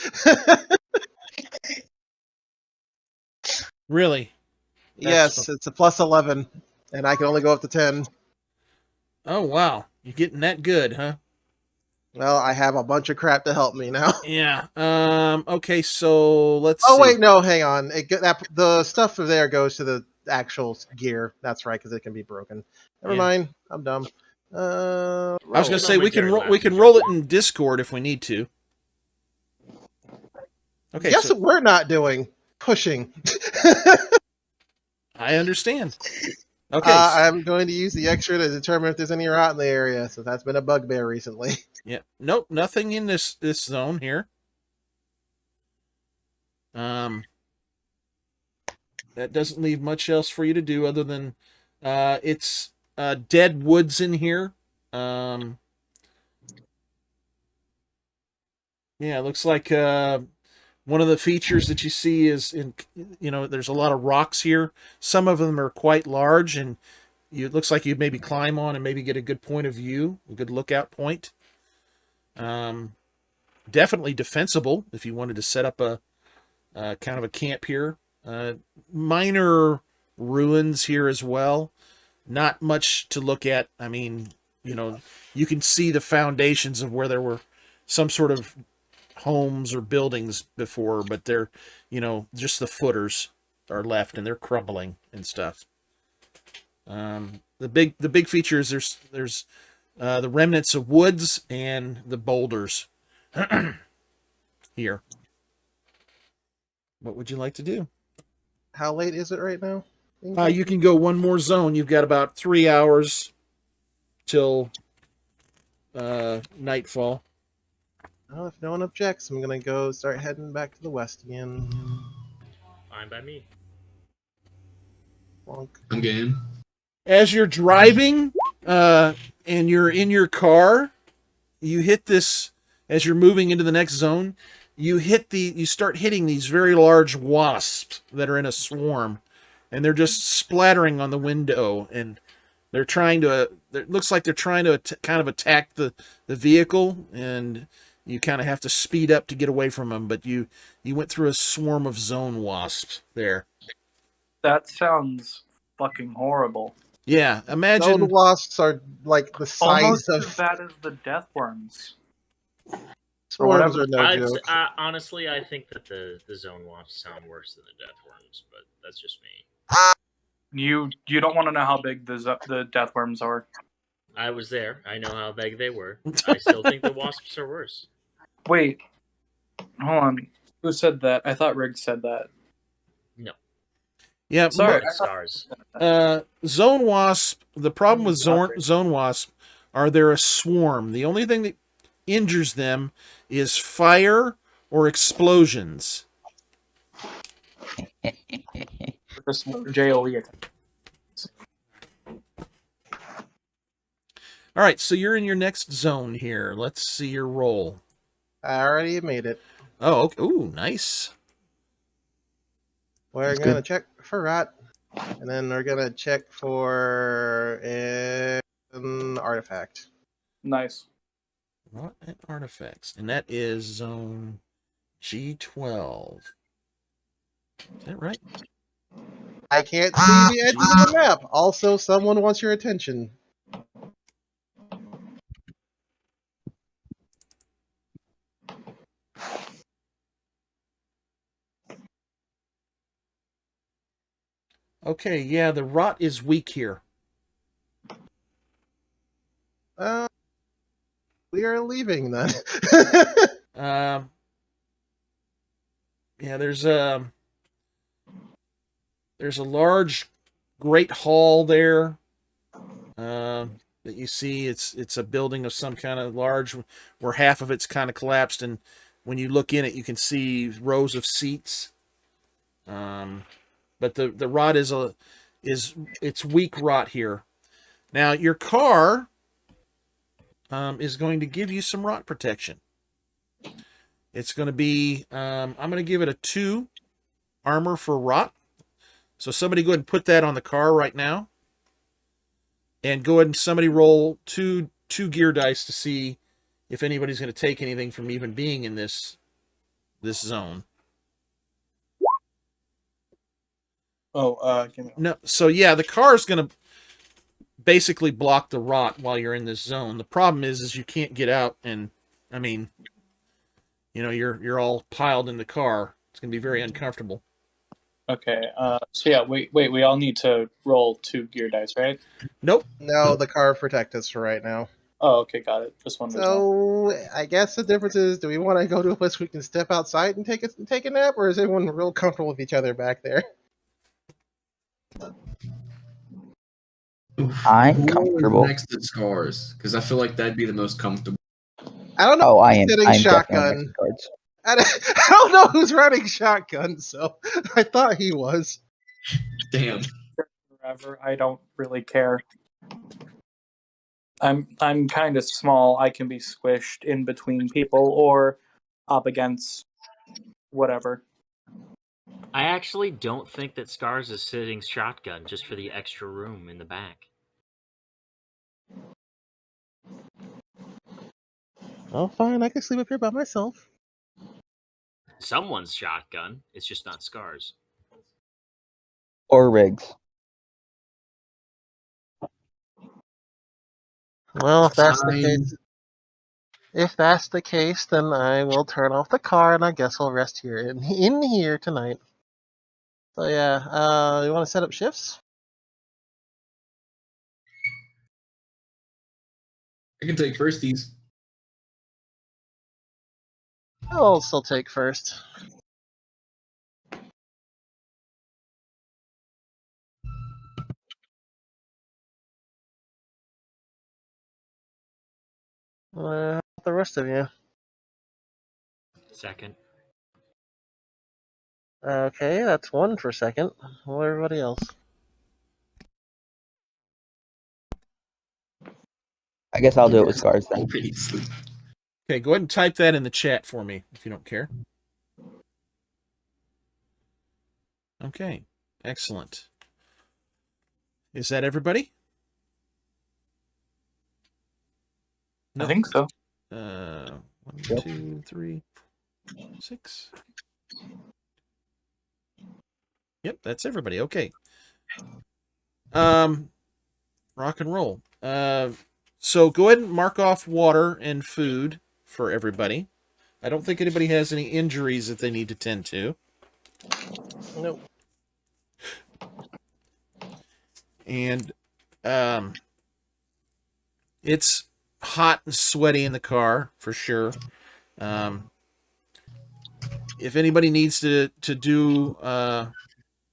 S2: Really?
S3: Yes, it's a +11, and I can only go up to 10.
S2: Oh, wow. You're getting that good, huh?
S3: Well, I have a bunch of crap to help me now.
S2: Yeah. Okay, so let's
S3: Oh
S2: see.
S3: wait, no, hang on. The stuff there goes to the actual gear. That's right, because it can be broken. Never
S2: Yeah.
S3: mind. I'm dumb.
S2: I was gonna
S3: roll.
S2: say we can roll it in Discord if we need to. Okay.
S3: Guess
S2: So
S3: what we're not doing? Pushing.
S2: I understand. Okay.
S3: I'm going to use the extra to determine if there's any rot in the area, so that's been a bugbear recently.
S2: Yeah. Nope. Nothing in this zone here. That doesn't leave much else for you to do other than it's dead woods in here. Yeah, it looks like one of the features that you see is there's a lot of rocks here. Some of them are quite large, and it looks like you'd maybe climb on and maybe get a good point of view, a good lookout point. Definitely defensible if you wanted to set up a kind of a camp here. Minor ruins here as well. Not much to look at. I mean, you can see the foundations of where there were some sort of homes or buildings before, but they're, just the footers are left and they're crumbling and stuff. The big feature is there's the remnants of woods and the boulders here. What would you like to do?
S3: How late is it right now?
S2: You can go 1 more zone. You've got about 3 hours till nightfall.
S3: Well, if no one objects, I'm gonna go start heading back to the west again.
S4: Fine by me.
S3: Bonk.
S5: I'm game.
S2: As you're driving and you're in your car, you hit this as you're moving into the next zone. you start hitting these very large wasps that are in a swarm, and they're just splattering on the window, and they're trying to. It looks like they're trying to kind of attack the vehicle, and you kind of have to speed up to get away from them. But you went through a swarm of zone wasps there.
S9: That sounds fucking horrible.
S2: Yeah, imagine.
S3: Zone wasps are like the size
S9: Almost
S3: of
S9: as bad as the death worms.
S3: swarms
S9: whatever.
S3: are no joke.
S4: Honestly, I think that the zone wasps sound worse than the death worms, but that's just me.
S9: You don't want to know how big the death worms are.
S4: I was there. I know how big they were. I still think the wasps are worse.
S9: Wait, hold on. Who said that? I thought Riggs said that.
S4: No.
S2: Yeah,
S9: Sorry.
S4: Stars.
S2: Zone wasp. The problem with zone wasp are they're a swarm. The only thing that injures them is fire or explosions.
S9: Just JOE attack.
S2: All right, so you're in your next zone here. Let's see your roll.
S3: I already made it.
S2: Oh, okay. Ooh, nice.
S3: We're gonna check for rat, and then we're gonna check for an artifact.
S9: Nice.
S2: What an artifacts, and that is zone G12. Is that right?
S3: I can't see the edge of the map. Also, someone wants your attention.
S2: Okay, yeah, the rot is weak here.
S3: We are leaving then.
S2: Yeah, there's a large, great hall there that you see. It's a building of some kind of large, where half of it's kind of collapsed, and when you look in it, you can see rows of seats. But the rot is it's weak rot here. Now your car is going to give you some rot protection. It's going to be I'm going to give it a 2 armor for rot. So somebody go ahead and put that on the car right now. And go ahead and somebody roll two gear dice to see if anybody's going to take anything from even being in this zone.
S9: Give me
S2: No, so yeah, the car is going to basically block the rot while you're in this zone. The problem is you can't get out, and I mean, you're all piled in the car. It's going to be very uncomfortable.
S9: Okay. So yeah, wait. We all need to roll 2 gear dice, right?
S2: Nope.
S3: No, the car protect us for right now.
S9: Oh, okay, got it. Just one.
S3: So I guess the difference is: do we want to go to a place we can step outside and take a nap, or is everyone real comfortable with each other back there?
S7: I'm comfortable.
S5: Next to Scars, because I feel like that'd be the most comfortable.
S3: I don't know.
S7: Oh, I
S3: who's
S7: am.
S3: sitting
S7: I'm definitely
S3: shotgun.
S7: next to cards.
S3: I don't know who's running shotgun, so I thought he was.
S5: Damn.
S9: Forever. I don't really care. I'm kind of small. I can be squished in between people or up against whatever.
S4: I actually don't think that Scars is sitting shotgun just for the extra room in the back.
S3: Oh, fine. I can sleep up here by myself.
S4: Someone's shotgun. It's just not Scars.
S7: Or Riggs.
S3: Well, if that's the case, then I will turn off the car, and I guess I'll rest here in here tonight. So yeah, you want to set up shifts?
S5: I can take firsties.
S3: I'll still take first. How about the rest of you?
S4: Second.
S3: Okay, that's 1 for second. What about everybody else?
S7: I guess I'll do it with Scars then.
S5: Obviously.
S2: Okay, go ahead and type that in the chat for me if you don't care. Okay, excellent. Is that everybody?
S9: I think so.
S2: 1, 2, 3, 6. Yep, that's everybody. Okay. Rock and roll. So go ahead and mark off water and food for everybody. I don't think anybody has any injuries that they need to tend to.
S3: Nope.
S2: And it's hot and sweaty in the car for sure. If anybody needs to do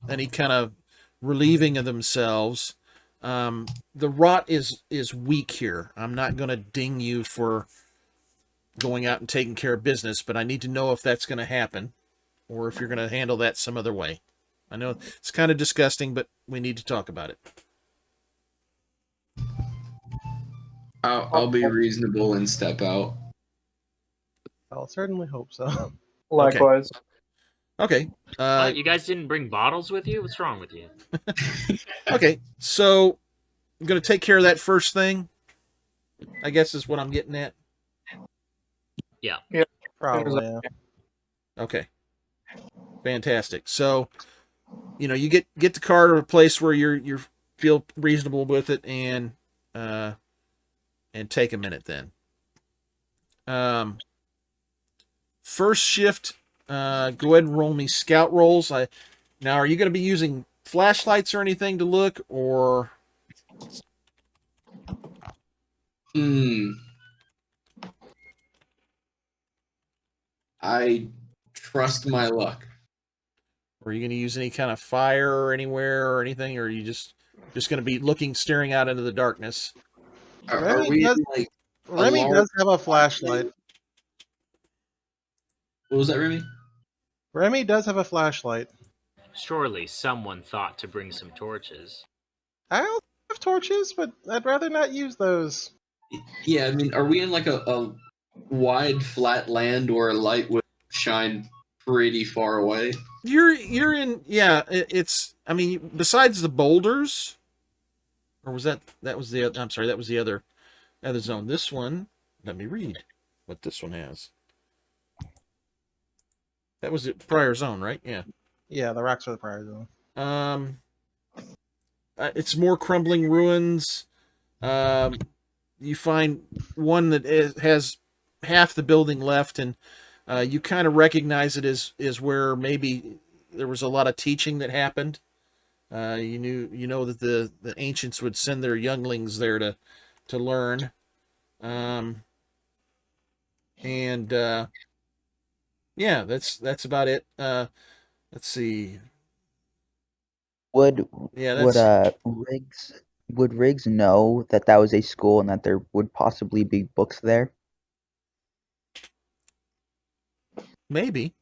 S2: any kind of relieving of themselves, the rot is weak here. I'm not going to ding you for going out and taking care of business, but I need to know if that's going to happen or if you're going to handle that some other way. I know it's kind of disgusting, but we need to talk about it.
S5: I'll be reasonable and step out.
S3: I'll certainly hope so.
S9: Likewise.
S2: Okay.
S4: What? You guys didn't bring bottles with you? What's wrong with you?
S2: Okay, so I'm going to take care of that first thing, I guess is what I'm getting at.
S4: Yeah.
S3: Probably. Yeah.
S2: Okay. Fantastic. So, you get the car to a place where you feel reasonable with it and take a minute then. First shift, go ahead and roll me scout rolls. Now, are you going to be using flashlights or anything to look, or?
S5: I trust my luck.
S2: Are you going to use any kind of fire or anywhere or anything, or are you just going to be staring out into the darkness?
S5: Are we
S3: does,
S5: like
S3: Remy does have a flashlight.
S5: What was that, Remy?
S3: Remy does have a flashlight.
S4: Surely someone thought to bring some torches.
S3: I don't have torches, but I'd rather not use those.
S5: Yeah, I mean, are we in like a wide flat land where a light would shine pretty far away?
S2: You're in, yeah. It's, I mean, besides the boulders, or was that was the other? I'm sorry, that was the other zone. This one, let me read what this one has. That was the prior zone, right? Yeah.
S3: Yeah, the rocks are the prior zone.
S2: It's more crumbling ruins. You find one that has half the building left, and you kind of recognize it as where maybe there was a lot of teaching that happened. You know that the ancients would send their younglings there to learn. Yeah, that's about it. Let's see.
S7: Would
S2: Yeah,
S7: Riggs know that was a school and that there would possibly be books there?
S2: maybe.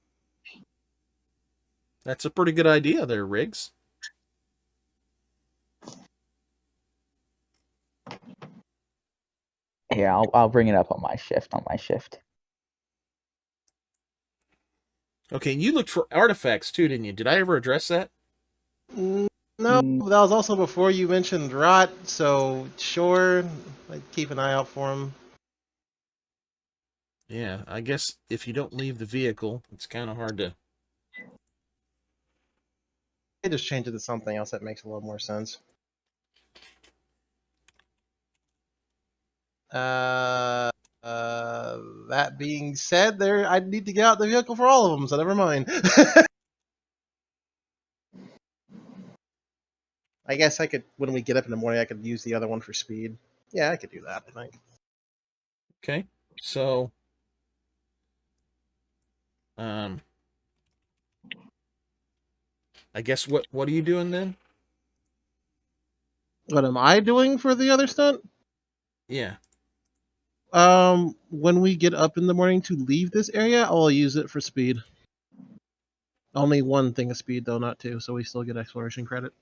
S2: That's a pretty good idea there, Riggs.
S7: Here, I'll bring it up on my shift.
S2: Okay, and you looked for artifacts too, didn't you? Did I ever address that?
S3: No, that was also before you mentioned rot, so sure, I'd keep an eye out for him.
S2: Yeah, I guess if you don't leave the vehicle, it's kind of hard to...
S3: I just change it to something else that makes a little more sense. That being said, I'd need to get out the vehicle for all of them, so never mind. I guess I could, when we get up in the morning, I could use the other one for speed. Yeah, I could do that, I think.
S2: Okay, so... I guess what are you doing then?
S3: What am I doing for the other stunt?
S2: Yeah.
S3: When we get up in the morning to leave this area, I'll use it for speed. Only one thing of speed, though, not two, so we still get exploration credit.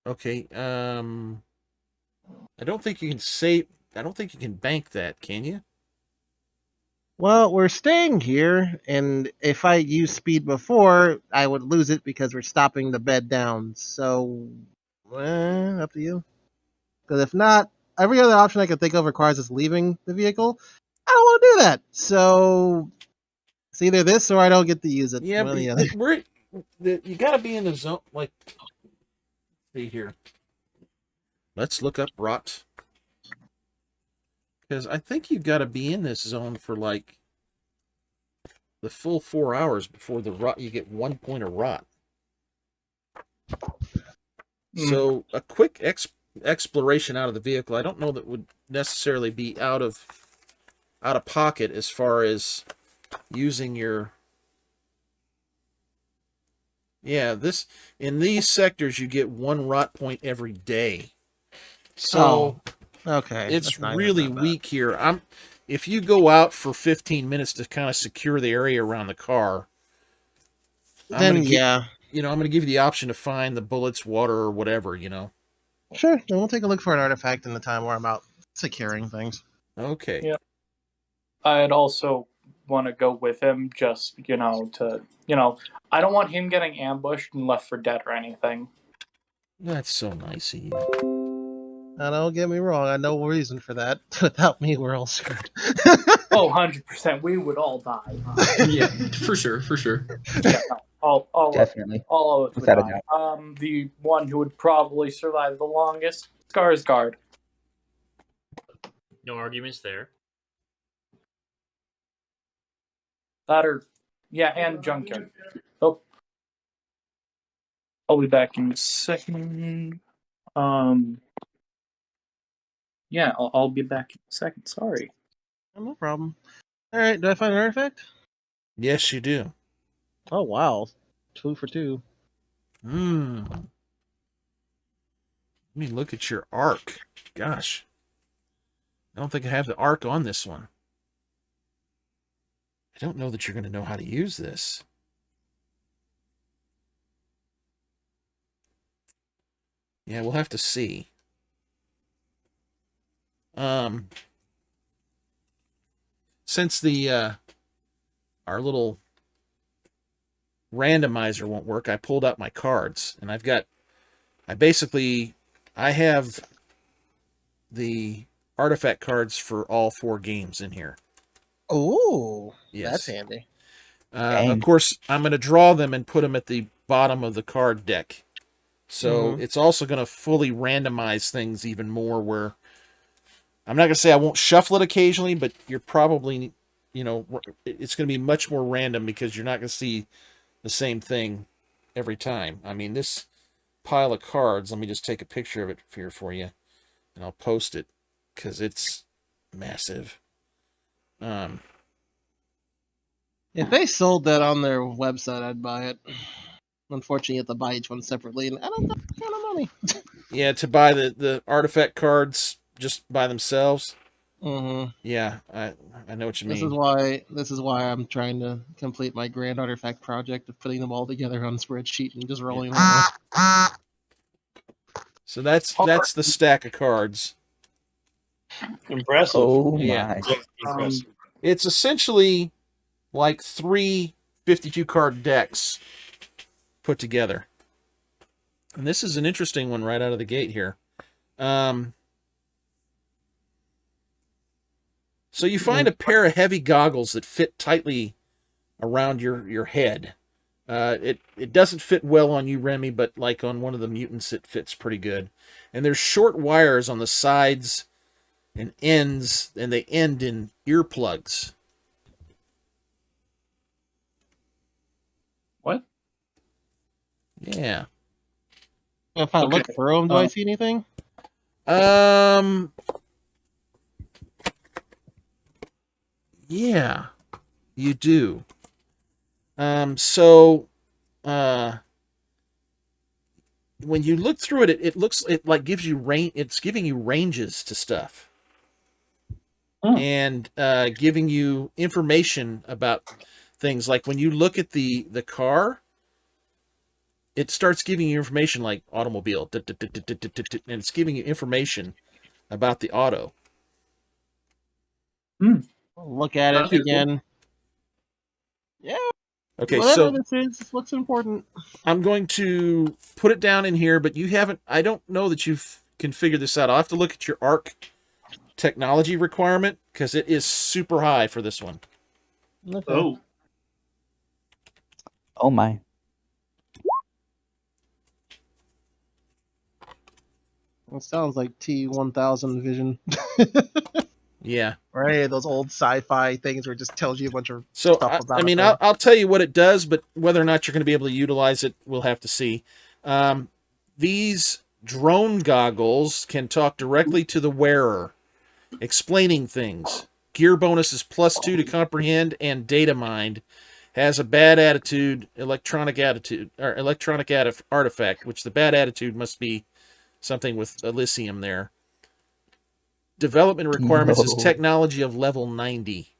S2: Okay, I don't think you can bank that, can you?
S3: Well, we're staying here, and if I use speed before, I would lose it because we're stopping the bed down. So, up to you. Because if not, every other option I can think of requires us leaving the vehicle. I don't want to do that. So, it's either this or I don't get to use it.
S2: Yeah,
S3: One or
S2: but
S3: the other.
S2: you got to be in the zone. Like, see here. Let's look up rot. Because I think you've got to be in this zone for like the full 4 hours before the rot. You get 1 point of rot. So a quick exploration out of the vehicle, I don't know that would necessarily be out of pocket as far as using your. Yeah, in these sectors you get 1 rot point every day. So
S3: Okay.
S2: it's
S3: that's not
S2: really
S3: that bad.
S2: weak here. If you go out for 15 minutes to kind of secure the area around the car,
S3: Then yeah.
S2: I'm going to give you the option to find the bullets, water, or whatever,
S3: Sure. Then we'll take a look for an artifact in the time where I'm out securing things.
S2: Okay.
S9: Yeah. I'd also want to go with him just, I don't want him getting ambushed and left for dead or anything.
S2: That's so nice of you.
S3: Now, don't get me wrong. I know reason for that. Without me, we're all screwed.
S9: Oh, 100%. We would all die.
S5: Yeah, for sure.
S9: Yeah, no, all
S7: Definitely.
S9: all of us would
S7: Without a
S9: die.
S7: doubt.
S9: The one who would probably survive the longest, Skarsgård.
S4: No arguments there.
S9: That or, yeah, and Junkyard. Oh. I'll be back in a second. Yeah, I'll be back in a second. Sorry.
S3: No problem. All right. Do I find an artifact?
S2: Yes, you do.
S3: Oh wow, 2 for 2.
S2: Let me look at your arc. Gosh. I don't think I have the arc on this one. I don't know that you're going to know how to use this. Yeah, we'll have to see. Since our little randomizer won't work, I pulled out my cards, and I have the artifact cards for all 4 games in here.
S3: Oh,
S2: Yes.
S3: that's handy.
S2: Of course, I'm going to draw them and put them at the bottom of the card deck. So it's also going to fully randomize things even more, where I'm not going to say I won't shuffle it occasionally, but you're probably, it's going to be much more random because you're not going to see the same thing every time. I mean, this pile of cards, let me just take a picture of it here for you, and I'll post it because it's massive.
S3: If they sold that on their website, I'd buy it. Unfortunately, you have to buy each one separately, and I don't got that kind of money.
S2: Yeah, to buy the artifact cards just by themselves.
S3: Mm-hmm.
S2: Yeah, I know what you mean.
S3: This is why I'm trying to complete my grand artifact project of putting them all together on a spreadsheet and just rolling them.
S2: So that's the stack of cards.
S6: Impressive.
S7: Oh
S2: Yeah.
S7: my.
S6: Impressive.
S2: It's essentially like 3 52 card decks put together. And this is an interesting one right out of the gate here. So you find a pair of heavy goggles that fit tightly around your head. It doesn't fit well on you, Remy, but like on one of the mutants, it fits pretty good. And there's short wires on the sides and ends, and they end in earplugs.
S9: What?
S2: Yeah.
S3: If I look through them, do I see anything?
S2: Yeah, you do. When you look through it, it like gives you it's giving you ranges to stuff. And giving you information about things. Like when you look at the car, it starts giving you information like automobile, and it's giving you information about the auto.
S3: Look at it again. Yeah.
S2: Okay,
S3: Whatever
S2: so
S3: this is, this looks important.
S2: I'm going to put it down in here, but you haven't. I don't know that you've configured this out. I'll have to look at your ARC technology requirement because it is super high for this one.
S3: Okay.
S9: Oh,
S7: Oh my.
S3: It sounds like T1000 vision.
S2: Yeah.
S3: Right, those old sci-fi things where it just tells you a bunch of
S2: So
S3: stuff about
S2: I mean,
S3: a thing.
S2: I'll tell you what it does, but whether or not you're going to be able to utilize it, we'll have to see. These drone goggles can talk directly to the wearer, explaining things. Gear bonus is +2 to comprehend and data mind. Has a bad attitude, electronic artifact, which the bad attitude must be something with Elysium there. Development requirements is
S7: No.
S2: technology of level 90.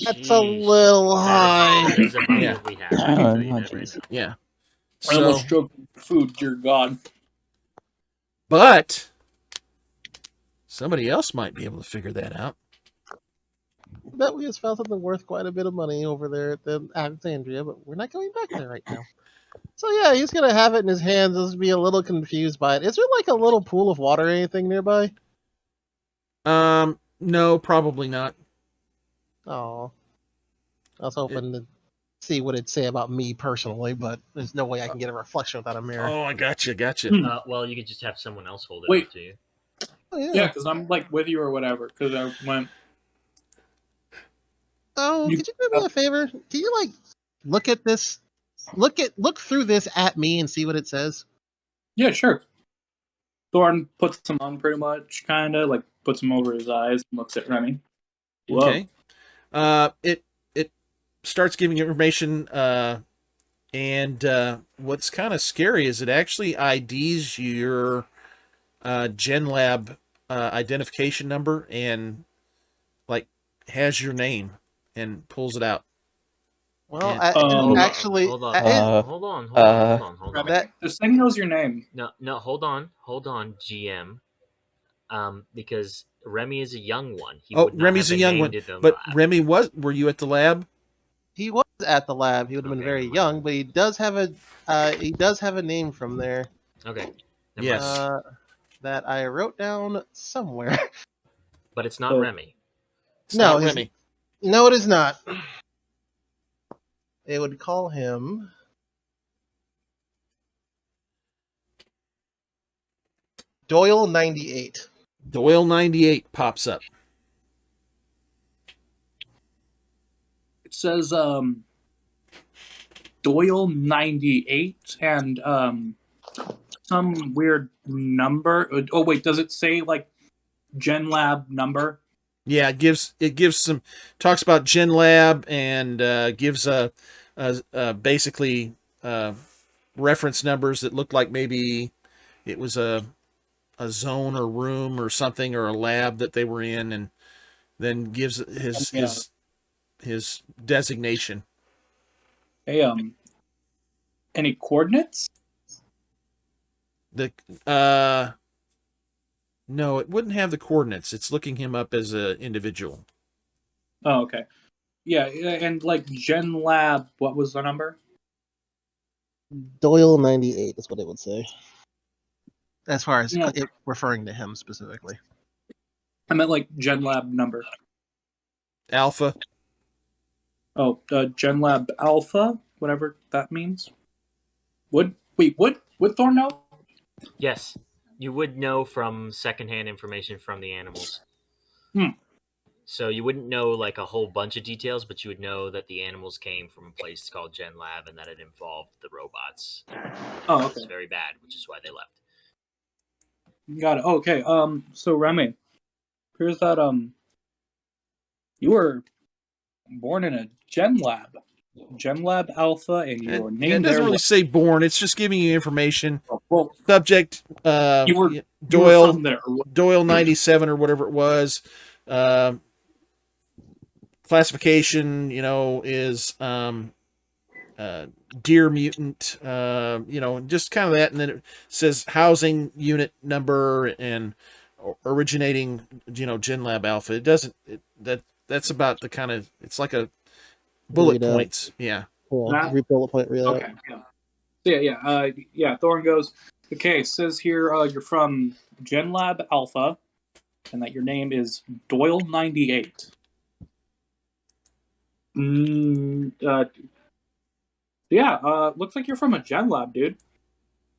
S3: That's a little high.
S4: That is about
S2: Yeah.
S4: what we have. I can tell you
S7: Oh,
S4: that right
S7: jeez.
S4: now.
S2: Yeah.
S9: I almost
S2: So,
S9: choked food, dear God.
S2: but somebody else might be able to figure that out.
S3: I bet we just found something worth quite a bit of money over there at the Alexandria, but we're not going back there right now. So yeah, he's gonna have it in his hands. He'll just be a little confused by it. Is there like a little pool of water or anything nearby?
S2: No, probably not.
S3: Oh, I was hoping to see what it'd say about me personally, but there's no way I can get a reflection without a mirror.
S2: Oh, I gotcha.
S4: Well, you could just have someone else hold it
S9: Wait.
S4: up to you.
S3: Oh,
S9: Yeah, because I'm like with you or whatever. Because I went.
S3: Oh,
S9: You-
S3: could you do me a favor? Can you like look at this? Look through this at me and see what it says.
S9: Yeah, sure. Thorn puts them on pretty much, kind of like puts them over his eyes and looks at Remy. Whoa.
S2: Okay. It starts giving information. And what's kind of scary is it actually IDs your GenLab identification number and like has your name and pulls it out.
S3: Well,
S2: And-
S3: actually,
S4: hold on.
S3: hold
S4: Hold on.
S9: Remy,
S3: That-
S9: this thing knows your name.
S4: No, hold on, GM. Because Remy is a young one. He would not
S2: Remy's
S4: have
S2: a
S4: been
S2: young
S4: named
S2: one,
S4: in the
S2: but
S4: lab.
S2: Remy were you at the lab?
S3: he was at the lab. He would have been
S4: Okay,
S3: very
S4: never mind.
S3: young, but he does have a name from there.
S4: Okay. Never
S2: Yes.
S4: mind.
S3: That I wrote down somewhere.
S4: But it's not
S9: Oh.
S4: Remy.
S2: It's
S3: No,
S2: not
S3: he's-
S2: Remy.
S3: No, it is not. They would call him Doyle 98.
S2: Doyle 98 pops up.
S9: It says Doyle 98 and some weird number. Oh wait, does it say like GenLab number?
S2: Yeah, it gives some talks about GenLab and gives basically reference numbers that look like maybe it was a zone or room or something or a lab that they were in, and then gives his designation.
S9: Hey, any coordinates?
S2: The no, it wouldn't have the coordinates. It's looking him up as an individual.
S9: Oh, okay. Yeah, and like GenLab, what was the number?
S3: Doyle 98 is what it would say. As far as
S9: Yeah.
S3: it referring to him specifically.
S9: I meant like GenLab number.
S2: Alpha.
S9: Oh, GenLab Alpha, whatever that means. Would Thorn know?
S4: Yes. You would know from secondhand information from the animals. So you wouldn't know like a whole bunch of details, but you would know that the animals came from a place called GenLab and that it involved the robots.
S9: Oh,
S4: It
S9: okay.
S4: was very bad, which is why they left.
S9: Got it. Okay. So Remy, here's that. You were born in a GenLab Alpha, and you were
S2: It
S9: named
S2: doesn't
S9: there.
S2: really say born. It's just giving you information.
S9: Well,
S2: Subject.
S9: you were
S2: Doyle.
S9: from there.
S2: Doyle 97 or whatever it was. Classification, is deer mutant, just kind of that. And then it says housing unit number and originating, GenLab Alpha. It doesn't, that that's about the kind of, it's like a bullet
S3: Read out.
S2: points. Yeah.
S3: Cool.
S9: That-
S3: Bullet point read out.
S9: Okay. Yeah. Yeah. Thorn goes. Okay. Says here you're from GenLab Alpha, and that your name is Doyle98. Looks like you're from a GenLab, dude.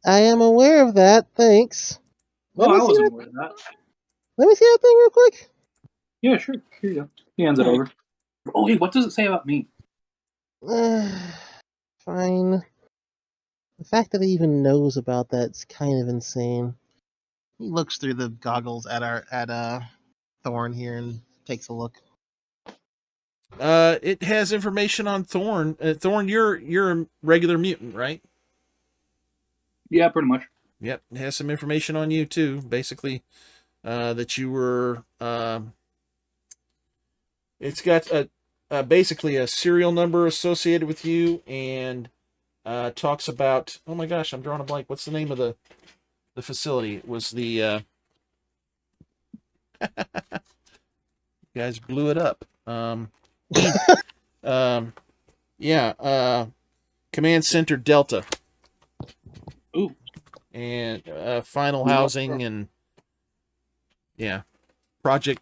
S3: I am aware of that. Thanks.
S9: Well,
S3: Let
S9: I
S3: me see
S9: wasn't
S3: that.
S9: aware of that.
S3: Let me see that thing real quick.
S9: Yeah, sure. Here you go. He hands it over. Oh, hey, what does it say about me?
S3: Fine. The fact that he even knows about that's kind of insane. He looks through the goggles at Thorn here and takes a look.
S2: It has information on Thorn. Thorn, you're a regular mutant, right?
S9: Yeah, pretty much.
S2: Yep. It has some information on you too. Basically, that you were. It's got basically a serial number associated with you, and talks about. Oh my gosh, I'm drawing a blank. What's the name of the facility? It was the. You guys blew it up. Command Center Delta.
S9: Ooh.
S2: And final housing and project,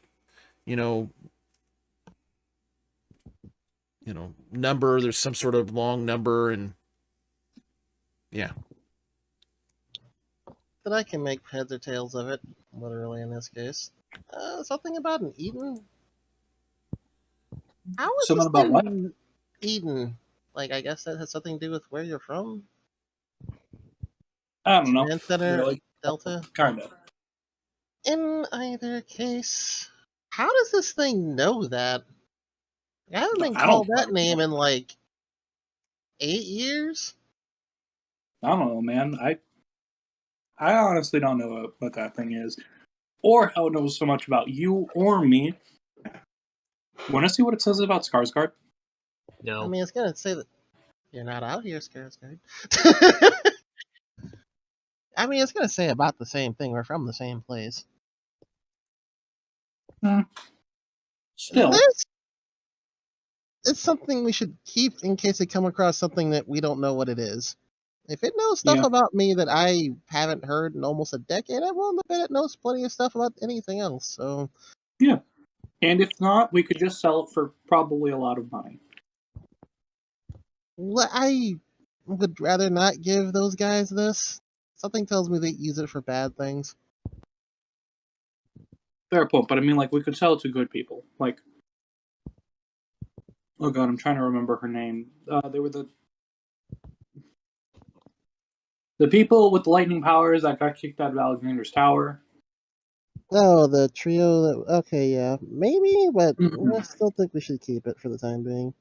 S2: number. There's some sort of long number, and
S3: That I can make heads or tails of it, literally in this case. Something about an Eden? How is
S9: Something
S3: this
S9: about what?
S3: thing Eden? Like, I guess that has something to do with where you're from?
S9: I don't know.
S3: Command Center
S9: Really?
S3: Delta?
S9: Kind of.
S3: In either case, how does this thing know that? I haven't been
S9: I
S3: called
S9: don't
S3: that
S9: fucking
S3: name
S9: know.
S3: in like 8 years?
S9: I don't know, man. I honestly don't know what that thing is, or how it knows so much about you or me. Want to see what it says about Skarsgård?
S4: No.
S3: I mean, it's gonna say that you're not out here, Skarsgård. I mean, it's gonna say about the same thing. We're from the same place.
S9: Still,
S3: This it's something we should keep in case we come across something that we don't know what it is. If it knows stuff
S9: Yeah.
S3: about me that I haven't heard in almost a decade, I'm willing to bet it knows plenty of stuff about anything else. So
S9: yeah. And if not, we could just sell it for probably a lot of money.
S3: I would rather not give those guys this. Something tells me they use it for bad things.
S9: Fair point, but I mean, like, we could sell it to good people. Like, oh god, I'm trying to remember her name. They were the people with the lightning powers that got kicked out of Alexander's Tower.
S3: Oh, the trio that. Okay, yeah. Maybe, but
S9: Mhm.
S3: I still think we should keep it for the time being.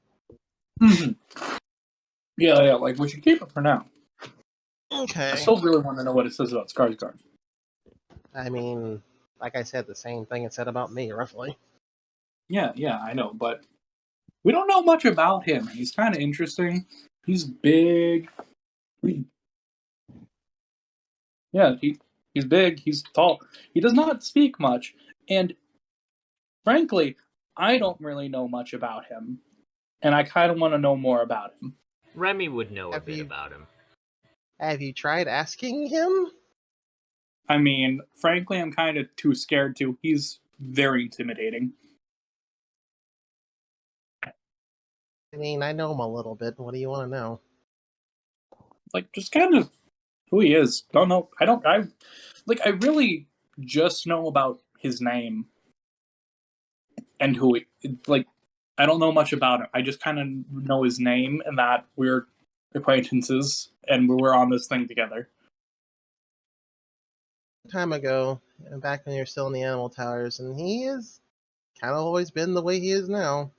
S9: Yeah, like, we should keep it for now.
S3: Okay.
S9: I still really want to know what it says about Skarsgård.
S3: I mean, like I said, the same thing it said about me, roughly.
S9: Yeah, I know, but we don't know much about him. He's kind of interesting. He's big. Yeah, he's big. He's tall. He does not speak much, and frankly, I don't really know much about him, and I kind of want to know more about him.
S4: Remy would know a
S3: Have
S4: bit
S3: you-
S4: about him.
S3: Have you tried asking him?
S9: I mean, frankly, I'm kind of too scared to. He's very intimidating.
S3: I mean, I know him a little bit. What do you want to know?
S9: Like, just kind of who he is. Don't know. I really just know about his name and who he, like, I don't know much about him. I just kind of know his name and that we're acquaintances and we were on this thing together.
S3: Time ago, back when you're still in the animal towers, and he is kind of always been the way he is now.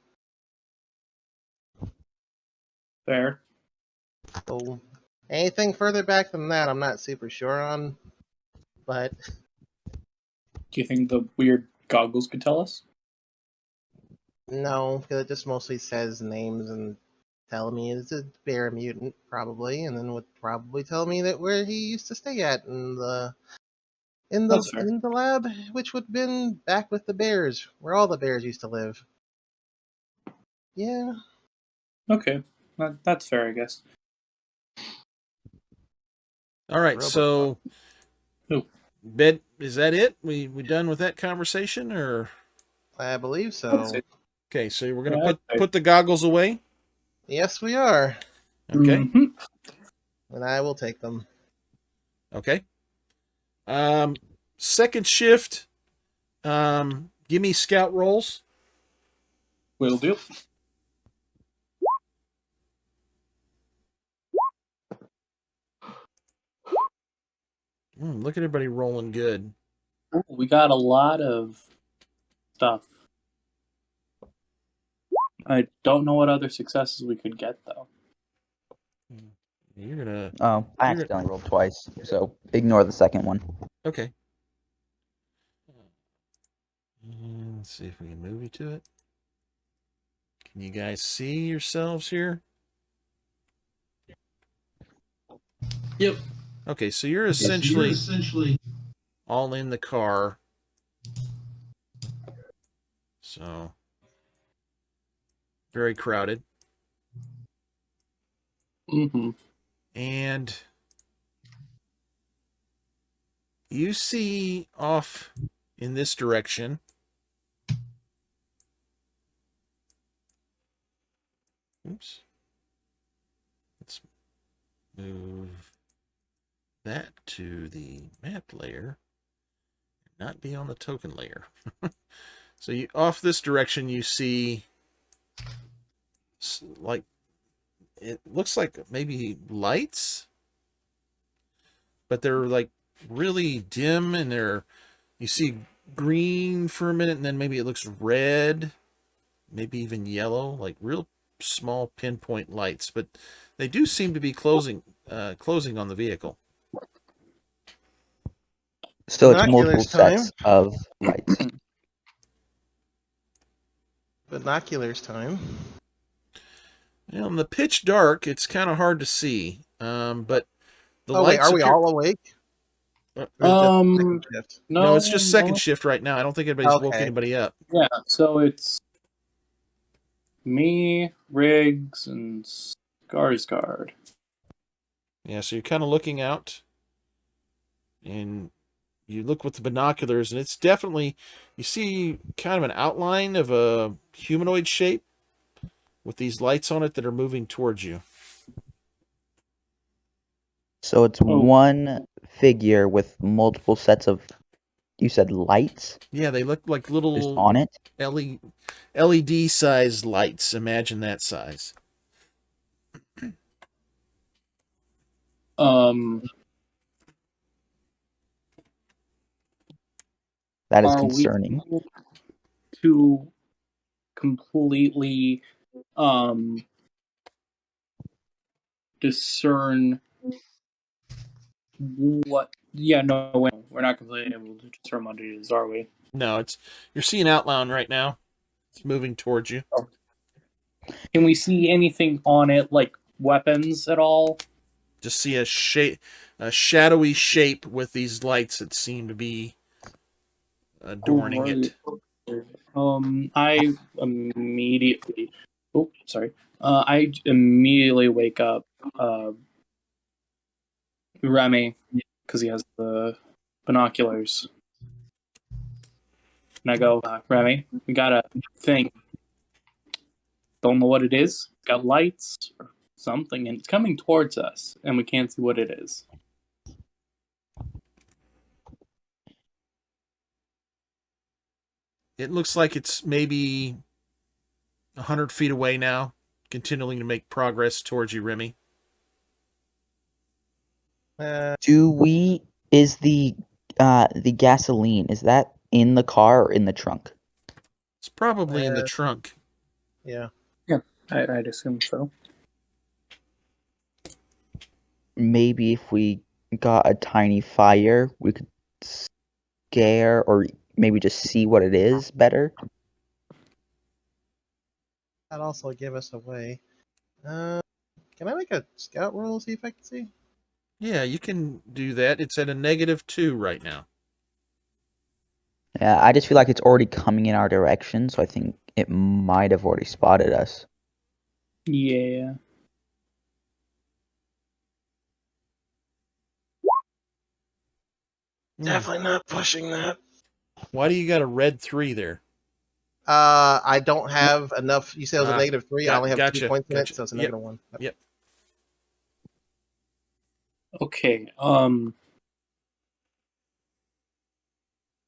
S9: There.
S3: So, anything further back than that, I'm not super sure on. But
S9: Do you think the weird goggles could tell us?
S3: no, because it just mostly says names and tell me it's a bear mutant, probably, and then would probably tell me that where he used to stay at
S9: That's fair.
S3: in the lab, which would have been back with the bears, where all the bears used to live. Yeah.
S9: Okay, that's fair, I guess.
S2: All right, so
S9: Who?
S2: bed, is that it? We done with that conversation, or
S3: I believe
S9: I'd
S3: so.
S9: say-
S2: okay? So we're gonna
S9: Yeah,
S2: put the goggles away.
S3: Yes, we are.
S2: Okay.
S9: Mhm.
S3: And I will take them.
S2: Okay. Second shift. Give me scout rolls.
S9: Will do.
S2: Look at everybody rolling good.
S9: Ooh, we got a lot of stuff. I don't know what other successes we could get, though.
S2: You're gonna
S7: Oh, I
S2: You're
S7: accidentally rolled twice, so ignore the second one.
S2: okay. And let's see if we can move you to it. Can you guys see yourselves here?
S5: Yep.
S2: Okay, so you're essentially all in the car. So very crowded.
S9: Mm-hmm.
S2: And you see off in this direction oops. Let's move that to the map layer, not be on the token layer. So you off this direction you see like it looks like maybe lights, but they're like really dim, and you see green for a minute, and then maybe it looks red, maybe even yellow, like real small pinpoint lights, but they do seem to be closing on the vehicle.
S7: So it's multiple
S3: Binoculars time.
S7: sets of lights.
S3: Binoculars time.
S2: In the pitch dark, it's kind of hard to see, but the
S3: Oh wait,
S2: lights
S3: are we
S2: appear.
S3: all awake? Or is it just second shift?
S2: No, it's just second
S9: no.
S2: shift right now. I don't think anybody's woke
S3: Okay.
S2: anybody up.
S9: Yeah, so it's me, Riggs, and Skarsgård.
S2: Yeah, so you're kind of looking out, and you look with the binoculars, and it's definitely, you see kind of an outline of a humanoid shape with these lights on it that are moving towards you.
S7: So it's one figure with multiple sets of, you said lights?
S2: Yeah, they look like
S7: Just
S2: little
S7: on it?
S2: LED sized lights. Imagine that size.
S7: That is
S9: Are
S7: concerning.
S9: we to completely discern what? Yeah, no, we're not completely able to discern what it is, are we?
S2: No, you're seeing outline right now. It's moving towards you.
S9: Oh. Can we see anything on it, like weapons at all?
S2: Just see a shadowy shape with these lights that seem to be adorning it.
S9: I immediately. Oh, sorry. I immediately wake up Remy because he has the binoculars, and I go, Remy, we got a thing. Don't know what it is. It's got lights or something, and it's coming towards us, and we can't see what it is.
S2: It looks like it's maybe 100 feet away now, continuing to make progress towards you, Remy.
S7: Is the gasoline, is that in the car or in the trunk?
S2: It's probably in the trunk.
S3: Yeah.
S9: Yeah, I'd assume so.
S7: Maybe if we got a tiny fire, we could scare or maybe just see what it is better.
S3: That'd also give us away. Can I make a scout roll, see if I can see?
S2: Yeah, you can do that. It's at a -2 right now.
S7: Yeah, I just feel like it's already coming in our direction, so I think it might have already spotted us.
S9: Yeah.
S3: Definitely not pushing that.
S2: Why do you got a red 3 there?
S3: I don't have enough. You said it was a -3. I only have 2
S2: gotcha,
S3: points in it,
S2: gotcha.
S3: so it's a
S2: Yep.
S3: -1.
S2: Yep.
S9: Okay.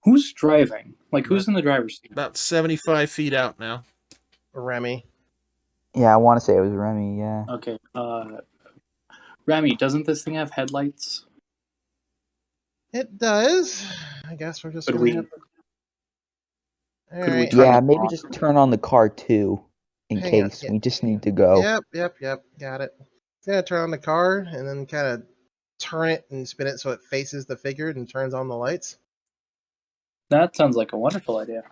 S9: Who's driving? Like, who's in the driver's seat?
S2: About 75 feet out now.
S3: Remy.
S7: Yeah, I want to say it was Remy. Yeah.
S9: Okay. Remy, doesn't this thing have headlights?
S3: It does. I guess we're just
S9: Could
S3: gonna
S9: we?
S3: have to.
S9: Could we
S3: Alright.
S9: turn
S7: Yeah,
S9: it
S7: maybe
S9: off?
S7: just turn on the car too, in
S3: Hang on,
S7: case
S3: yeah.
S7: we just need to go.
S3: Yep. Got it. Gonna turn on the car and then kind of turn it and spin it so it faces the figure and turns on the lights.
S9: That sounds like a wonderful idea.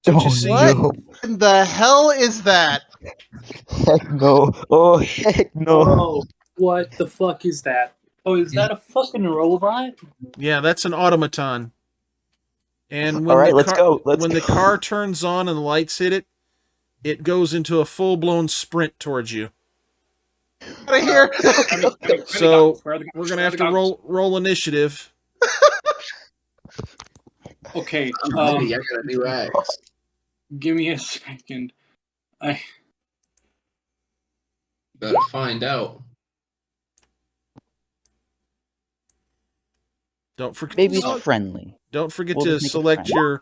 S2: So
S7: Oh,
S2: just see
S3: What
S7: no.
S3: in the hell is that?
S7: Heck no. Oh, heck no.
S9: Whoa! What the fuck is that? Oh, is that a fucking robot?
S2: Yeah, that's an automaton. And when
S7: All right,
S2: the
S7: let's
S2: car
S7: go. Let's
S2: when
S7: go.
S2: the car turns on and the lights hit it, it goes into a full-blown sprint towards you.
S3: Out of here!
S2: So we're gonna have to roll initiative.
S9: Okay.
S5: I'm ready. I got a new axe.
S9: Give me a second.
S5: Better find out.
S2: Don't forget.
S7: Maybe it's friendly.
S2: Don't forget
S7: We'll
S2: to
S7: just make it
S2: select
S7: friendly.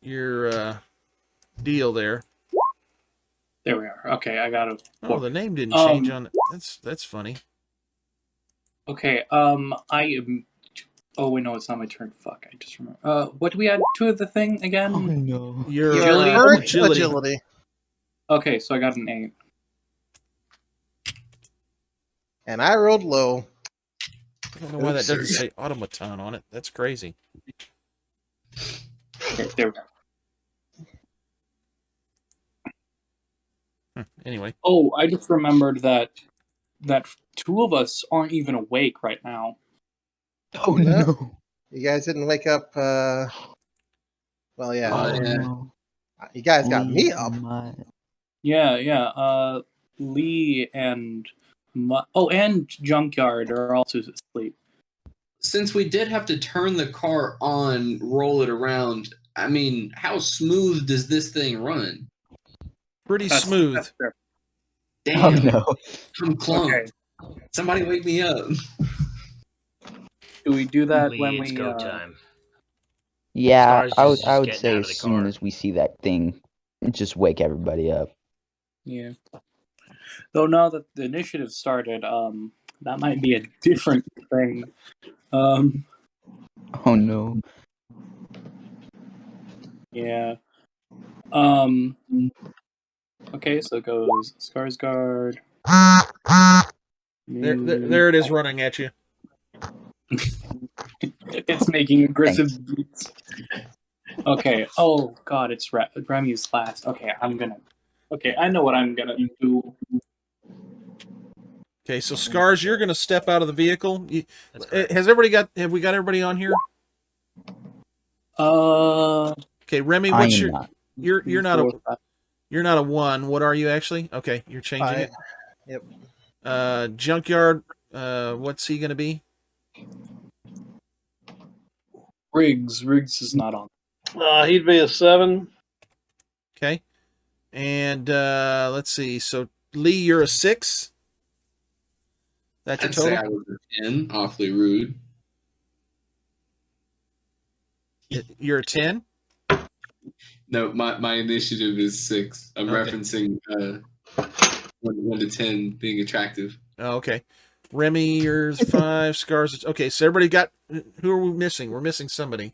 S2: your deal there.
S9: There we are. Okay, I got it.
S2: Oh, the name didn't change on it. That's funny.
S9: Okay. I am. Oh wait, no, it's not my turn. Fuck, I just remember. What do we add to the thing again?
S7: Oh no.
S2: Your
S9: Agility?
S3: Current
S2: agility.
S3: agility.
S9: Okay, so I got an 8.
S3: And I rolled low.
S2: I don't know why that doesn't say automaton on it. That's crazy.
S9: Okay, there we go.
S2: Anyway.
S9: Oh, I just remembered that 2 of us aren't even awake right now.
S7: Oh no.
S3: You guys didn't wake up. Well, yeah.
S7: Oh
S5: yeah.
S7: no.
S3: You guys got me
S7: Leave
S3: up.
S7: my-
S9: Yeah. Lee and and Junkyard are also asleep.
S5: Since we did have to turn the car on, roll it around, I mean, how smooth does this thing run?
S2: Pretty smooth.
S9: That's fair.
S7: Oh
S5: Damn,
S7: no.
S5: I'm clumped.
S9: Okay.
S5: Somebody wake me up.
S9: Do we do that
S4: Lee,
S9: when
S4: it's
S9: we
S4: go time.
S7: Yeah,
S4: Stars
S7: I
S4: is
S7: would
S4: just
S7: I would
S4: getting
S7: say
S4: out of
S7: as
S4: the
S7: soon
S4: car.
S7: as we see that thing, just wake everybody up.
S9: Yeah. Though now that the initiative started, that might be a different thing.
S7: Oh no.
S9: Yeah. Okay, so it goes Skarsgård.
S2: There it is running at you.
S9: It's making aggressive beats. Okay. Oh god, it's Remy's last. Okay, I know what I'm gonna do.
S2: Okay, so Scars, you're gonna step out of the vehicle.
S4: That's correct.
S2: Have we got everybody on here? Okay, Remy,
S7: I
S2: what's
S7: am
S2: your
S7: not.
S2: you're not a 1. What are you actually? Okay, you're changing it.
S3: Yep.
S2: Junkyard, what's he gonna be?
S9: Riggs is not on.
S6: He'd be a 7.
S2: Okay. And let's see. So Lee, you're a 6. That's your
S5: I'd say I
S2: total.
S5: was a 10. Awfully rude.
S2: You're a 10.
S5: No, my initiative is 6. I'm
S2: Okay.
S5: referencing 1 to 10 being attractive.
S2: Oh, okay. Remy, you're 5. Scars. Okay, so everybody got. Who are we missing? We're missing somebody.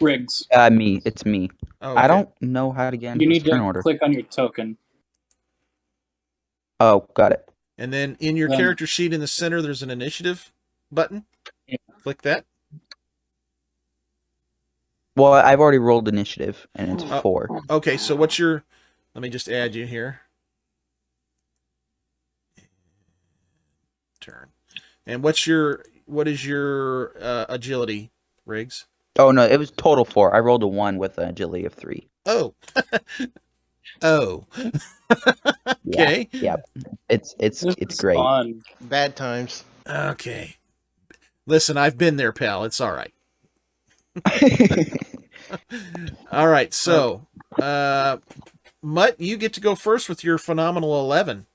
S9: Riggs.
S7: Me. It's me.
S2: Oh, okay.
S7: I don't know how to get into
S9: You
S7: this
S9: need
S7: turn
S9: to
S7: order.
S9: click on your token.
S7: Oh, got it.
S2: And then in your
S9: Then-
S2: character sheet in the center, there's an initiative button.
S9: Yeah.
S2: Click that.
S7: Well, I've already rolled initiative, and it's 4.
S2: Okay, so what's your... Let me just add you here. Turn. And what is your agility, Riggs?
S7: Oh no, it was total 4. I rolled a 1 with an agility of 3.
S2: Oh. Oh. Okay.
S7: Yeah. It's
S9: This is
S7: great.
S9: fun.
S3: Bad times.
S2: Okay. Listen, I've been there, pal. It's all right. All right. So, Mutt, you get to go first with your phenomenal 11.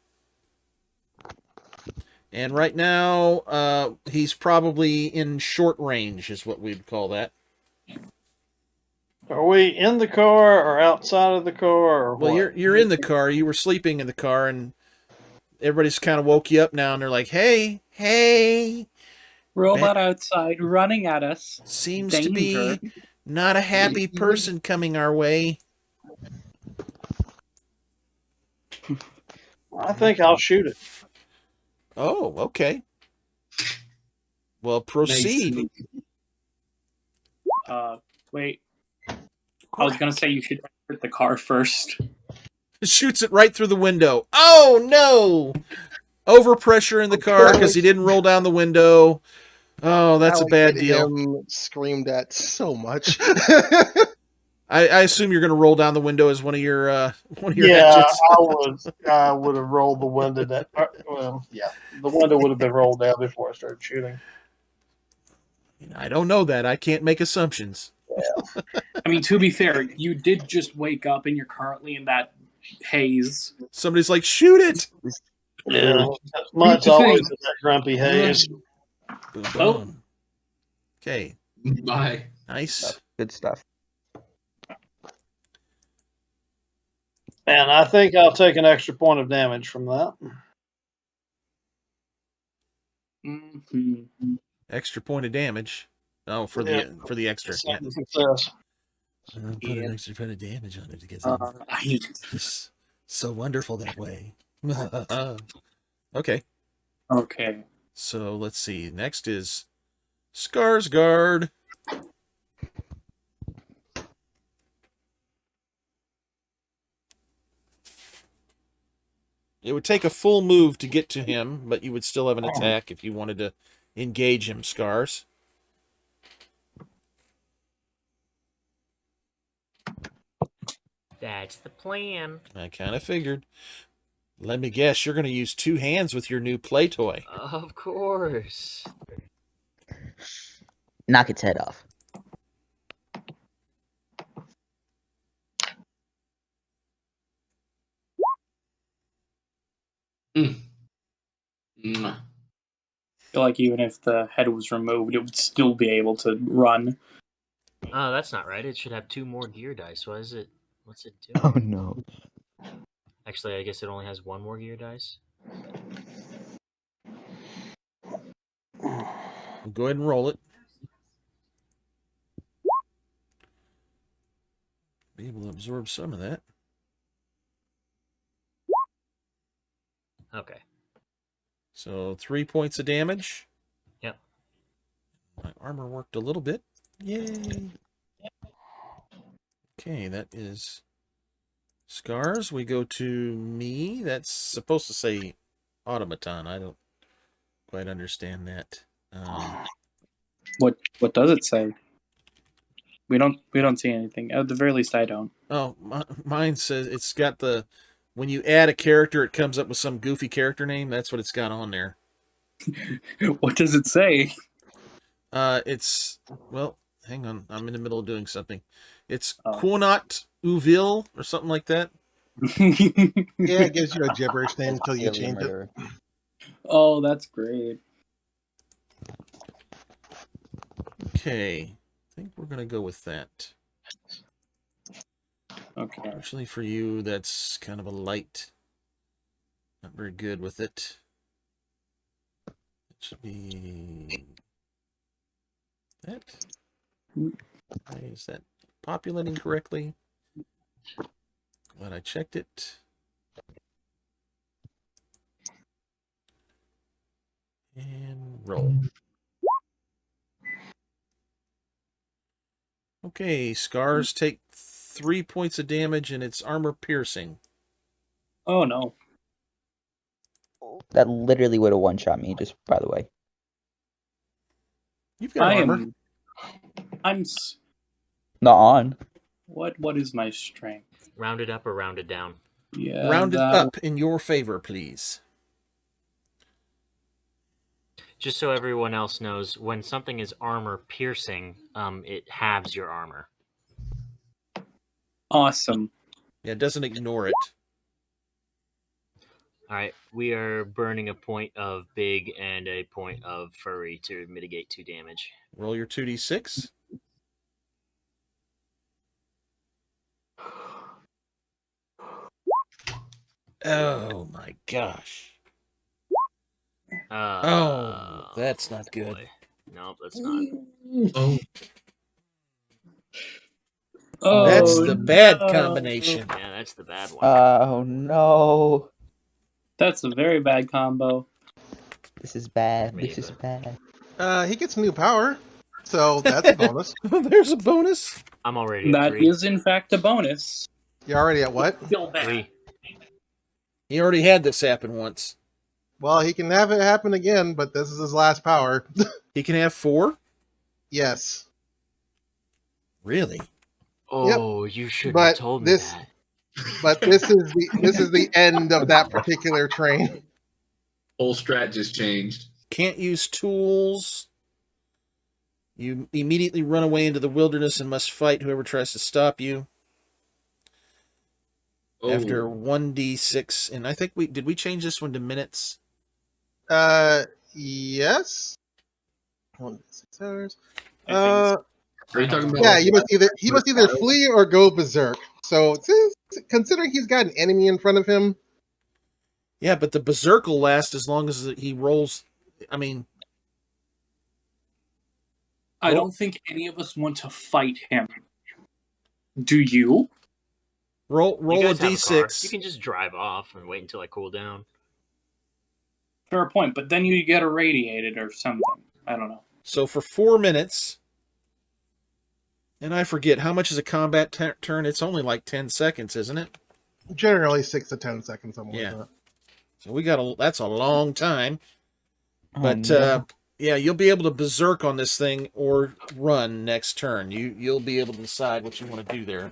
S2: And right now, he's probably in short range, is what we'd call that.
S6: Are we in the car or outside of the car or
S2: Well,
S6: what?
S2: you're in the car. You were sleeping in the car, and everybody's kind of woke you up now, and they're like, "Hey, hey!"
S9: Robot outside running at us.
S2: Seems
S9: Danger.
S2: to be not a happy person coming our way.
S6: I think I'll shoot it.
S2: Oh, okay. Well, proceed.
S9: Wait. I was gonna say you should hit the car first.
S2: Shoots it right through the window. Oh no! Overpressure in the car because he didn't roll down the window. Oh, that's a bad deal.
S3: Him screamed at so much.
S2: I assume you're going to roll down the window as one of your
S6: Yeah,
S2: engines.
S6: I would have rolled the window. The window would have been rolled down before I started shooting.
S2: I don't know that. I can't make assumptions.
S9: I mean, to be fair, you did just wake up and you're currently in that haze.
S2: Somebody's like, shoot it!
S6: Yeah, mine's always in that grumpy haze.
S2: Boom,
S9: Oh.
S2: boom. Okay,
S5: Bye.
S2: nice.
S7: Good stuff.
S6: And I think I'll take an extra point of damage from that.
S9: Mm-hmm.
S2: Extra point of damage. Oh, for the extra. Yeah.
S6: Success.
S2: Put an extra point of damage on it to get
S9: Right.
S2: so wonderful that way. Okay.
S9: Okay.
S2: So let's see. Next is Skarsgård. It would take a full move to get to him, but you would still have an attack if you wanted to engage him, Scars.
S4: That's the plan.
S2: I kind of figured. Let me guess, you're going to use 2 hands with your new play toy.
S4: Of course.
S7: Knock its head off.
S9: I feel like even if the head was removed, it would still be able to run.
S4: Oh, that's not right. It should have 2 more gear dice. Why is it? What's it do?
S7: Oh no.
S4: Actually, I guess it only has 1 more gear dice.
S2: Go ahead and roll it. Be able to absorb some of that.
S4: Okay.
S2: So 3 points of damage.
S4: Yep.
S2: My armor worked a little bit. Yay. Okay, that is Scars. We go to me. That's supposed to say automaton. I don't quite understand that.
S9: What does it say? We don't see anything. At the very least, I don't.
S2: Oh, mine says it's got the... When you add a character, it comes up with some goofy character name. That's what it's got on there.
S9: What does it say?
S2: It's... Well, hang on. I'm in the middle of doing something. It's
S9: Oh.
S2: Quonat Uville or something like that.
S3: Yeah, it gives you a gibberish name until you change it.
S9: Oh, that's great.
S2: Okay. I think we're going to go with that.
S9: Okay.
S2: Actually, for you, that's kind of a light. Not very good with it. It should be that. Is that populating correctly? Glad I checked it. And roll. Okay, Scars take 3 points of damage and it's armor piercing.
S9: Oh no.
S7: That literally would have one-shot me, just by the way.
S2: You've got armor.
S7: Not on.
S9: What is my strength?
S4: Rounded up or rounded down?
S9: Yeah.
S2: Rounded up in your favor, please.
S4: Just so everyone else knows, when something is armor piercing, it halves your armor.
S9: Awesome.
S2: Yeah, it doesn't ignore it.
S4: All right, we are burning a point of big and a point of furry to mitigate 2 damage.
S2: Roll your 2d6. Oh my gosh. Oh, that's not good.
S4: Boy. Nope, that's not.
S5: Oh,
S9: Oh,
S2: That's the bad
S9: no.
S2: combination.
S4: Yeah, that's the bad one.
S7: Oh no.
S9: That's a very bad combo.
S7: This is bad.
S4: Me
S7: This is
S4: either.
S7: bad.
S3: He gets new power, so that's a bonus.
S2: There's a bonus.
S4: I'm already at
S9: That
S4: 3.
S9: is, in fact, a bonus.
S3: You're already at what?
S9: Still bad.
S4: 3.
S2: He already had this happen once.
S3: Well, he can have it happen again, but this is his last power.
S2: He can have 4?
S3: Yes.
S2: Really?
S4: Oh, you should
S3: But
S4: have told me
S3: this-
S4: that.
S3: But this is the end of that particular train.
S5: whole strat just changed.
S2: Can't use tools. You immediately run away into the wilderness and must fight whoever tries to stop you.
S5: Oh,
S2: After 1d6, and I think did we change this one to minutes?
S3: Yes. 1 to 6 hours.
S9: I think
S5: are you talking about?
S3: Yeah,
S5: like,
S3: he must either flee or go berserk. So considering he's got an enemy in front of him,
S2: Yeah, but the berserk will last as long as he rolls. I mean,
S9: I don't think any of us want to fight him. Do you?
S2: roll
S4: You
S2: a
S4: guys have a car.
S2: d6.
S4: You can just drive off and wait until I cool down.
S9: Fair point, but then you get irradiated or something. I don't know.
S2: So for 4 minutes, and I forget how much is a combat turn. It's only like 10 seconds, isn't it?
S3: generally 6 to 10 seconds, something
S2: Yeah.
S3: like that.
S2: So that's a long time.
S7: Oh,
S2: But
S7: no.
S2: yeah, you'll be able to berserk on this thing or run next turn. You'll be able to decide what you want to do there.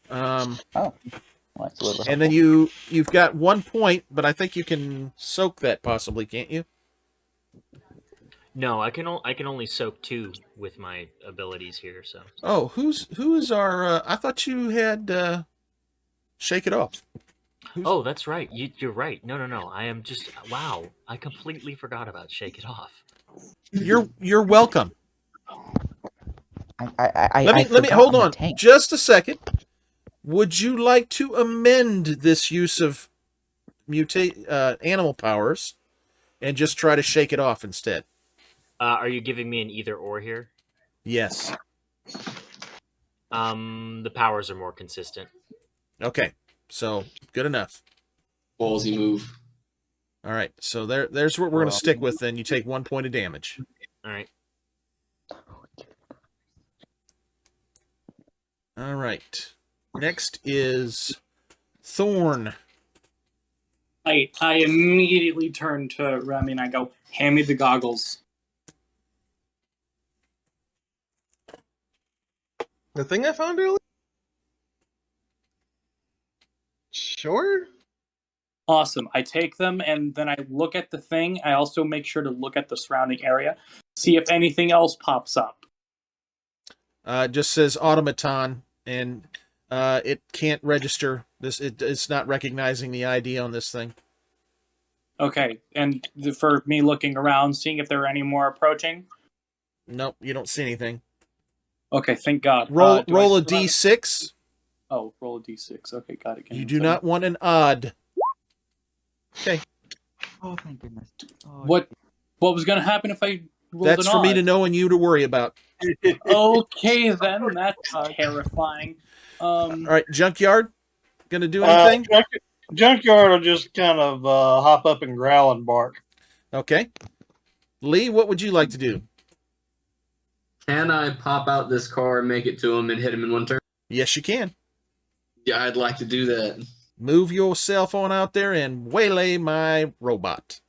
S7: Well, that's a little
S2: And then you've got 1 point, but I think you can soak that possibly, can't you?
S4: No, I can only soak 2 with my abilities here. So
S2: Oh, who is our? I thought you had shake it off.
S4: oh, that's right. You're right. No. I am just wow. I completely forgot about shake it off.
S2: You're welcome.
S7: I
S2: Let me hold on just a second. Would you like to amend this use of animal powers and just try to shake it off instead?
S4: Are you giving me an either or here?
S2: Yes.
S4: The powers are more consistent.
S2: Okay. So good enough.
S5: Ballsy move.
S2: All right. So there's what we're going to stick with. Then you take 1 point of damage.
S4: All right.
S2: All right. Next is Thorn.
S9: I immediately turn to Remy and I go, hand me the goggles.
S3: The thing I found earlier? Sure.
S9: Awesome. I take them and then I look at the thing. I also make sure to look at the surrounding area, see if anything else pops up.
S2: It just says automaton, and it can't register this. It's not recognizing the ID on this thing.
S9: Okay, and for me looking around, seeing if there are any more approaching.
S2: Nope, you don't see anything.
S9: Okay, thank God.
S2: Roll
S9: Do I
S2: a
S9: still have-
S2: d6.
S9: Oh, roll a d6. Okay, got it.
S2: You do not want an odd. Okay,
S7: Oh, thank goodness. Oh,
S9: What was going to happen if I rolled
S2: that's
S9: an
S2: for me
S9: odd?
S2: to know and you to worry about.
S9: Okay, then that's terrifying.
S2: All right, Junkyard, gonna do
S6: Uh,
S2: anything?
S6: Junkyard will just kind of hop up and growl and bark.
S2: Okay. Lee, what would you like to do?
S5: Can I pop out this car and make it to him and hit him in one turn?
S2: Yes, you can.
S5: Yeah, I'd like to do that.
S2: Move yourself on out there and waylay my robot.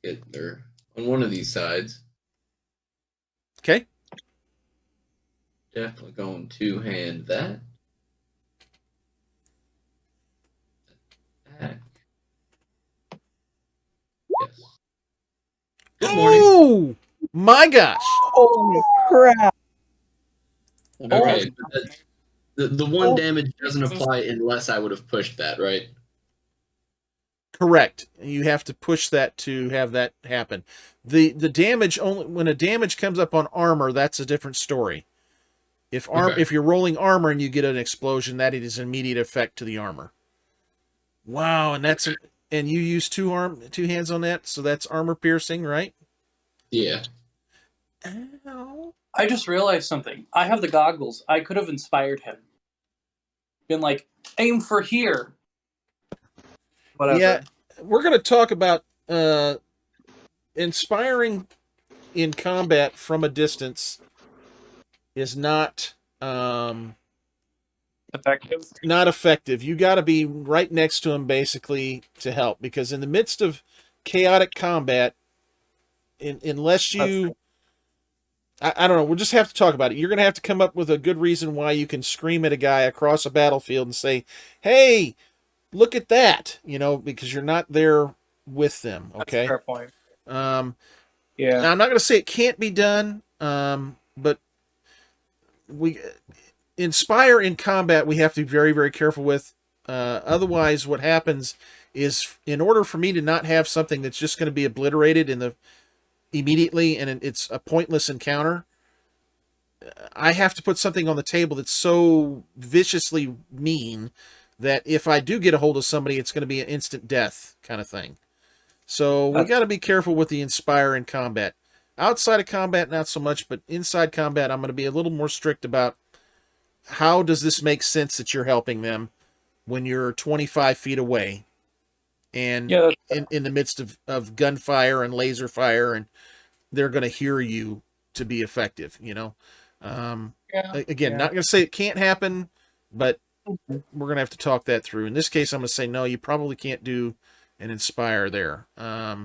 S5: Get there. on one of these sides.
S2: Okay.
S5: Definitely going to hand that. Back. Yes. Good morning.
S2: Oh my gosh!
S7: Holy crap!
S5: Okay, but the one damage doesn't apply unless I would have pushed that, right?
S2: Correct. You have to push that to have that happen. The damage only when a damage comes up on armor, that's a different story. If you're rolling armor and you get an explosion, that it is an immediate effect to the armor. Wow, and and you use two hands on that, so that's armor piercing, right?
S5: Yeah.
S2: Ow.
S9: I just realized something. I have the goggles. I could have inspired him. Been like, aim for here. Whatever.
S2: Yeah, we're going to talk about inspiring in combat from a distance is not
S9: Effective.
S2: not effective. You got to be right next to him basically to help, because in the midst of chaotic combat, unless you I don't know, we'll just have to talk about it. You're going to have to come up with a good reason why you can scream at a guy across a battlefield and say, "Hey, look at that," because you're not there with them, okay?
S9: That's a fair point.
S2: Yeah. Now, I'm not going to say it can't be done, but we inspire in combat we have to be very, very careful with. Otherwise, what happens is, in order for me to not have something that's just going to be obliterated immediately and it's a pointless encounter, I have to put something on the table that's so viciously mean that if I do get a hold of somebody, it's going to be an instant death kind of thing. So we got to be careful with the inspire in combat. Outside of combat, not so much, but inside combat, I'm going to be a little more strict about how does this make sense that you're helping them when you're 25 feet away and in the midst of gunfire and laser fire, and they're going to hear you to be effective, Again, not going to say it can't happen, but we're going to have to talk that through. In this case, I'm going to say, no, you probably can't do an inspire there.
S9: I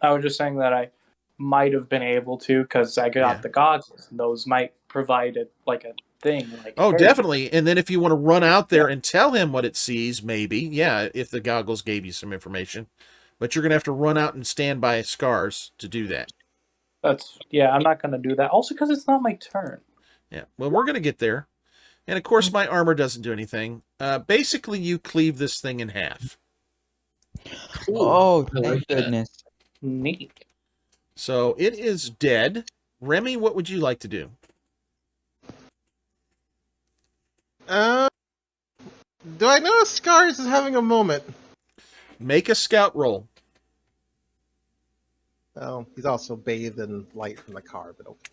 S9: was just saying that I might have been able to because I got the goggles, and those might provide it like a thing. Like, hey.
S2: Definitely. And then if you want to run out there and tell him what it sees, maybe, if the goggles gave you some information. But you're going to have to run out and stand by scars to do that.
S9: I'm not going to do that. Also because it's not my turn.
S2: Yeah, well, we're going to get there. And, of course, my armor doesn't do anything. Basically, you cleave this thing in half.
S7: Oh, thank goodness.
S9: Neat.
S2: So it is dead. Remy, what would you like to do?
S3: Do I know Scars is having a moment?
S2: Make a scout roll.
S3: Oh, he's also bathed in light from the car, but okay.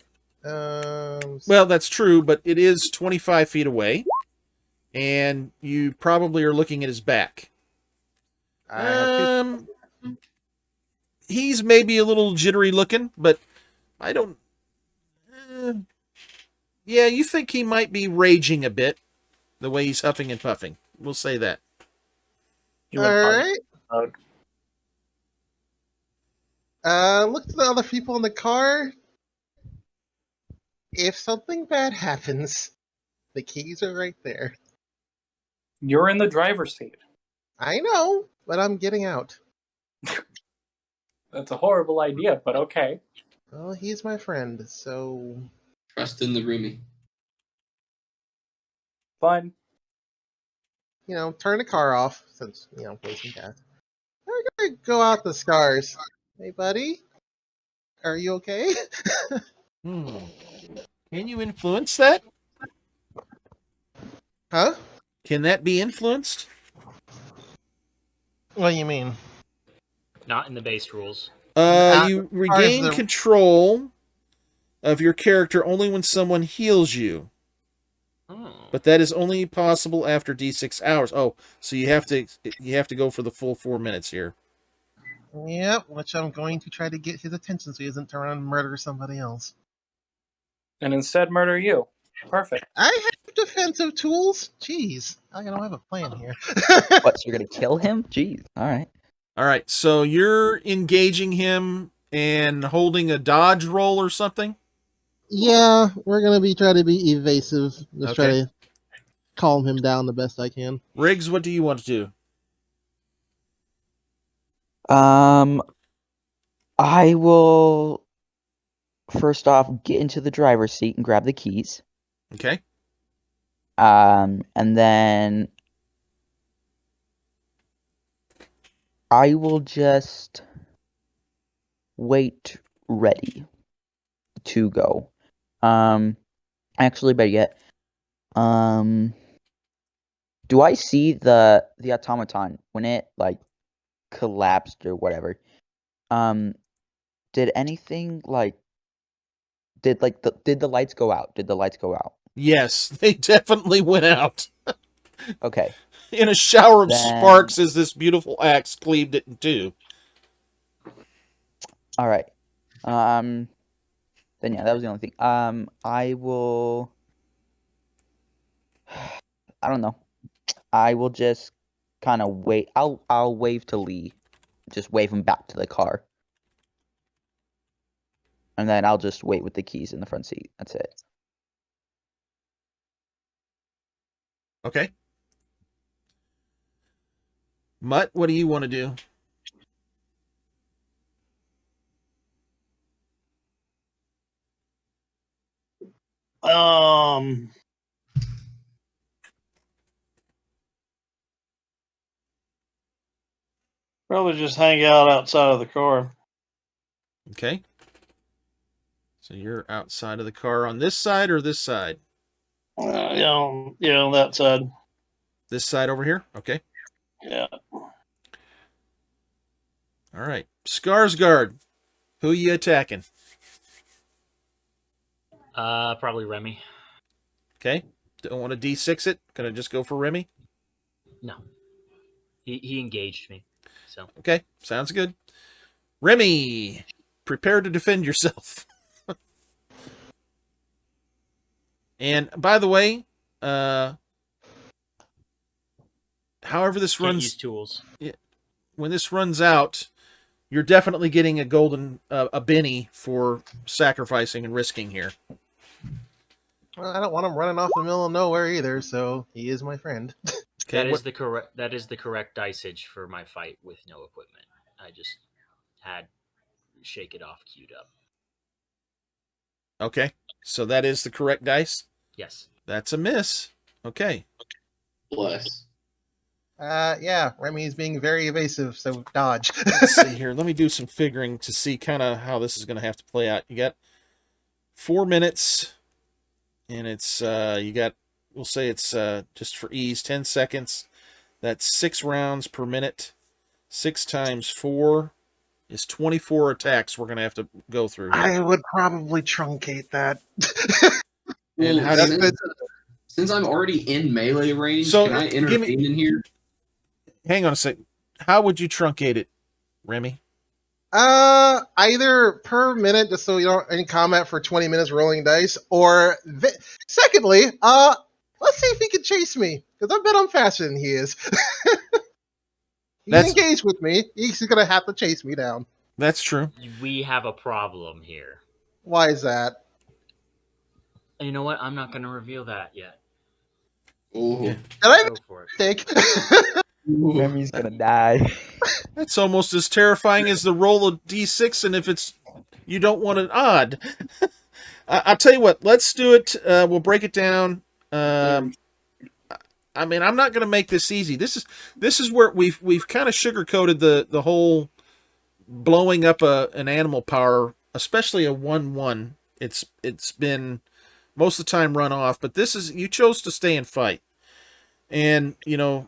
S2: Well, that's true, but it is 25 feet away, and you probably are looking at his back. He's maybe a little jittery looking, but I don't... you think he might be raging a bit, the way he's huffing and puffing. We'll say that.
S3: All right. Look to the other people in the car. If something bad happens, the keys are right there.
S9: You're in the driver's seat.
S3: I know, but I'm getting out.
S9: That's a horrible idea, but okay.
S3: Well, he's my friend, so...
S5: Trust in the roomie.
S9: Fine.
S3: Turn the car off, since, wasting gas. I'm gonna go out the Scars. Hey, buddy? Are you okay?
S2: Can you influence that?
S3: Huh?
S2: Can that be influenced?
S3: What do you mean?
S4: Not in the base rules.
S2: You regain control of your character only when someone heals you.
S4: Oh.
S2: But that is only possible after D6 hours. Oh, so you have to go for the full 4 minutes here.
S3: Yep, which I'm going to try to get his attention so he doesn't turn around and murder somebody else.
S9: And instead murder you. Perfect.
S3: I have defensive tools? Jeez, I don't have a plan here.
S7: What, so you're going to kill him? Jeez, alright.
S2: All right, so you're engaging him, and holding a dodge roll or something?
S3: Yeah, we're gonna be trying to be evasive. Just try
S2: Okay.
S3: to calm him down the best I can.
S2: Riggs, what do you want to do?
S7: I will first off get into the driver's seat and grab the keys.
S2: Okay.
S7: And then I will just wait ready to go. Actually, better yet, do I see the automaton when it like collapsed or whatever? Did anything like did the lights go out? Did the lights go out?
S2: Yes, they definitely went out.
S7: Okay.
S2: In a shower of
S7: Then-
S2: sparks as this beautiful axe cleaved it in two.
S7: All right. Then yeah, that was the only thing. I will. I don't know. I will just kind of wait. I'll wave to Lee, just wave him back to the car, and then I'll just wait with the keys in the front seat. That's it.
S2: Okay. Mutt, what do you want to do?
S6: Probably just hang out outside of the car.
S2: Okay. So you're outside of the car on this side or this side?
S6: On that side.
S2: This side over here? Okay.
S6: Yeah.
S2: All right. Skarsgård, who you attacking?
S4: Probably Remy.
S2: Okay. Don't want to D6 it? Gonna just go for Remy?
S4: No. He engaged me. So
S2: Okay. Sounds good. Remy, prepare to defend yourself. And by the way, however this
S4: can't
S2: runs,
S4: use tools.
S2: when this runs out, you're definitely getting a golden a Benny for sacrificing and risking here.
S3: Well, I don't want him running off in the middle of nowhere either, so he is my friend.
S2: Okay,
S4: That is the correct dicage for my fight with no equipment. I just had Shake It Off queued up.
S2: Okay, so that is the correct dice.
S4: Yes.
S2: That's a miss. Okay.
S5: Bless.
S3: Yeah, Remy's being very evasive, so dodge.
S2: Let's see here. Let me do some figuring to see kind of how this is going to have to play out. You got 4 minutes, and it's you got, we'll say it's just for ease, 10 seconds. That's 6 rounds per minute. 6 times 4 is 24 attacks we're going to have to go through here.
S3: I would probably truncate that.
S2: And how do you,
S5: since I'm already in melee range,
S2: So,
S5: can I
S2: give me-
S5: intervene in here?
S2: hang on a sec. How would you truncate it, Remy?
S3: Either per minute, just so you don't in combat for 20 minutes rolling dice, or secondly, let's see if he can chase me, because I bet I'm faster than he is. He's engaged with me. He's gonna have to chase me down.
S2: That's true.
S4: We have a problem here.
S3: Why is that?
S4: And you know what? I'm not going to reveal that yet.
S5: Ooh.
S3: Did I
S4: Go for it.
S3: take?
S7: Remy's gonna die.
S2: That's almost as terrifying as the roll of D6, and if it's you don't want an odd. I'll tell you what. Let's do it. We'll break it down. I mean, I'm not going to make this easy. This is where we've kind of sugarcoated the whole blowing up an animal power, especially a 1/1. It's been most of the time run off, but this is, you chose to stay and fight, and you know,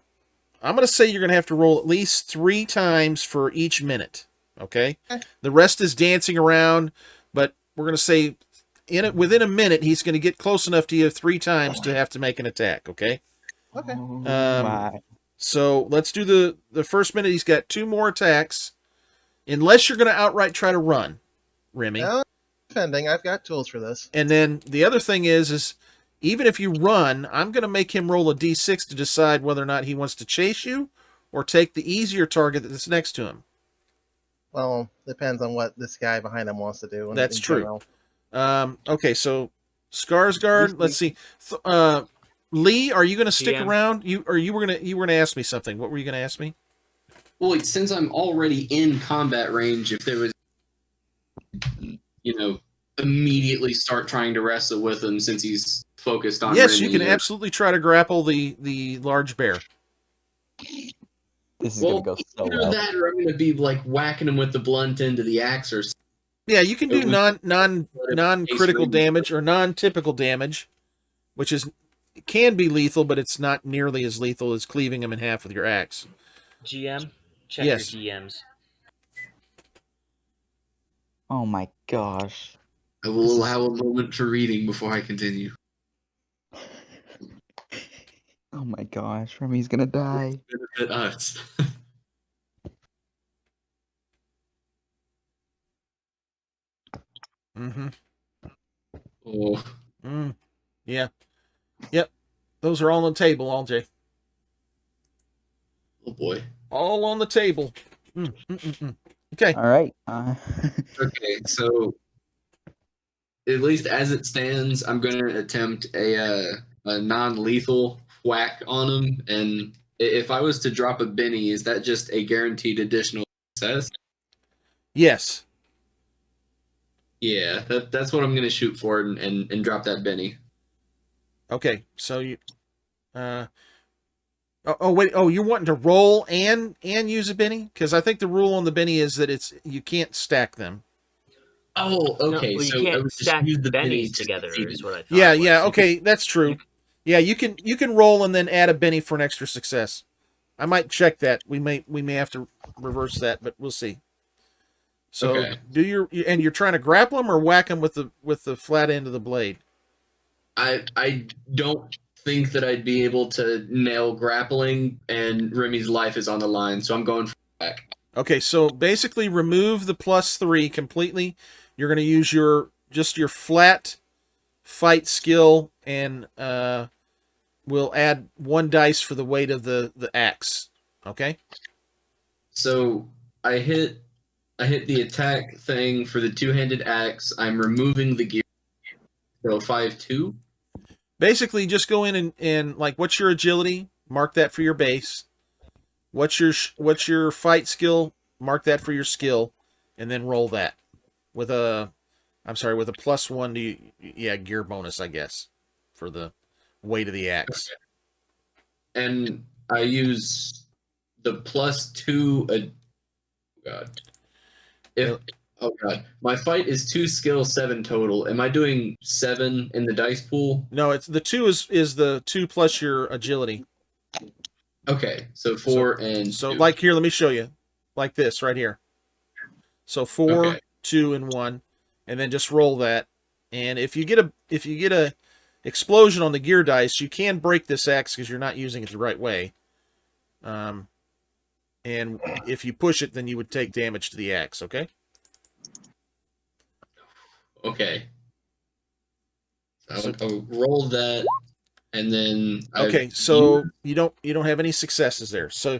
S2: I'm going to say you're going to have to roll at least 3 times for each minute. Okay, the rest is dancing around, but we're going to say within a minute he's going to get close enough to you 3 times to have to make an attack. Okay.
S3: Okay.
S2: So let's do the first minute. He's got 2 more attacks, unless you're going to outright try to run, Remy.
S3: Defending, I've got tools for this.
S2: And then the other thing is even if you run, I'm going to make him roll a d6 to decide whether or not he wants to chase you or take the easier target that's next to him.
S3: Well, depends on what this guy behind him wants to do.
S2: That's
S3: in
S2: true.
S3: general.
S2: Okay, so Skarsgård. Let's see. Lee, are you going to stick
S4: GM.
S2: around? You were gonna ask me something. What were you going to ask me?
S5: Well, like, since I'm already in combat range, if there was, immediately start trying to wrestle with him since he's focused on.
S2: Yes,
S5: Remy,
S2: you can absolutely try to grapple the large bear.
S7: This is gonna go so
S5: either
S7: well.
S5: that, or I'm going to be like whacking him with the blunt end of the axe or something.
S2: Yeah, you can do non-critical
S5: Ace
S2: damage or non-typical damage, which can be lethal, but it's not nearly as lethal as cleaving him in half with your axe.
S4: GM, check
S2: Yes.
S4: your DMs.
S7: Oh my gosh.
S5: I will allow a moment for reading before I continue.
S7: Oh my gosh, Remy's gonna die.
S5: Benefit us.
S2: Mm-hmm.
S5: Oh,
S2: Yeah. Yep. Those are all on the table, LJ.
S5: oh boy.
S2: All on the table. Okay.
S7: All right.
S5: Okay, so at least as it stands, I'm going to attempt a non-lethal whack on him. And if I was to drop a Benny, is that just a guaranteed additional success?
S2: Yes.
S5: Yeah, that's what I'm going to shoot for and drop that Benny.
S2: Okay. So you. Wait. Oh, you're wanting to roll and use a Benny? Because I think the rule on the Benny is that you can't stack them.
S5: Oh, okay.
S4: No, well, you
S5: so I
S4: can't
S5: would just
S4: stack
S5: use the Benny
S4: bennies
S5: to
S4: together,
S5: succeed
S4: is
S5: it.
S4: what I thought.
S2: Yeah. Okay, that's true. Yeah, you can roll and then add a Benny for an extra success. I might check that. We may have to reverse that, but we'll see. So
S5: Okay.
S2: you're trying to grapple him or whack him with the flat end of the blade?
S5: I don't think that I'd be able to nail grappling, and Remy's life is on the line, so I'm going for back.
S2: Okay, so basically remove the +3 completely. You're going to use your flat fight skill, and we'll add 1 dice for the weight of the axe. Okay?
S5: So I hit the attack thing for the two-handed axe. I'm removing the gear. So 5-2.
S2: Basically, just go in and like, what's your agility? Mark that for your base. What's your fight skill? Mark that for your skill, and then roll that with a +1 to gear bonus, I guess, for the weight of the axe.
S5: Okay. And I use the +2. Oh god, my fight is 2 skill, 7 total. Am I doing 7 in the dice pool?
S2: No, it's the 2 is the 2 plus your agility.
S5: Okay, so 4 and
S2: so
S5: 2.
S2: like here, let me show you, like this right here. So 4,
S5: Okay.
S2: 2, and 1, and then just roll that. And if you get a explosion on the gear dice, you can break this axe because you're not using it the right way. And if you push it, then you would take damage to the axe. Okay.
S5: Okay. I'll roll that, and then
S2: Okay, so you don't have any successes there. So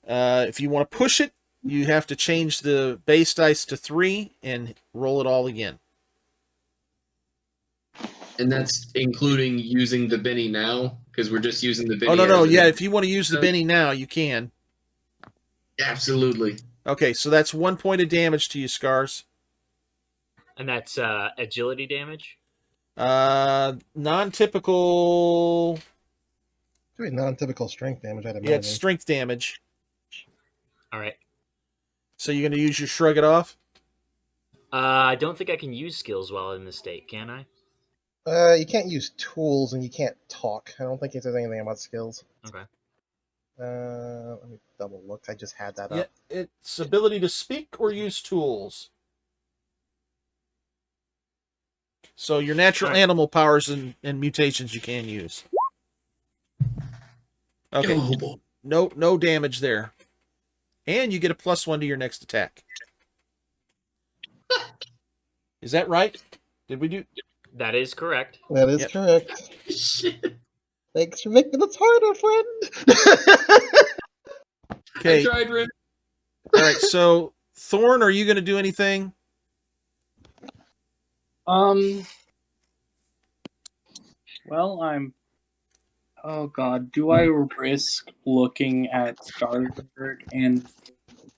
S2: if you want to push it, you have to change the base dice to 3 and roll it all again.
S5: And that's including using the Benny now, because we're just using the Benny.
S2: Oh no, yeah. If you want to use the Benny now, you can.
S5: Absolutely.
S2: Okay, so that's 1 point of damage to you, Scars.
S4: And that's agility damage?
S2: Non-typical.
S3: Doing non-typical strength damage, I'd imagine.
S2: Yeah, it's strength damage.
S4: All right.
S2: So you're going to use your shrug it off?
S4: I don't think I can use skills while in this state, can I?
S3: You can't use tools and you can't talk. I don't think it says anything about skills.
S4: Okay.
S3: Let me double look. I just had that
S2: Yeah,
S3: up.
S2: it's ability to speak or use tools. So your natural animal powers and mutations you can use. Okay. No damage there. And you get a +1 to your next attack. Is that right? Did we do?
S4: That is correct.
S3: That is correct.
S5: Shit.
S3: Thanks for making this harder, friend.
S2: Okay.
S5: I tried, Rim.
S2: All right, so Thorn, are you going to do anything?
S9: Well, oh god, do I risk looking at Skarsgård and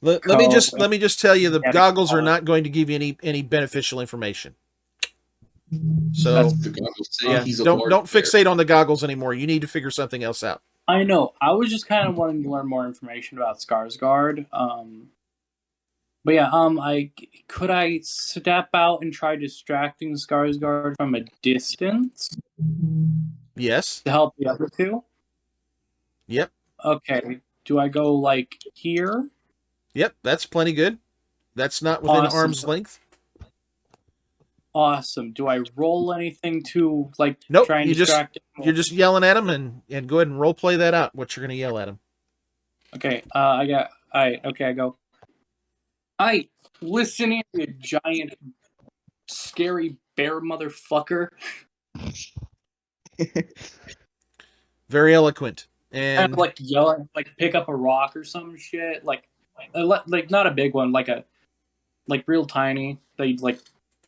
S2: Let me
S9: Co.
S2: just tell you, the
S9: Yeah,
S2: goggles are not going to give you any beneficial information. So
S5: That's the goggles say
S2: yeah,
S5: he's a
S2: don't
S5: large bear.
S2: fixate on the goggles anymore. You need to figure something else out.
S9: I know. I was just kind of wanting to learn more information about Skarsgård. But yeah, could I step out and try distracting Skarsgård from a distance
S2: Yes.
S9: to help the other two?
S2: Yep.
S9: Okay. Do I go like here?
S2: Yep. That's plenty good. That's not within
S9: Awesome.
S2: arm's length.
S9: Awesome. Do I roll anything to like
S2: Nope.
S9: try and distract him?
S2: You're just yelling at him and go ahead and role play that out. What you're going to yell at him.
S9: Okay. I go. Hi, listen here, you giant, scary bear motherfucker.
S2: Very eloquent.
S9: And
S2: And
S9: like yelling, like pick up a rock or some shit, like not a big one, like real tiny. They like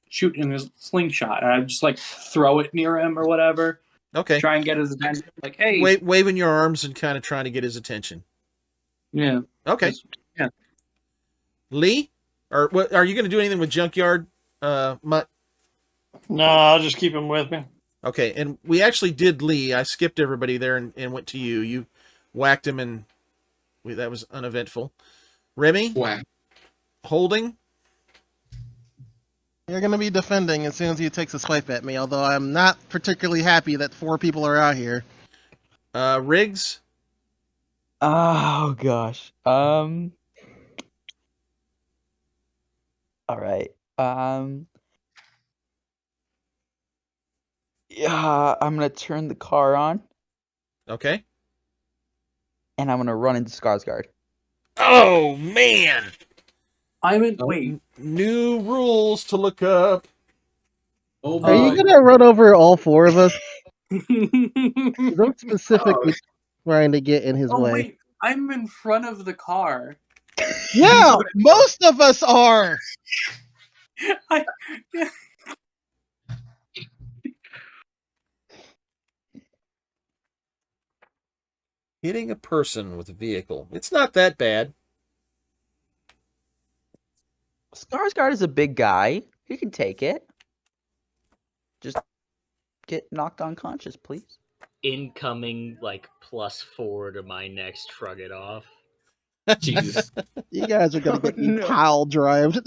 S9: shoot in his slingshot, and I just like throw it near him or whatever.
S2: okay.
S9: Try and get his attention. Like, hey,
S2: Waving your arms and kind of trying to get his attention.
S9: yeah,
S2: Okay.
S9: yeah.
S2: Lee, or what? Are you going to do anything with Junkyard, Mutt?
S6: No, I'll just keep him with me.
S2: Okay, and we actually did Lee. I skipped everybody there and went to you. You whacked him, and that was uneventful. Remy,
S5: Whack.
S2: holding.
S3: You're going to be defending as soon as he takes a swipe at me, although I'm not particularly happy that 4 people are out here.
S2: Riggs.
S7: Oh gosh. All right. Yeah, I'm gonna turn the car on
S2: Okay.
S7: and I'm gonna run into Skarsgård.
S2: Oh man!
S9: Wait.
S2: New rules to look up.
S5: Oh
S3: Are you
S5: boy.
S3: going to run over all 4 of us? 'Cause I'm specifically trying to get in his
S9: Oh
S3: way.
S9: wait, I'm in front of the car.
S3: Yeah, most of us are.
S9: Yeah.
S2: Hitting a person with a vehicle. It's not that bad.
S7: Skarsgård is a big guy. He can take it. Just get knocked unconscious, please.
S4: Incoming like +4 to my next shrug it off.
S5: Jesus.
S3: You guys are going to
S7: Oh,
S3: get me
S7: no.
S3: pile drived.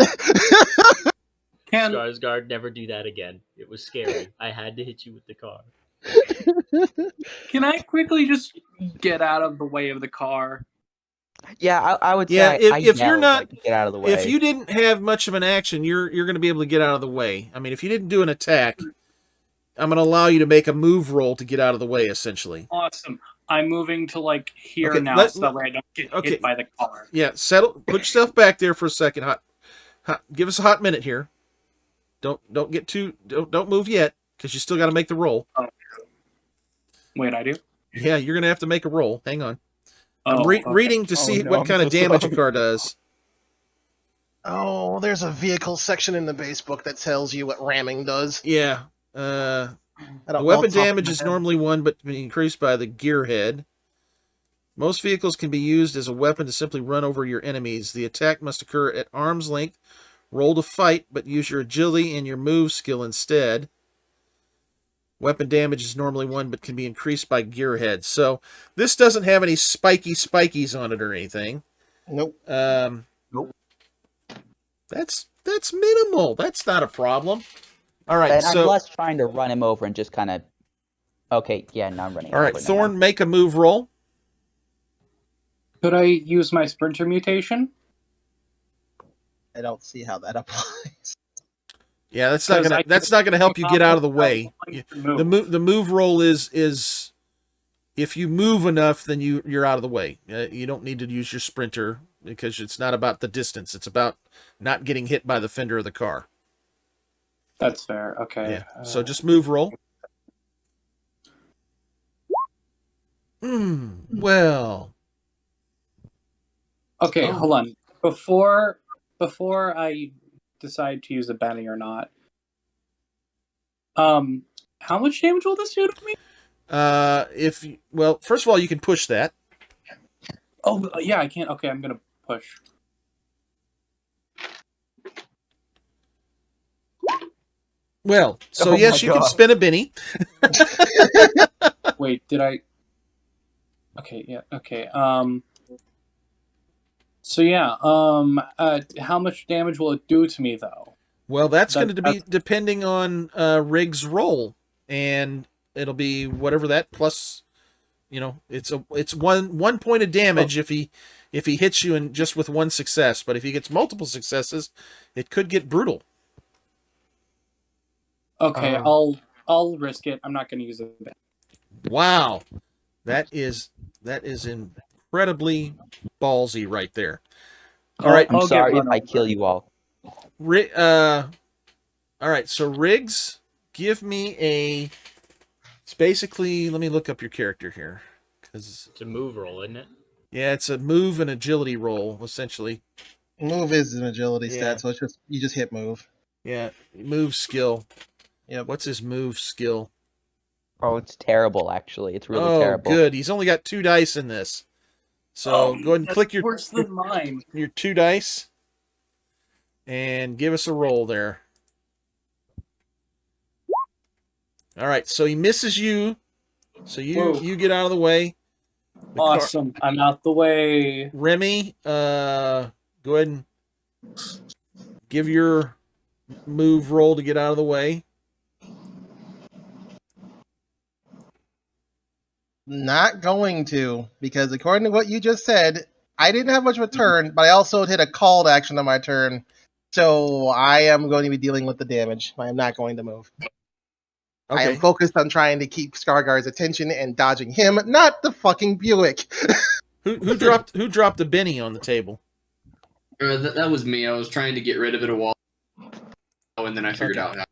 S4: Skarsgård, never do that again. It was scary. I had to hit you with the car.
S9: Can I quickly just get out of the way of the car?
S7: Yeah, I would say
S2: Yeah,
S7: I
S2: if you're
S7: yelled,
S2: not,
S7: like, get out of the way.
S2: if you didn't have much of an action, you're going to be able to get out of the way. I mean, if you didn't do an attack, I'm going to allow you to make a move roll to get out of the way, essentially.
S9: Awesome. I'm moving to like here
S2: Okay,
S9: now, so that way I don't get
S2: okay.
S9: hit by the car.
S2: Yeah, settle. Put yourself back there for a second. Hot. Give us a hot minute here. Don't get too. Don't move yet, because you still got to make the roll.
S9: Oh. Wait, I do?
S2: Yeah, you're going to have to make a roll. Hang on.
S9: Oh,
S2: I'm
S9: okay.
S2: reading to see what kind of damage a car does.
S3: Oh, there's a vehicle section in the base book that tells you what ramming does.
S2: Yeah.
S3: I
S2: The
S3: don't know
S2: weapon
S3: off the top of
S2: damage
S3: my
S2: is
S3: head.
S2: normally 1, but can be increased by the gearhead. Most vehicles can be used as a weapon to simply run over your enemies. The attack must occur at arm's length. Roll to fight, but use your agility and your move skill instead. Weapon damage is normally 1, but can be increased by gearhead. So this doesn't have any spikies on it or anything.
S3: Nope.
S7: Nope.
S2: That's minimal. That's not a problem. All right,
S7: And
S2: so
S7: I'm less trying to run him over and just kind of. Okay, yeah, now I'm running.
S2: all right,
S7: over, never
S2: Thorn,
S7: mind.
S2: make a move roll.
S9: Could I use my sprinter mutation?
S3: I don't see how that applies.
S2: Yeah, that's not
S9: 'Cause
S2: gonna
S9: I
S2: help you get out of the
S9: can
S2: way.
S9: move.
S2: The move roll is if you move enough, then you're out of the way. You don't need to use your sprinter because it's not about the distance. It's about not getting hit by the fender of the car.
S9: That's fair. Okay.
S2: Yeah. So just move roll. Well.
S9: Okay, hold on. Before before I decide to use a Benny or not, how much damage will this do to me?
S2: Well, first of all, you can push that.
S9: Oh, yeah, I can't. Okay, I'm gonna push.
S2: Well, so
S7: Oh
S2: yes,
S7: my
S2: you can
S7: God.
S2: spin a Benny.
S9: Wait, did I? Okay, yeah, okay. So yeah, how much damage will it do to me though?
S2: Well, that's going to be
S9: That's
S2: depending on Rig's roll, and it'll be whatever that plus. It's one point of damage if he hits you and just with one success. But if he gets multiple successes, it could get brutal.
S9: okay. I'll risk it. I'm not going to use it.
S2: Wow, that is incredibly ballsy right there. All right,
S7: I'm
S9: I'll get
S7: sorry if
S9: run
S7: I
S9: over.
S7: kill you all.
S2: All right. So Riggs, give me a. It's basically. Let me look up your character here, because
S4: It's a move roll, isn't it?
S2: yeah, it's a move and agility roll essentially.
S3: Move is an agility
S2: Yeah.
S3: stat, so it's just you just hit move.
S2: Yeah, move skill.
S3: Yep.
S2: What's his move skill?
S7: Oh, it's terrible, actually. It's really
S2: Oh,
S7: terrible.
S2: good. He's only got 2 dice in this. So go ahead and
S9: That's
S2: click your
S9: worse than mine.
S2: 2 dice and give us a roll there. All right, so he misses you. So
S9: Whoa.
S2: you get out of the way.
S9: Awesome. I'm out the way.
S2: Remy, go ahead and give your move roll to get out of the way.
S3: Not going to, because according to what you just said, I didn't have much of a turn, but I also hit a called action on my turn. So I am going to be dealing with the damage. I am not going to move. I am
S2: Okay.
S3: focused on trying to keep Skargar's attention and dodging him, not the fucking Buick.
S2: Who dropped the Benny on the table?
S5: That was me. I was trying to get rid of it a while, and then I figured out how.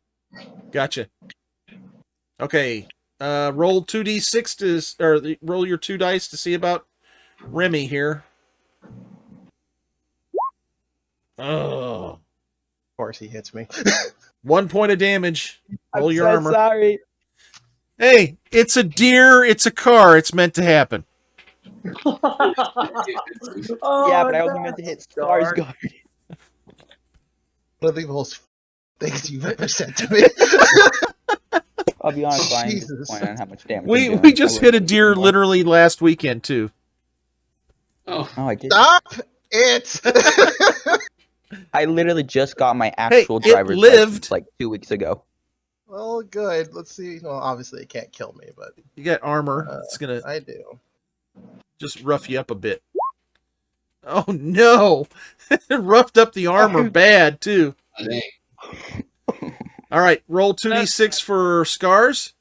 S2: Gotcha. Okay. Roll 2d6 or roll your 2 dice to see about Remy here. Oh.
S3: Of course he hits me.
S2: 1 point of damage. Roll your armor.
S7: Sorry.
S2: Hey, it's a deer, it's a car, it's meant to happen.
S9: Oh,
S7: Yeah, but I only meant to hit Skarsgård.
S3: One of the most things you've ever said to me.
S7: I'll be honest, I am
S3: Jesus.
S7: disappointed on how much damage
S2: We
S7: I'm doing.
S2: just
S7: I
S2: hit a
S7: wouldn't
S2: deer
S7: anymore.
S2: literally last weekend too.
S5: Oh,
S7: I did.
S3: Stop it!
S7: I literally just got my actual
S2: it
S7: driver's
S2: lived.
S7: license like 2 weeks ago.
S3: Well, good. Let's see. Well, obviously it can't kill me, but
S2: You got armor. It's gonna
S3: I do.
S2: just rough you up a bit. Oh no! It roughed up the armor bad too.
S5: dang.
S2: All right, roll 2d6 for scars.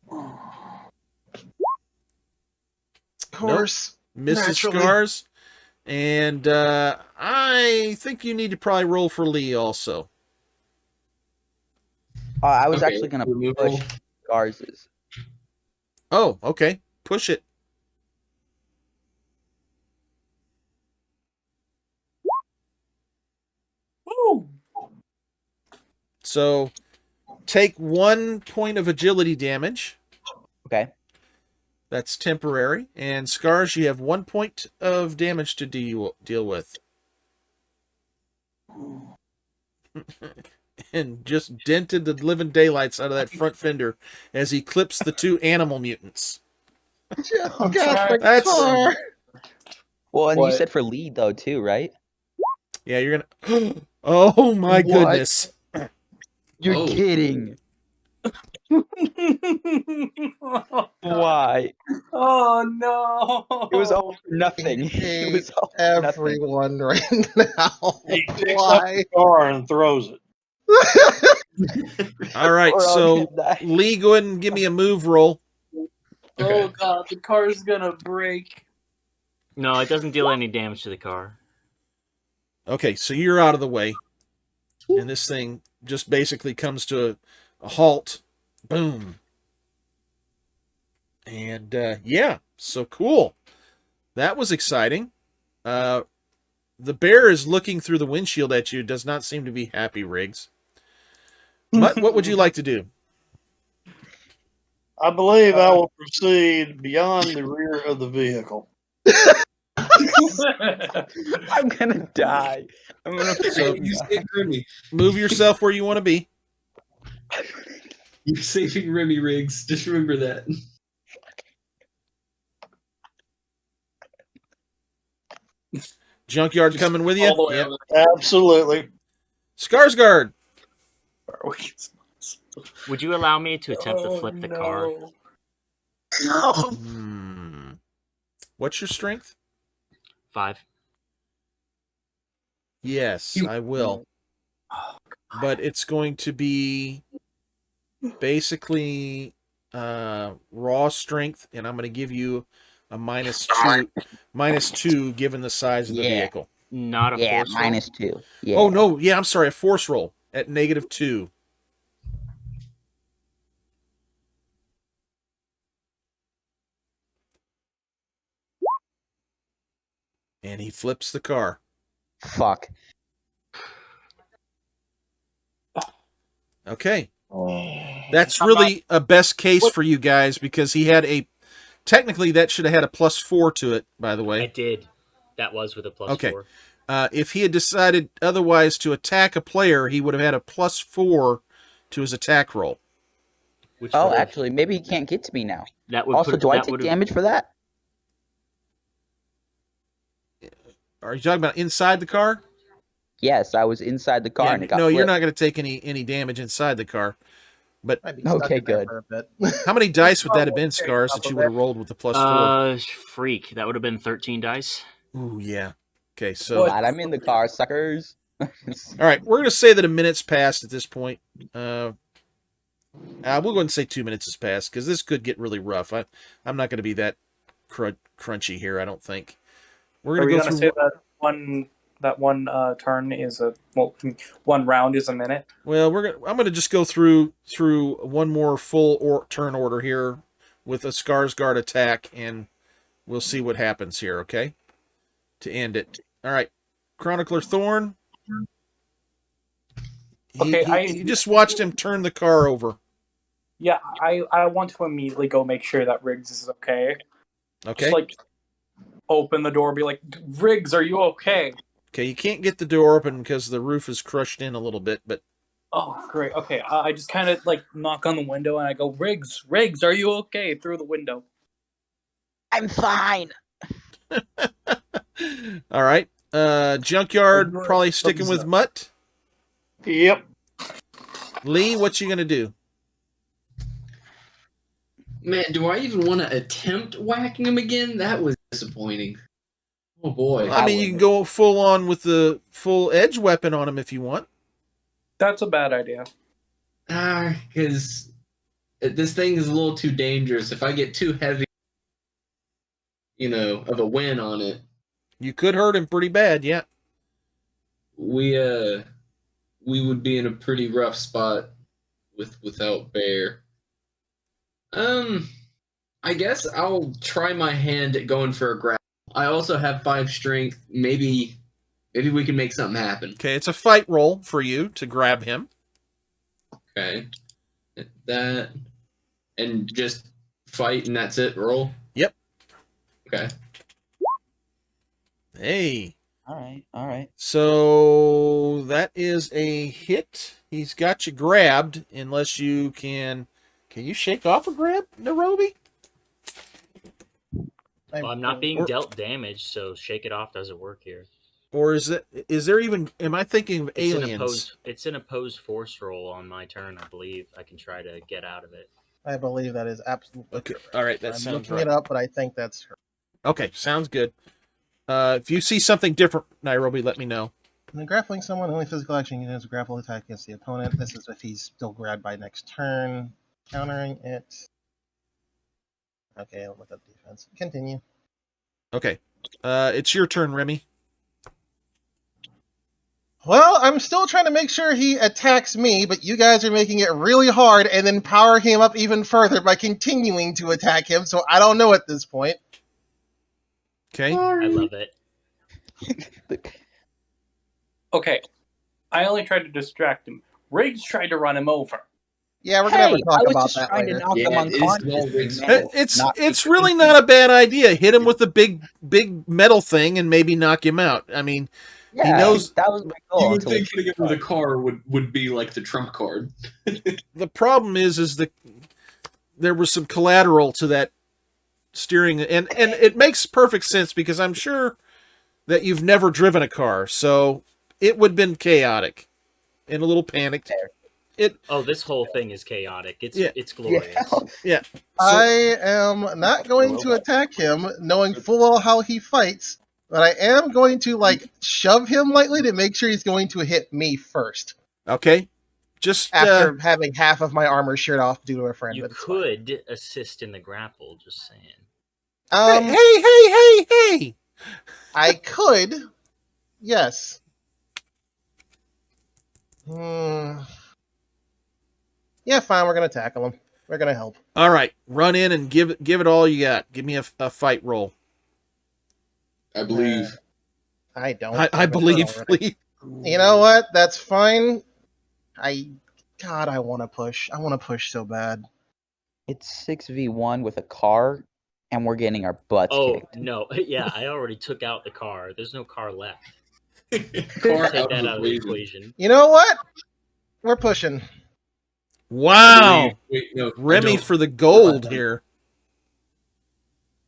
S3: Of course.
S2: Mrs.
S3: Naturally.
S2: Scars. And I think you need to probably roll for Lee also.
S7: I was
S5: Okay,
S7: actually going to
S5: removal.
S7: push Skars's.
S2: Oh, okay. Push it.
S9: Woo!
S2: So take 1 point of agility damage.
S7: Okay.
S2: That's temporary. And Scars, you have 1 point of damage to deal with. And just dented the living daylights out of that front fender as he clips the 2 animal mutants.
S3: Just
S9: I'm
S3: got the
S2: That's-
S3: car.
S7: Well, and
S9: What?
S7: you said for lead, though, too, right?
S2: Yeah, you're gonna. Oh my
S7: What?
S2: goodness!
S7: You're
S5: Oh.
S7: kidding. Why?
S9: Oh no!
S7: It was all for nothing. It was all for nothing.
S3: Everyone right now.
S6: He picks up
S3: Why?
S6: the car and throws it.
S2: All right,
S7: We're all
S2: so
S7: gonna die.
S2: Lee, go ahead and give me a move roll.
S9: Oh god, the car's gonna break.
S4: No, it doesn't deal any damage to the car.
S2: Okay, so you're out of the way, and this thing just basically comes to a halt. Boom. And yeah, so cool. That was exciting. The bear is looking through the windshield at you. Does not seem to be happy, Riggs. Mutt, what would you like to do?
S6: I believe I will proceed beyond the rear of the vehicle.
S7: I'm gonna die. I'm gonna
S2: So-
S7: freaking
S5: you
S7: die.
S5: saved Remy.
S2: Move yourself where you want to be.
S5: You're saving Remy, Riggs. Just remember that.
S2: Junkyard coming with you?
S9: All the way
S2: Yep.
S9: over there.
S6: Absolutely.
S2: Skarsgård.
S4: Would you allow me to attempt to flip the car?
S2: What's your strength?
S4: 5.
S2: Yes, I will. But it's going to be basically raw strength, and I'm going to give you a -2 given the size of the
S7: Yeah.
S2: vehicle.
S4: Not a
S7: Yeah,
S4: force roll?
S7: -2. Yeah.
S2: Oh no, yeah, I'm sorry, a force roll at -2. And he flips the car.
S7: Fuck.
S2: Okay. That's really a best case for you guys because he had a. Technically, that should have had a +4 to it, by the
S4: I
S2: way.
S4: did. That was with a +4.
S2: Okay. If he had decided otherwise to attack a player, he would have had a +4 to his attack roll.
S4: Which
S7: Oh,
S4: would've-
S7: actually, maybe he can't get to me now.
S4: that would
S7: Also,
S4: put,
S7: do I
S4: that
S7: take
S4: would've-
S7: damage for that?
S2: Are you talking about inside the car?
S7: Yes, I was inside the car
S2: Yeah,
S7: and it got
S2: no, you're
S7: flipped.
S2: not going to take any damage inside the car.
S3: I'd be stuck
S7: Okay,
S3: in there
S7: good.
S3: for a bit.
S2: How many dice would that have been, Scars, that you would have rolled with the +4?
S4: Freak. That would have been 13 dice.
S2: Ooh, yeah. Okay, so
S9: What?
S7: Glad I'm in the car, suckers.
S2: all right, we're going to say that a minute's passed at this point. We'll go ahead and say 2 minutes has passed because this could get really rough. I'm not going to be that crunchy here, I don't think. We're
S9: Are
S2: going
S9: we
S2: to go
S9: gonna
S2: through.
S9: say that one turn is one round is a minute?
S2: Well, I'm going to just go through one more full turn order here with a Skarsgård attack, and we'll see what happens here. Okay, to end it. All right, Chronicler Thorn. You just watched him turn the car over.
S9: Yeah, I want to immediately go make sure that Riggs is okay.
S2: Okay.
S9: Just like open the door, be like, Riggs, are you okay?
S2: Okay, you can't get the door open because the roof is crushed in a little bit, but
S9: Oh, great. Okay, I just kind of like knock on the window and I go, Riggs, are you okay? Through the window.
S7: I'm fine.
S2: all right. Junkyard probably sticking with Mutt.
S6: Yep.
S2: Lee, what you gonna do?
S5: Man, do I even want to attempt whacking him again? That was disappointing. Oh boy.
S2: I mean, you can go full on with the full edge weapon on him if you want.
S9: That's a bad idea.
S5: Because this thing is a little too dangerous. If I get too heavy, of a win on it,
S2: You could hurt him pretty bad, yeah.
S5: we would be in a pretty rough spot without Bear. I guess I'll try my hand at going for a grab. I also have 5 strength. Maybe we can make something happen.
S2: Okay, it's a fight roll for you to grab him.
S5: Okay. That and just fight and that's it, roll?
S2: Yep.
S5: Okay.
S2: Hey.
S7: All right.
S2: So that is a hit. He's got you grabbed unless you can you shake off a grab, Nairobi?
S4: Well, I'm not being dealt damage, so shake it off doesn't work here.
S2: Or is there even, am I thinking of aliens?
S4: It's an opposed force roll on my turn, I believe. I can try to get out of it.
S3: I believe that is absolutely
S2: Okay.
S3: correct.
S2: All right, that
S3: I'm
S2: sounds
S3: looking
S2: right.
S3: it up, but I think that's correct.
S2: Okay, sounds good. If you see something different, Nairobi, let me know.
S3: When grappling someone, only physical action you can use a grapple attack against the opponent. This is if he's still grabbed by next turn. Countering it. Okay, I'll look up defense. Continue.
S2: Okay. It's your turn, Remy.
S3: Well, I'm still trying to make sure he attacks me, but you guys are making it really hard and then power him up even further by continuing to attack him, so I don't know at this point.
S2: Okay.
S4: I love it.
S9: Okay, I only tried to distract him. Riggs tried to run him over.
S3: Yeah, we're gonna have a
S7: Hey,
S3: talk
S7: I was
S3: about
S7: just
S3: that
S7: trying to
S3: later.
S7: knock
S5: Yeah,
S7: him
S5: it is all
S7: unconscious.
S5: Riggs'
S7: man.
S5: fault.
S2: It's really not a bad idea. Hit him with a big metal thing and maybe knock him out. I mean, he
S7: Yeah,
S2: knows
S7: that was my
S5: You
S7: goal.
S5: would
S7: until
S5: think
S7: it-
S5: hitting him with a car would be like the trump card.
S2: the problem is that there was some collateral to that steering, and it makes perfect sense because I'm sure that you've never driven a car, so it would have been chaotic and a little panicked.
S4: Oh, this whole thing is chaotic. It's
S2: Yeah.
S4: it's glorious.
S2: Yeah. So,
S3: I am not going to attack him, knowing full well how he fights, but I am going to like shove him lightly to make sure he's going to hit me first.
S2: okay. Just
S3: After having half of my armor sheared off due to a friend.
S4: You
S3: But it's fine.
S4: could assist in the grapple, just saying.
S2: hey.
S3: I could. Yes. Yeah, fine. We're gonna tackle him. We're gonna help.
S2: All right, run in and give it all you got. Give me a fight roll.
S5: I believe.
S3: I don't.
S2: I
S3: I've been hurt
S2: believe.
S3: already. You know what? That's fine. God, I want to push. I want to push so bad.
S7: It's 6v1 with a car, and we're getting our butts
S4: Oh
S7: kicked.
S4: no, yeah, I already took out the car. There's no car left.
S5: Car
S4: Take
S5: out
S4: that
S5: of
S4: out of the
S5: equation.
S4: equation.
S3: You know what? We're pushing.
S2: Wow,
S5: Wait, no, I
S2: Remy
S5: don't.
S2: for the gold here.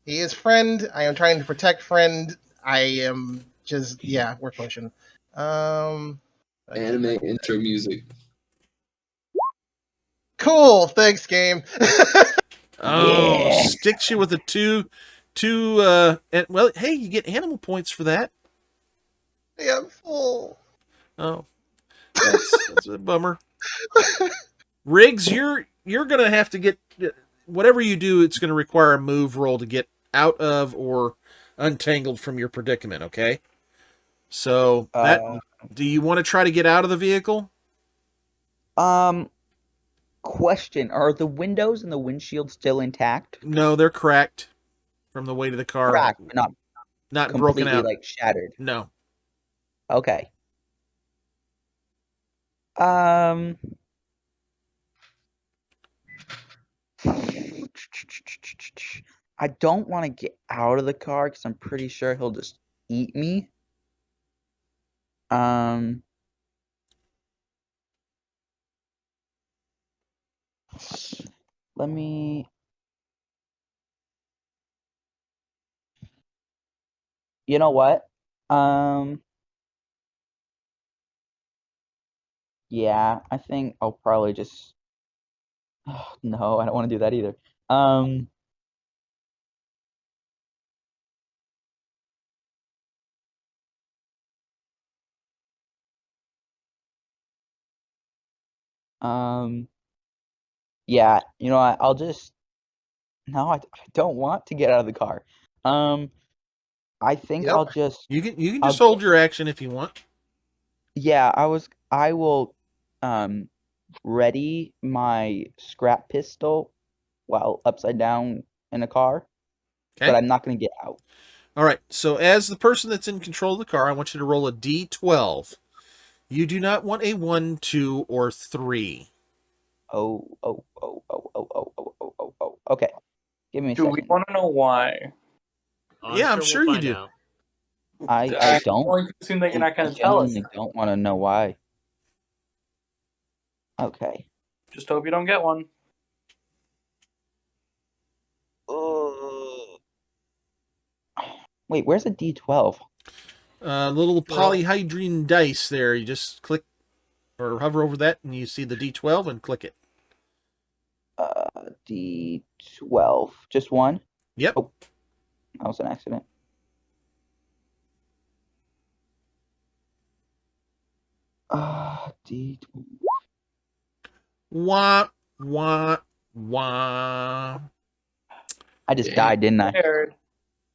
S3: He is friend. I am trying to protect friend. I am just we're pushing.
S5: Anime intro music.
S3: Cool. Thanks, game.
S2: Oh,
S7: Yeah.
S2: sticks you with a two. And, well, hey, you get animal points for that.
S3: Yeah, I'm full.
S2: Oh, that's a bummer. Riggs, you're gonna have to get whatever you do. It's gonna require a move roll to get out of or untangled from your predicament. Okay. So that do you want to try to get out of the vehicle?
S7: Question: are the windows and the windshield still intact?
S2: No, they're cracked from the weight of the car.
S7: Cracked, but not
S2: broken
S7: completely
S2: out.
S7: like shattered.
S2: No.
S7: Okay. I don't want to get out of the car because I'm pretty sure he'll just eat me. Let me. You know what? Yeah, I think I'll probably just. Oh, no, I don't want to do that either. Yeah, you know, I'll just. No, I don't want to get out of the car. I think
S3: Yep.
S7: I'll just.
S2: You can
S7: I'll
S2: just hold your action if you want.
S7: Yeah, I will ready my scrap pistol while upside down in a car, but
S2: Okay.
S7: I'm not going to get out.
S2: All right. So as the person that's in control of the car, I want you to roll a D12. You do not want a 1, 2, or 3.
S7: Oh. Okay. Give me a
S9: Do
S7: second.
S9: we want to know why?
S2: Yeah, I'm sure
S4: we'll
S2: you
S4: find
S2: do.
S4: out.
S7: I don't.
S9: Going to assume that you're not going
S7: I
S9: to tell us.
S7: genuinely don't want to know why. Okay.
S9: Just hope you don't get one.
S7: Wait, where's a D12?
S2: Little polyhedron dice there. You just click or hover over that, and you see the D12 and click it.
S7: D12. Just one?
S2: Yep.
S7: Oh, that was an accident. D12.
S2: Wah, wah, wah.
S7: I just died, didn't I?
S9: Scared.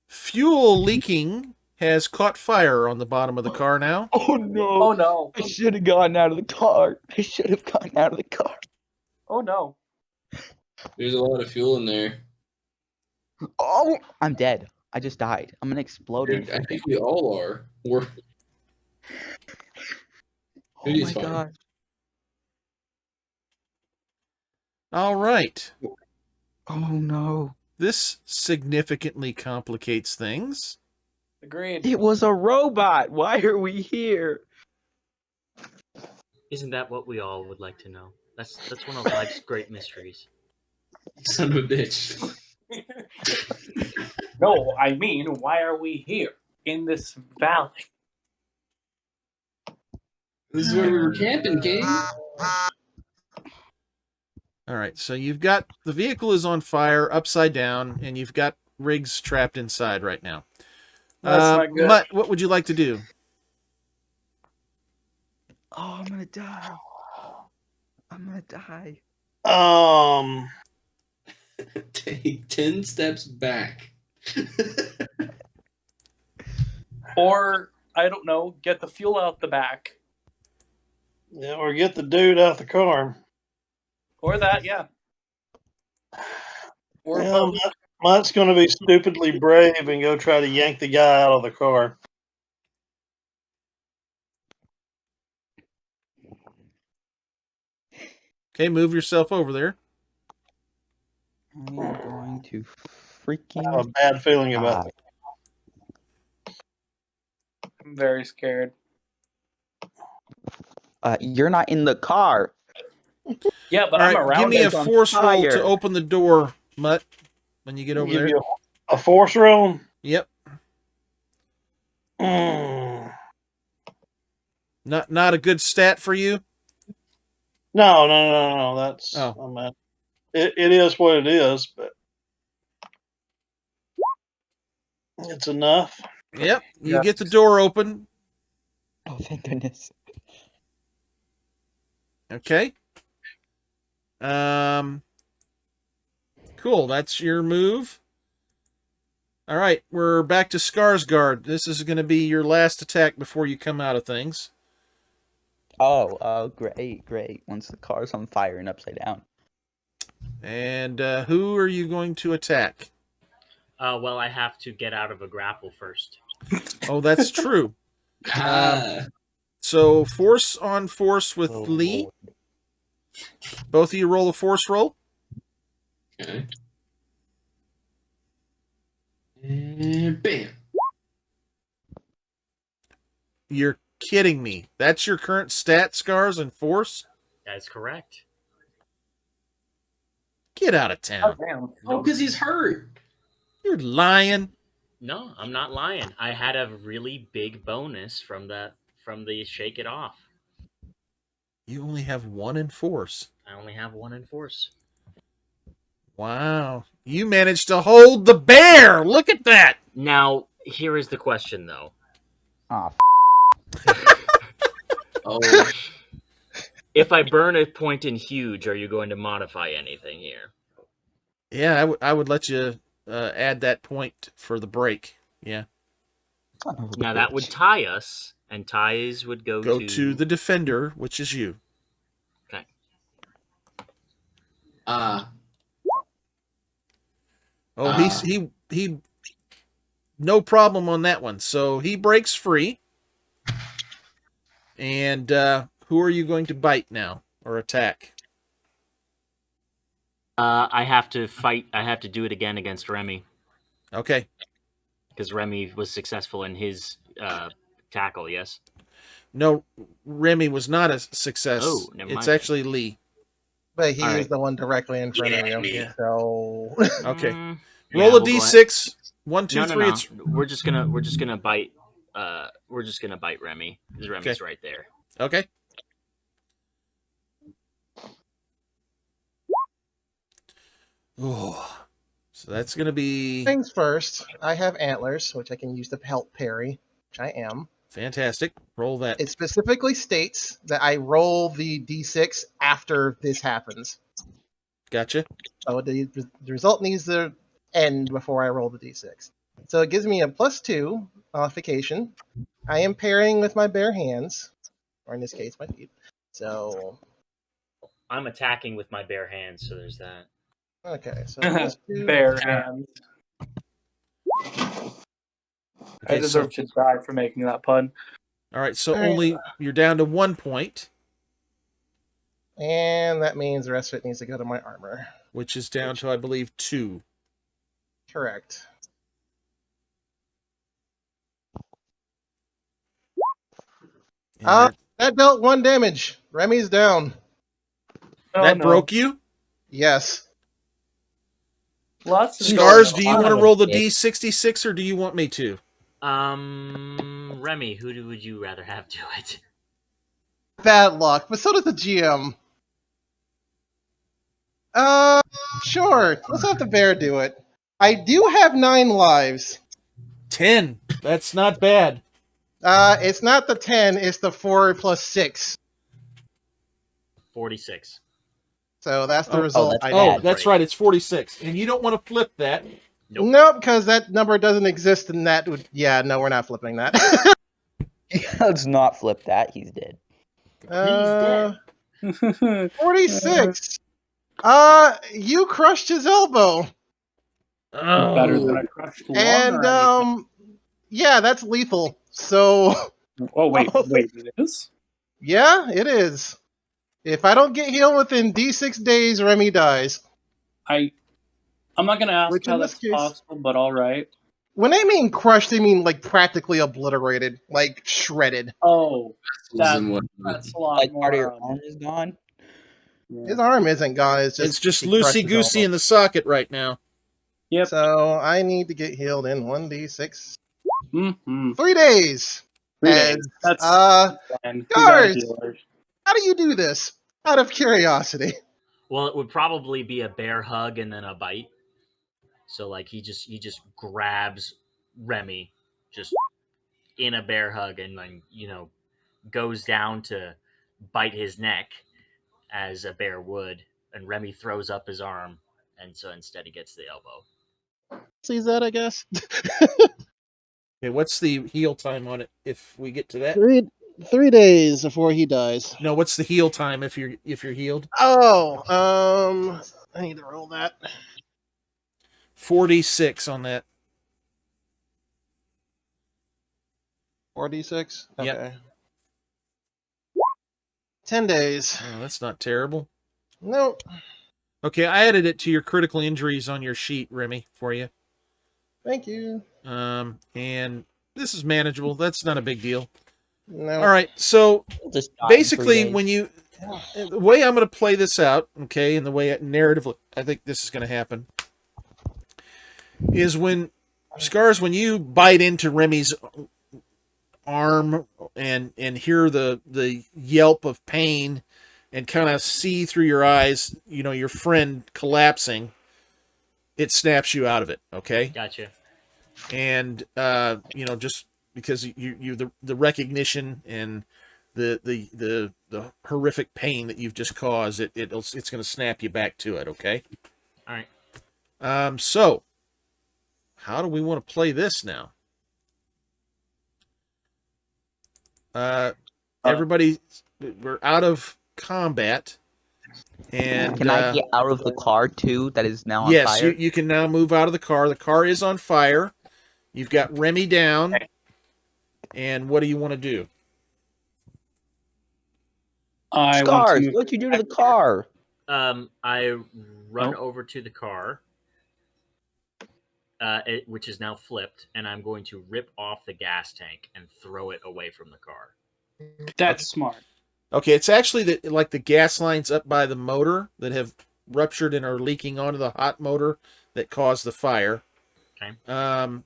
S2: Fuel leaking has caught fire on the bottom of the car now.
S7: Oh no!
S9: Oh no!
S7: I should have gotten out of the car.
S9: Oh no!
S5: There's a lot of fuel in there.
S7: Oh, I'm dead. I just died. I'm gonna explode.
S5: Dude, I think we all are.
S7: Oh
S5: It
S7: my
S5: is fine.
S7: god.
S2: All right.
S7: Oh no.
S2: This significantly complicates things.
S9: Agreed.
S7: It was a robot. Why are we here?
S4: Isn't that what we all would like to know? That's one of life's great mysteries.
S5: Son of a bitch.
S9: No, I mean, why are we here in this valley?
S5: This is where we were camping, King.
S2: All right, so you've got the vehicle is on fire, upside down, and you've got Riggs trapped inside right now.
S9: That's not good.
S2: Mutt, what would you like to do?
S7: Oh, I'm gonna die. I'm gonna die.
S5: Take 10 steps back.
S9: Or, I don't know, get the fuel out the back.
S6: Yeah, or get the dude out the car.
S9: Or that, yeah. Or
S6: Well,
S9: both.
S6: Mutt's going to be stupidly brave and go try to yank the guy out of the car.
S2: Okay, move yourself over there.
S7: I'm going to
S6: I have a
S7: freaking
S6: bad feeling about
S7: die.
S6: it.
S9: I'm very scared.
S7: You're not in the car.
S9: Yeah, but
S2: All
S9: I'm
S2: right,
S9: around
S2: give me a
S7: It's on
S2: force roll to
S7: fire.
S2: open the door, Mutt, when you get over
S6: Give
S2: there.
S6: you a force roll?
S2: Yep.
S6: Mm.
S2: Not a good stat for you.
S6: No. That's
S2: Oh.
S6: I mean, it is what it is, but it's enough.
S2: Yep. You
S9: Yes.
S2: get the door open.
S7: Oh, thank goodness.
S2: Okay. Cool. That's your move. All right, we're back to Skarsgård. This is going to be your last attack before you come out of things.
S7: Oh, great. Once the car's on fire and upside down.
S2: And who are you going to attack?
S4: Well, I have to get out of a grapple first.
S2: Oh, that's true.
S5: Ah.
S2: So force on force with
S6: Oh,
S2: Lee.
S6: Lord.
S2: Both of you roll a force roll.
S5: Okay. And bam.
S2: You're kidding me. That's your current stat, Scars, and force?
S4: That's correct.
S2: Get out of
S9: Oh,
S2: town.
S9: damn.
S5: Oh, because he's hurt.
S2: You're lying.
S4: No, I'm not lying. I had a really big bonus from the Shake It Off.
S2: You only have 1 in force.
S4: I only have 1 in force.
S2: Wow. You managed to hold the bear. Look at that.
S4: Now, here is the question, though.
S7: Ah,
S5: Oh,
S4: If I burn a point in huge, are you going to modify anything here?
S2: Yeah, I would let you add that point for the break. Yeah.
S7: son of a
S4: Now, that would
S7: bitch.
S4: tie us, and ties would go
S2: to the defender, which is you.
S4: Okay.
S2: Oh, he no problem on that one. So he breaks free. And who are you going to bite now or attack?
S4: I have to fight. I have to do it again against Remy
S2: Okay.
S4: because Remy was successful in his tackle. Yes.
S2: No, Remy was not a success.
S4: Oh, never
S2: It's
S4: mind.
S2: actually Lee.
S3: But he
S4: All
S3: is
S4: right.
S3: the one directly in front of you.
S2: Yeah.
S3: So
S2: Okay.
S4: Mm,
S2: Roll
S4: yeah,
S2: a
S4: we'll go ahead.
S2: d6. 1, 2,
S4: No,
S2: 3.
S4: no.
S2: It's
S4: We're just gonna bite. We're just gonna bite Remy because Remy's right there.
S2: okay. Oh, so that's gonna be
S3: things first, I have antlers, which I can use to help parry, which I am.
S2: fantastic. Roll that.
S3: It specifically states that I roll the d6 after this happens.
S2: Gotcha.
S3: So the result needs to end before I roll the d6. So it gives me a +2 modification. I am parrying with my bare hands, or in this case, my feet. So,
S4: I'm attacking with my bare hands, so there's that.
S3: okay, so +2.
S9: Bare hands. I
S2: Okay,
S9: deserve to die for making that pun.
S2: All right, so
S3: All right.
S2: only you're down to 1 point,
S3: And that means the rest of it needs to go to my armor.
S2: which is down to, I believe, 2.
S3: Correct.
S2: And
S3: That dealt 1 damage. Remy's down.
S2: that broke you?
S3: Yes.
S9: Lots of
S2: Scars,
S9: going
S2: do you
S9: on.
S2: want to roll the D66 or do you want me to?
S4: Remy, would you rather have do it?
S3: Bad luck, but so does the GM. Sure. Let's have the bear do it. I do have 9 lives.
S2: 10. That's not bad.
S3: It's not the 10, it's the 4 plus 6.
S4: 46.
S3: So that's the
S2: Oh,
S3: result.
S7: that's
S3: I
S2: Oh,
S3: need.
S2: that's right. It's 46. And you don't want to flip that.
S4: Nope.
S3: Nope, because that number doesn't exist, and that would. Yeah, no, we're not flipping that.
S7: Let's not flip that. He's dead.
S4: He's dead.
S3: 46. You crushed his elbow.
S9: Better than a crushed lung
S3: And
S9: or anything.
S3: yeah, that's lethal. So
S9: Oh wait, it is?
S3: yeah, it is. If I don't get healed within D6 days, Remy dies.
S9: I'm not gonna ask
S3: Which
S9: how
S3: in this
S9: that's
S3: case-
S9: possible, but all right.
S3: When they mean crushed, they mean like practically obliterated, like shredded.
S9: Oh,
S5: Vessels and whatnot.
S9: that's a lot
S7: Like
S9: more.
S7: part of your arm is gone.
S9: Yeah.
S3: His arm isn't gone.
S2: It's just
S3: he crushed his
S2: loosey-goosey
S3: elbow.
S2: in the socket right now.
S9: Yep.
S3: So I need to get healed in 1d6.
S9: Mm-hmm.
S3: 3 days.
S9: 3
S3: As,
S9: days. That's
S3: uh,
S9: fine. We got
S3: guards!
S9: healers.
S3: How do you do this? Out of curiosity.
S4: Well, it would probably be a bear hug and then a bite. So like he just grabs Remy just in a bear hug and then goes down to bite his neck as a bear would, and Remy throws up his arm, and so instead he gets the elbow.
S3: Sees that, I guess.
S2: Okay, what's the heal time on it if we get to that?
S3: 3 days before he dies.
S2: No, what's the heal time if you're healed?
S3: Oh, I need to roll that.
S2: 46 on that.
S3: 4d6? Okay.
S2: Yep.
S3: 10 days.
S2: Oh, that's not terrible.
S3: Nope.
S2: Okay, I added it to your critical injuries on your sheet, Remy, for you.
S3: Thank you.
S2: And this is manageable. That's not a big deal.
S3: No.
S2: All right, so
S7: Just die in 3
S2: basically,
S7: days.
S2: when you, the way I'm going to play this out, okay, and the way narratively I think this is going to happen, is when Scars, when you bite into Remy's arm and hear the yelp of pain and kind of see through your eyes, your friend collapsing, it snaps you out of it, okay?
S4: Gotcha.
S2: And just because you the recognition and the horrific pain that you've just caused, it's going to snap you back to it, okay?
S4: All right.
S2: So how do we want to play this now? Everybody, we're out of combat, and
S7: Can I get out of the car too? That is now on
S2: yes,
S7: fire.
S2: you can now move out of the car. The car is on fire. You've got Remy down, and what do you want to do?
S7: Scars, what'd you do to the car?
S4: I run over to the car, which is now flipped, and I'm going to rip off the gas tank and throw it away from the car.
S9: That's smart.
S2: Okay, it's actually like the gas lines up by the motor that have ruptured and are leaking onto the hot motor that caused the fire.
S4: Okay.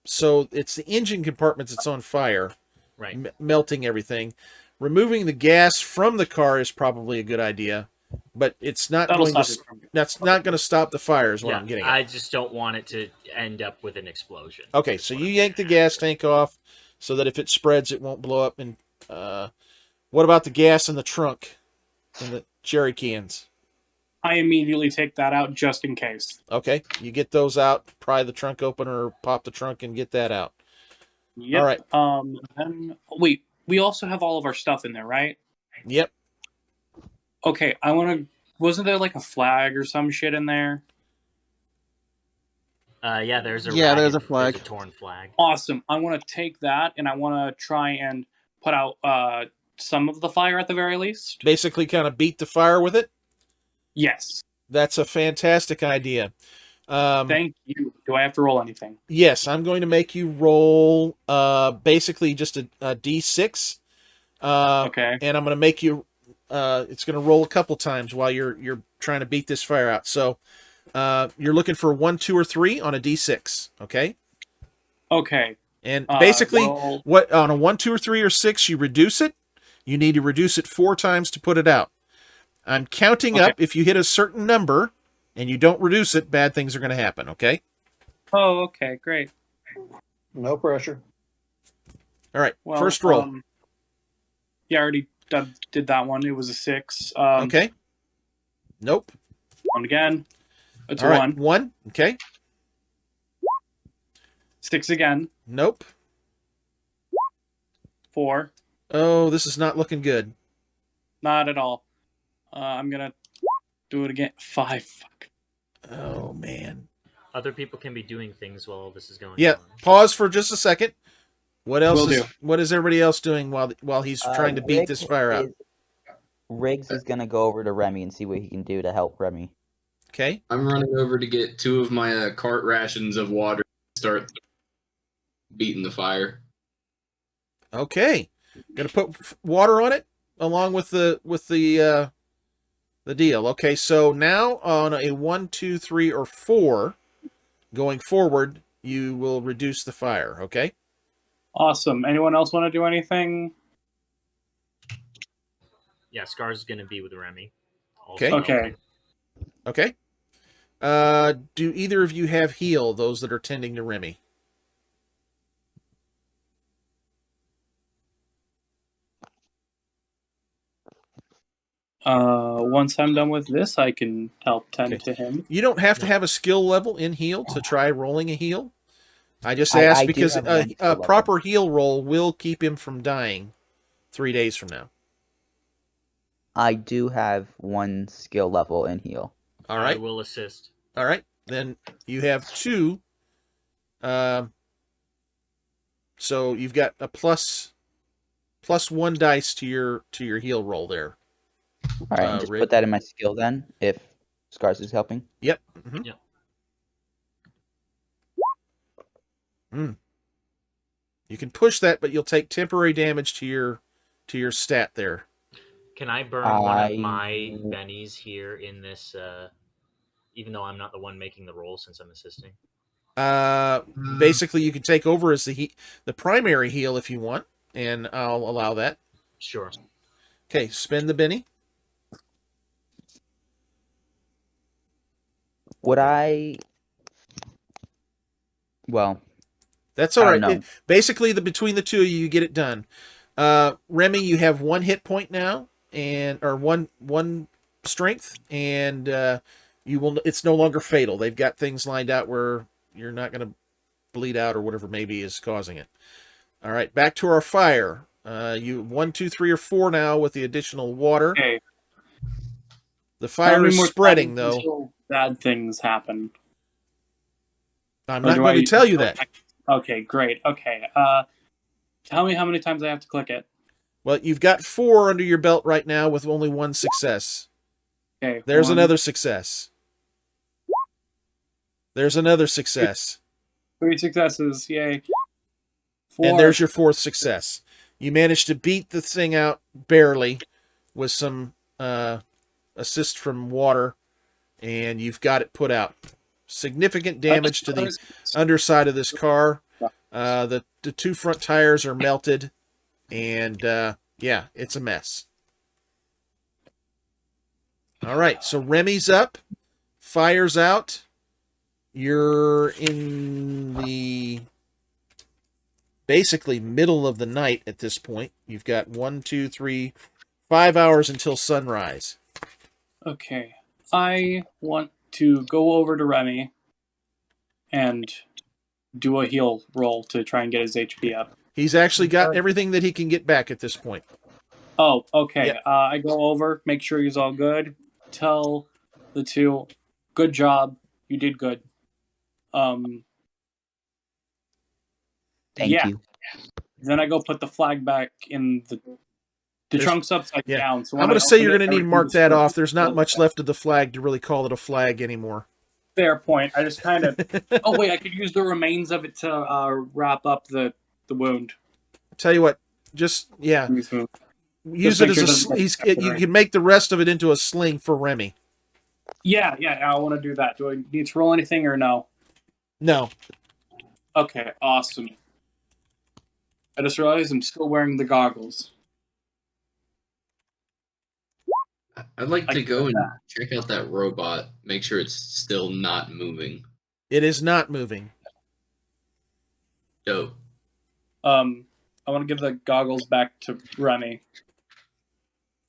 S2: So it's the engine compartments that's on fire,
S4: Right.
S2: Melting everything. Removing the gas from the car is probably a good idea, but it's not that's not going to stop the fire is what I'm getting at.
S4: I just don't want it to end up with an explosion.
S2: Okay, so you yank the gas tank off so that if it spreads, it won't blow up. And what about the gas in the trunk and the jerry cans?
S9: I immediately take that out just in case.
S2: Okay, you get those out, pry the trunk open or pop the trunk and get that out.
S9: Yep.
S2: All right.
S9: Then, wait, we also have all of our stuff in there, right?
S2: Yep.
S9: Okay, I want to... Wasn't there like a flag or some shit in there?
S4: Yeah, there's a
S3: there's a flag.
S4: There's a torn flag.
S9: Awesome. I want to take that and I want to try and put out some of the fire at the very least.
S2: Basically, kind of beat the fire with it.
S9: Yes.
S2: That's a fantastic idea.
S9: Thank you. Do I have to roll anything?
S2: Yes, I'm going to make you roll basically just a d6.
S9: Okay.
S2: And I'm going to make you. It's going to roll a couple times while you're trying to beat this fire out. So you're looking for 1, 2, or 3 on a d6. Okay.
S9: Okay.
S2: And basically,
S9: well,
S2: what on a 1, 2, or 3, or 6, you reduce it. You need to reduce it 4 times to put it out. I'm counting
S9: Okay.
S2: up. If you hit a certain number and you don't reduce it, bad things are going to happen. Okay.
S9: Oh, okay, great.
S6: No pressure.
S2: All right.
S9: Well,
S2: First roll.
S9: Yeah, I already did that one. It was a 6.
S2: Okay. Nope.
S9: One again. It's
S2: All right.
S9: 1.
S2: 1. Okay.
S9: 6 again.
S2: Nope.
S9: 4.
S2: Oh, this is not looking good.
S9: Not at all. I'm gonna do it again. 5. Fuck.
S2: Oh man.
S4: Other people can be doing things while all this is going
S2: Yeah.
S4: on.
S2: Pause for just a second. What else
S9: Will
S2: is
S9: do.
S2: what is everybody else doing while he's trying to beat this fire out?
S7: Riggs is gonna go over to Remy and see what he can do to help Remy.
S2: Okay.
S5: I'm running over to get 2 of my cart rations of water and start beating the fire.
S2: Okay. Gonna put water on it along with the deal. Okay, so now on a 1, 2, 3, or 4, going forward, you will reduce the fire. Okay.
S9: Awesome. Anyone else want to do anything?
S4: Yeah, Scar's going to be with Remy.
S2: Okay.
S9: Okay.
S2: Okay. Do either of you have heal? Those that are tending to Remy.
S9: Once I'm done with this, I can help tend
S2: Okay.
S9: to him.
S2: You don't have to have a skill level in heal to try rolling a heal. I just
S7: I
S2: asked
S7: do
S2: because
S7: have one
S2: a
S7: skill level.
S2: proper heal roll will keep him from dying 3 days from now.
S7: I do have 1 skill level in heal.
S2: All right.
S4: I will assist.
S2: All right. Then you have 2. So you've got a plus 1 dice to your heal roll there.
S7: All right, and just
S2: Rig.
S7: put that in my skill then, if Scars is helping.
S2: Yep. Mm-hmm.
S4: Yep.
S2: You can push that, but you'll take temporary damage to your stat there.
S4: Can I burn one of my bennies here in this, even though I'm not the one making the roll since I'm assisting?
S2: Basically, you can take over as the primary heal if you want, and I'll allow that.
S4: Sure.
S2: Okay, spend the Benny.
S7: Would I? Well,
S2: That's all
S7: I
S2: right.
S7: don't know.
S2: Basically, between the two of you, you get it done. Remy, you have 1 hit point now, or one strength, and you will. It's no longer fatal. They've got things lined out where you're not going to bleed out or whatever maybe is causing it. All right, back to our fire. You 1, 2, 3, or 4 now with the additional water.
S9: Okay.
S2: The fire is spreading though.
S9: Until bad things happen.
S2: I'm not going to tell you that.
S9: Okay, great. Okay. Tell me how many times I have to click it.
S2: Well, you've got 4 under your belt right now with only 1 success.
S9: Okay.
S2: There's
S9: 1,
S2: another success. There's another success.
S9: 3 successes. Yay. 4.
S2: And there's your 4th success. You managed to beat the thing out barely with some assist from water, and you've got it put out. Significant damage to the underside of this car. The 2 front tires are melted, and yeah, it's a mess. All right, so Remy's up. Fire's out. You're in the basically middle of the night at this point. You've got 1, 2, 3, 5 hours until sunrise.
S9: Okay. I want to go over to Remy and do a heal roll to try and get his HP up.
S2: He's actually got everything that he can get back at this point.
S9: Oh, okay.
S2: Yeah.
S9: I go over, make sure he's all good. Tell the 2, good job. You did good.
S7: Thank you.
S9: Then I go put the flag back in the trunk's upside
S2: Yeah.
S9: down. So
S2: I'm
S9: when
S2: going
S9: I
S2: to say
S9: open
S2: you're
S9: it,
S2: going to need to
S9: everything
S2: mark
S9: just
S2: that
S9: goes
S2: off. There's not
S9: like
S2: much
S9: that.
S2: left of the flag to really call it a flag anymore.
S9: Fair point. I just kind of. Oh wait, I could use the remains of it to wrap up the wound.
S2: Tell you what, just use
S9: Just
S2: it
S9: make
S2: as
S9: sure
S2: a.
S9: it doesn't get
S2: You can make the rest of it into a sling for Remy.
S9: Yeah, I want to do that. Do I need to roll anything or no?
S2: No.
S9: Okay, awesome. I just realized I'm still wearing the goggles.
S5: I'd like to go and check out that robot, make sure it's still not moving.
S2: It is not moving.
S5: Dope.
S9: I want to give the goggles back to Remy.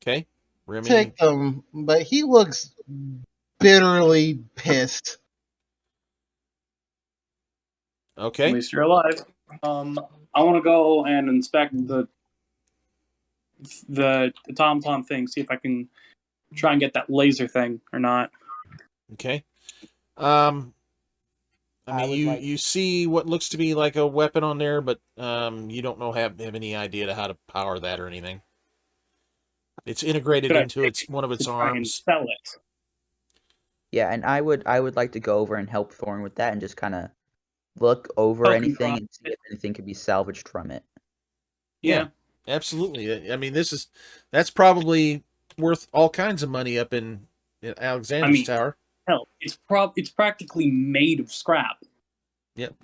S2: Okay. Remy.
S3: Take them, but he looks bitterly pissed.
S2: Okay.
S9: At least you're alive. I want to go and inspect the TomTom thing, see if I can try and get that laser thing or not.
S2: Okay. I mean, you see what looks to be like a weapon on there, but you don't have any idea to how to power that or anything. It's integrated into one of its arms.
S9: Sell it.
S7: Yeah, and I would like to go over and help Thorn with that and just kind of look over anything and see if anything could be salvaged from it.
S2: Yeah, absolutely. I mean, that's probably worth all kinds of money up in Alexander's Tower.
S9: Hell, it's practically made of scrap.
S2: Yep.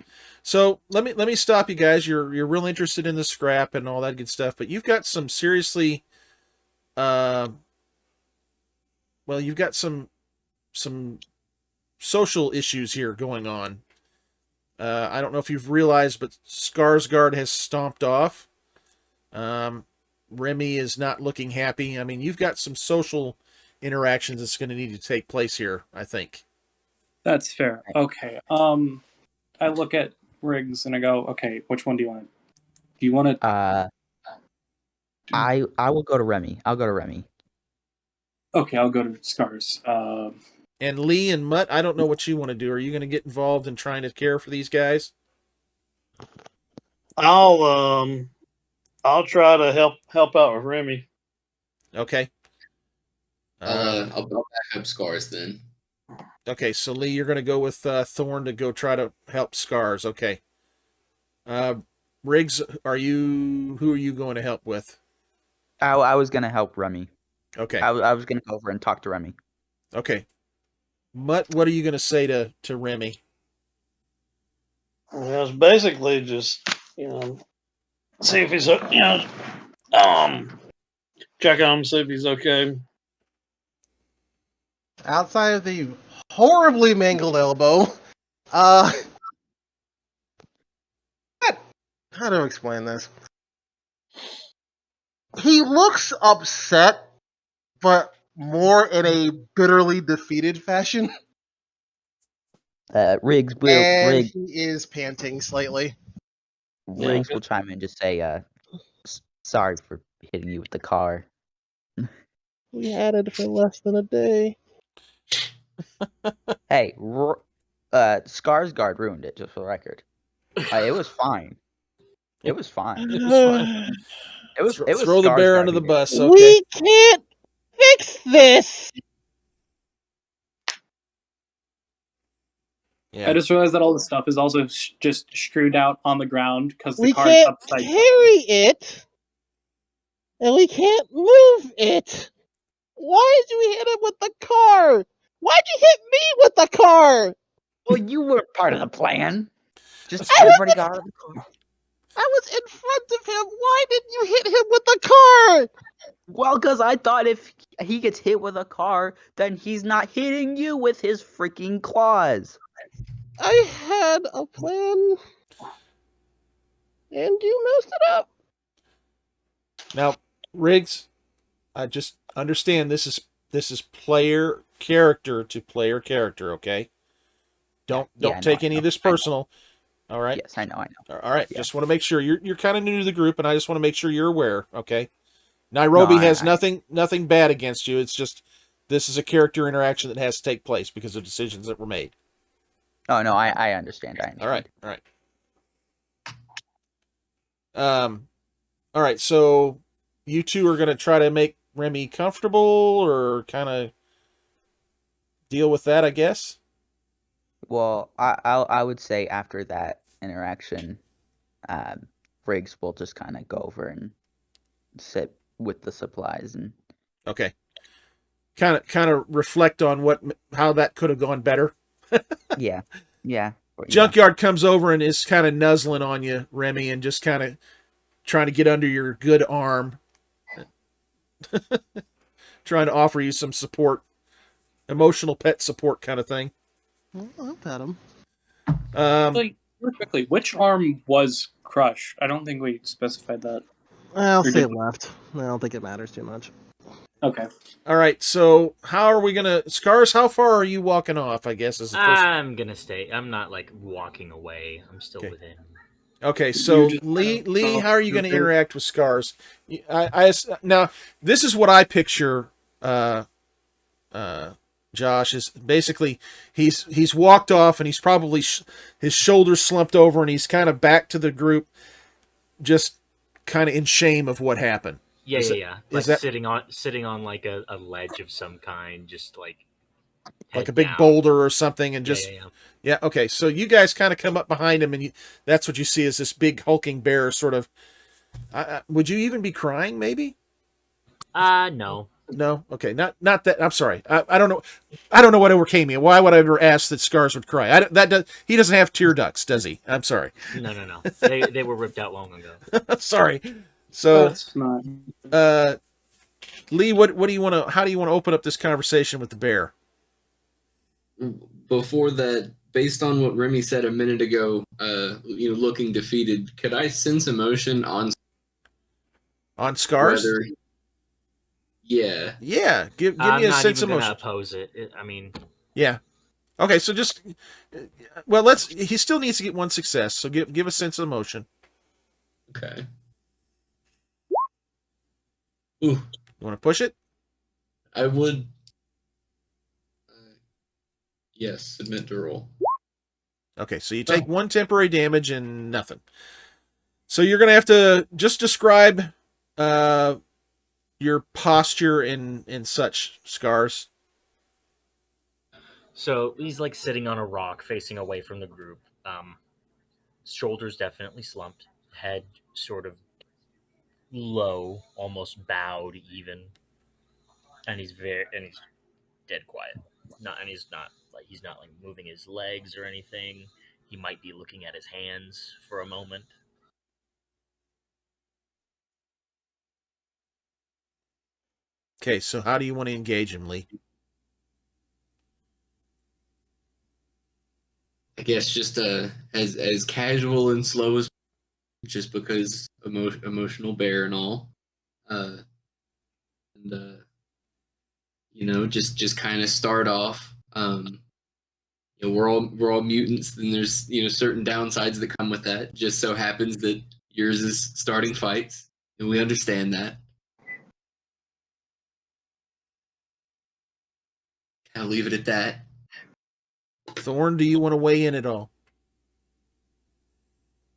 S2: So let me stop you guys. You're real interested in the scrap and all that good stuff, but you've got some seriously, you've got some social issues here going on. I don't know if you've realized, but Skarsgård has stomped off. Remy is not looking happy. I mean, you've got some social interactions that's going to need to take place here, I think.
S9: That's fair. Okay. I look at Riggs and I go, okay, which one do you want? Do you want to?
S7: I will go to Remy. I'll go to Remy.
S9: Okay, I'll go to Scars.
S2: And Lee and Mutt, I don't know what you want to do. Are you going to get involved in trying to care for these guys?
S6: I'll try to help out with Remy.
S2: Okay.
S5: I'll back up Scars then.
S2: Okay, so Lee, you're going to go with Thorn to go try to help Scars. Okay. Riggs, who are you going to help with?
S7: I was going to help Remy.
S2: Okay.
S7: I was going to go over and talk to Remy.
S2: Okay. Mutt, what are you going to say to Remy?
S6: Well, it's basically just, see if he's, check on him, see if he's okay.
S3: Outside of the horribly mangled elbow, how to explain this? He looks upset, but more in a bitterly defeated fashion.
S7: Riggs
S3: he is panting slightly.
S7: Riggs will chime in and just say, sorry for hitting you with the car.
S3: We had it for less than a day.
S7: Hey, Skarsgård ruined it, just for the record. It was fine. It was fine.
S2: It was fine.
S7: It was
S2: throw the bear under the bus. Okay.
S3: We can't fix this.
S2: Yeah.
S9: I just realized that all the stuff is also just strewed out on the ground because the
S3: We
S9: car's
S3: can't
S9: upside down.
S3: carry it, and we can't move it. Why did you hit him with the car? Why'd you hit me with the car?
S7: Well, you were part of the plan. Just everybody got out of the car.
S3: I was in front of him. Why didn't you hit him with the car?
S7: Well, because I thought if he gets hit with a car, then he's not hitting you with his freaking claws.
S3: I had a plan, and you messed it up.
S2: Now, Riggs, I just understand this is player character to player character, okay? Don't take any of this personal. All right?
S7: Yes, I know.
S2: All right.
S7: Yeah.
S2: Just want to make sure you're kind of new to the group, and I just want to make sure you're aware, okay? Nairobi has nothing bad against you. It's just this is a character interaction that has to take place because of decisions that were made.
S7: Oh no, I understand.
S2: All right. All right, so you two are going to try to make Remy comfortable or kind of deal with that, I guess.
S7: Well, I would say after that interaction, Riggs will just kind of go over and sit with the supplies and
S2: Okay. Kind of reflect on how that could have gone better.
S7: yeah, yeah,
S2: Junkyard comes over and is kind of nuzzling on you, Remy, and just kind of trying to get under your good arm, trying to offer you some support, emotional pet support kind of thing.
S3: Well, I'll pet him.
S9: Like, real quickly, which arm was crushed? I don't think we specified that.
S3: I'll
S9: Or
S3: say
S9: did-
S3: left. I don't think it matters too much.
S9: Okay.
S2: All right, so how are we gonna Scars? How far are you walking off? I guess is the first.
S4: I'm gonna stay. I'm not like walking away. I'm still
S2: Okay.
S4: with him.
S2: Okay, so
S9: just-
S2: Lee, how are you going to interact with Scars? Now this is what I picture. Josh is basically he's walked off and he's probably his shoulders slumped over and he's kind of back to the group, just kind of in shame of what happened.
S4: Yeah,
S2: Is
S4: yeah,
S2: it-
S4: yeah.
S2: is
S4: Like
S2: that-
S4: sitting on like a ledge of some kind, just like
S2: Like a
S4: head
S2: big
S4: down.
S2: boulder or something, and
S4: Yeah,
S2: just
S4: yeah, yeah.
S2: yeah. Okay, so you guys kind of come up behind him, and that's what you see is this big hulking bear. Sort of. Would you even be crying? Maybe.
S4: No.
S2: No. Okay. Not that. I'm sorry. I don't know. I don't know what overcame me. Why would I ever ask that Scars would cry? He doesn't have tear ducts, does he? I'm sorry.
S4: No. They were ripped out long ago.
S2: Sorry. So,
S9: That's not.
S2: Lee, what do you want to? How do you want to open up this conversation with the bear?
S5: Before that, based on what Remy said a minute ago, looking defeated, could I sense emotion on
S2: On Scars?
S5: whether? Yeah.
S2: Yeah. Give
S4: I'm
S2: me a
S4: not
S2: sense
S4: even
S2: of
S4: gonna
S2: emotion.
S4: oppose it. I mean,
S2: Yeah. Okay. So just. Well, he still needs to get one success. So give a sense of emotion.
S5: Okay. Ooh,
S2: You want to push it?
S5: I would. Yes, submit to roll.
S2: Okay, so you take one temporary damage and nothing. So you're gonna have to just describe your posture and such, Scars.
S4: so he's like sitting on a rock, facing away from the group. Shoulders definitely slumped, head sort of low, almost bowed even, and he's dead quiet. He's not like moving his legs or anything. He might be looking at his hands for a moment.
S2: Okay, so how do you want to engage him, Lee?
S5: I guess just as casual and slow as, just because emotional bear and all, and just kind of start off. We're all mutants, and there's certain downsides that come with that. Just so happens that yours is starting fights, and we understand that. I'll leave it at that.
S2: Thorn, do you want to weigh in at all?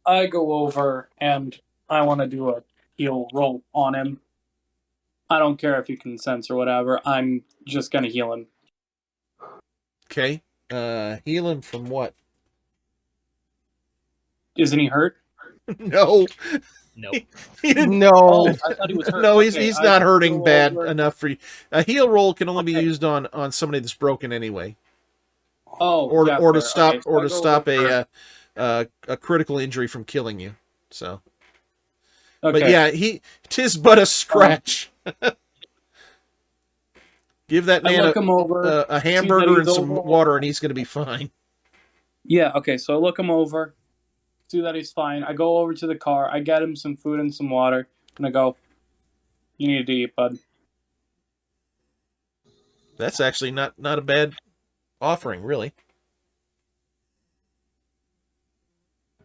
S9: I go over and I want to do a heal roll on him. I don't care if he consents or whatever. I'm just gonna heal him.
S2: Okay. Heal him from what?
S9: Isn't he hurt?
S2: No.
S4: Nope.
S2: He didn't.
S3: No.
S9: I thought he was hurt.
S2: No,
S9: Okay,
S2: he's
S9: I
S2: not
S9: go
S2: hurting bad
S9: over-
S2: enough for you. A heal roll can only be
S9: Okay.
S2: used on somebody that's broken anyway,
S9: Oh,
S2: or
S9: yeah,
S2: or to
S9: fair.
S2: stop
S9: Okay, so
S2: or
S9: I
S2: to
S9: go
S2: stop
S9: over-
S2: a critical injury from killing you. So,
S9: Okay.
S2: but yeah, tis but a scratch. Give that
S9: I
S2: man
S9: look him over.
S2: a
S9: see that
S2: hamburger and
S9: he's
S2: some
S9: over-
S2: water, and he's going to be fine.
S9: Yeah, okay, so I look him over, see that he's fine. I go over to the car, I get him some food and some water, and I go, you need to eat, bud.
S2: That's actually not a bad offering, really.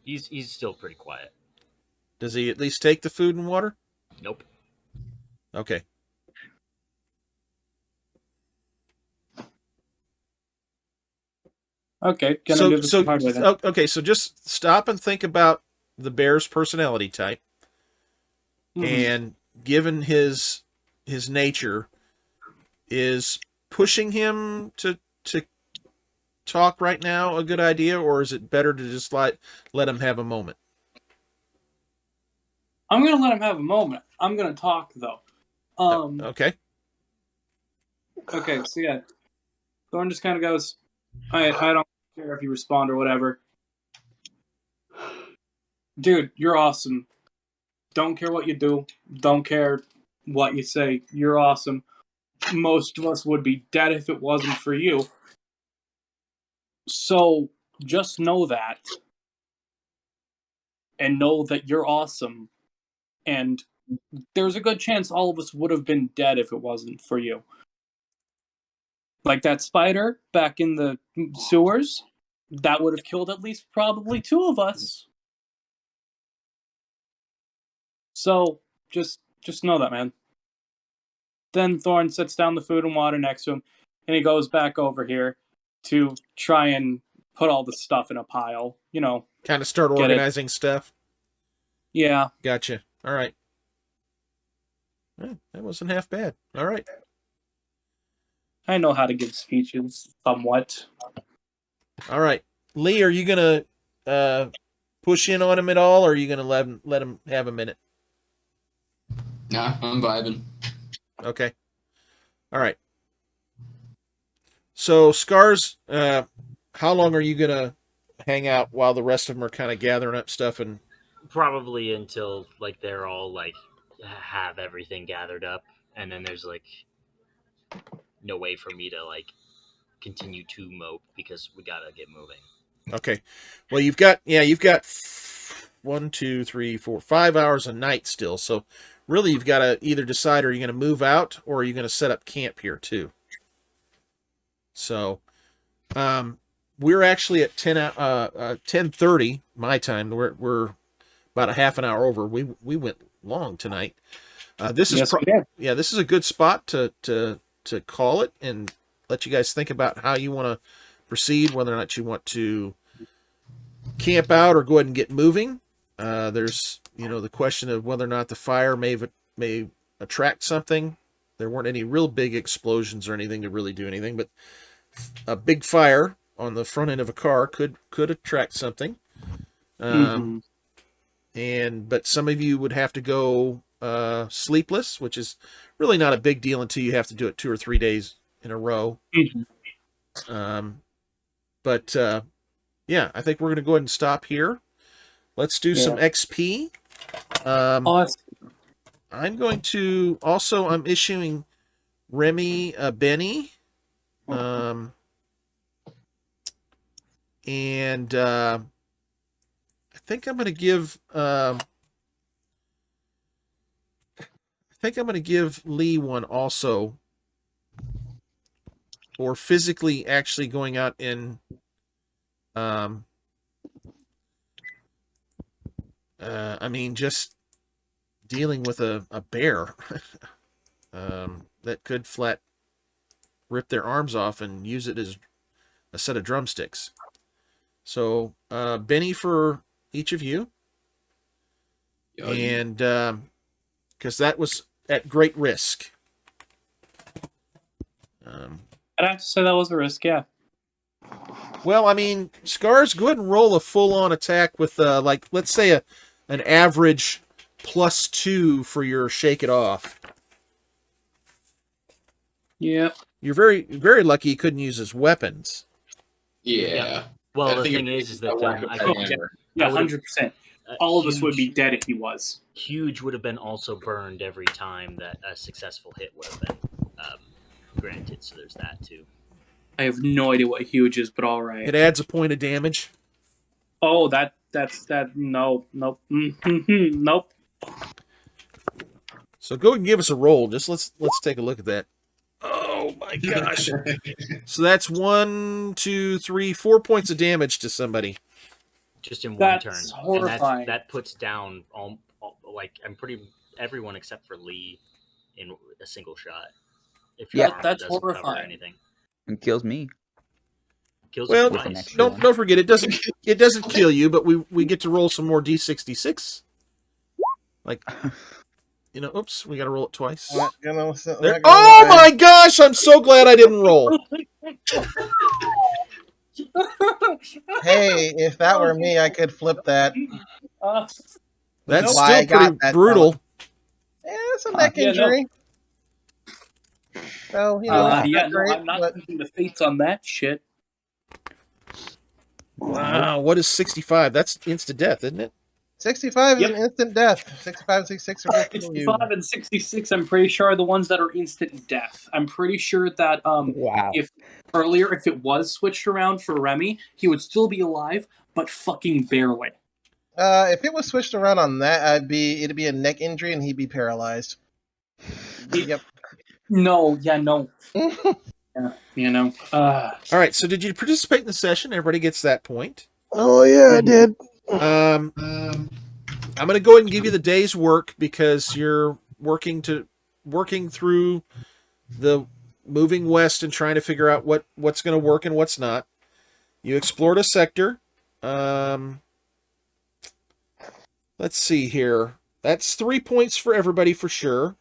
S4: He's still pretty quiet.
S2: Does he at least take the food and water?
S4: Nope.
S2: Okay.
S9: Okay, can I do this the hard way then?
S2: Okay, so just stop and think about the bear's personality type. and given his nature, is pushing him to talk right now a good idea, or is it better to just let him have a moment?
S9: I'm gonna let him have a moment. I'm gonna talk though.
S2: Okay.
S9: Okay, so yeah, Thorn just kind of goes, I don't care if you respond or whatever. Dude, you're awesome. Don't care what you do. Don't care what you say. You're awesome. Most of us would be dead if it wasn't for you. So just know that. And know that you're awesome. And there's a good chance all of us would have been dead if it wasn't for you. Like that spider back in the sewers, that would have killed at least probably 2 of us. So just know that, man. Then Thorn sets down the food and water next to him, and he goes back over here to try and put all the stuff in a pile. You know,
S2: kind of start organizing stuff.
S9: Yeah.
S2: Gotcha. All right. That wasn't half bad. All right.
S9: I know how to give speeches somewhat.
S2: All right. Lee, are you going to push in on him at all, or are you going to let him have a minute?
S5: Nah, I'm vibing.
S2: Okay. All right. So, Scars, how long are you going to hang out while the rest of them are kind of gathering up stuff? And
S4: probably until like they're all like have everything gathered up, and then there's like no way for me to like continue to mope because we gotta get moving.
S2: Okay. Well, you've got 1, 2, 3, 4, 5 hours a night still. So really you've got to either decide, are you going to move out or are you going to set up camp here too? So we're actually at 10:30 my time. We're about a half an hour over. We went long tonight. This is this is a good spot to call it and let you guys think about how you want to proceed, whether or not you want to camp out or go ahead and get moving. There's the question of whether or not the fire may attract something. There weren't any real big explosions or anything to really do anything, but a big fire on the front end of a car could attract something. But some of you would have to go sleepless, which is really not a big deal until you have to do it 2 or 3 days in a row. But I think we're going to go ahead and stop here. Let's do some XP.
S9: Awesome.
S2: I'm issuing Remy a Benny. And I think I'm going to give Lee one also, or physically actually going out and just dealing with a bear that could flat rip their arms off and use it as a set of drumsticks. So Benny for each of you. And because that was at great risk.
S9: I'd have to say that was a risk, yeah.
S2: Well, Scars, go ahead and roll a full-on attack with, let's say an average +2 for your shake it off.
S9: Yeah.
S2: You're very, very lucky he couldn't use his weapons.
S5: Yeah.
S4: Well, the thing is that
S9: yeah, 100%. All of us would be dead if he was.
S4: Huge would have been also burned every time that a successful hit would have been granted, so there's that too.
S9: I have no idea what huge is, but all right.
S2: It adds a point of damage.
S9: Oh, that's no, nope, nope.
S2: So go and give us a roll. Just let's take a look at that. Oh my gosh! So that's 1, 2, 3, 4 points of damage to somebody.
S4: Just in one
S9: That's
S4: turn.
S9: horrifying.
S4: And that puts down everyone except for Lee in a single shot. If your armor
S9: that's
S4: doesn't cover
S9: horrifying.
S4: anything.
S7: It kills me.
S4: Kills
S2: Well,
S4: you twice.
S2: don't forget it doesn't kill you, but we get to roll some more D66. Like oops, we got to roll it twice.
S3: I'm not gonna
S2: Oh
S3: lie.
S2: my gosh! I'm so glad I didn't roll.
S3: Hey, if that were me, I could flip that.
S2: That's
S3: Nope. Why I
S2: still pretty
S3: got that
S2: brutal.
S3: Yeah, it's a neck
S9: Yeah, no.
S3: injury. So,
S7: Oh, wow.
S3: it's
S9: Yeah,
S3: not
S9: no,
S3: great,
S9: I'm not
S3: but
S9: taking the fates on that shit.
S2: Wow, what is 65? That's instant death, isn't it?
S3: 65
S9: Yep.
S3: is an instant death. 65 and 66 are both kill you.
S9: 65 and 66, I'm pretty sure, are the ones that are instant death. I'm pretty sure that
S7: Wow.
S9: if it was switched around for Remy, he would still be alive, but fucking barely.
S3: If it was switched around on that, it'd be a neck injury and he'd be paralyzed. Yep.
S9: No. Yeah,
S2: All right, so did you participate in the session? Everybody gets that point.
S3: Oh yeah, I did.
S2: I'm going to go ahead and give you the day's work because you're working through the moving west and trying to figure out what's going to work and what's not. You explored a sector. Let's see here. That's 3 points for everybody for sure.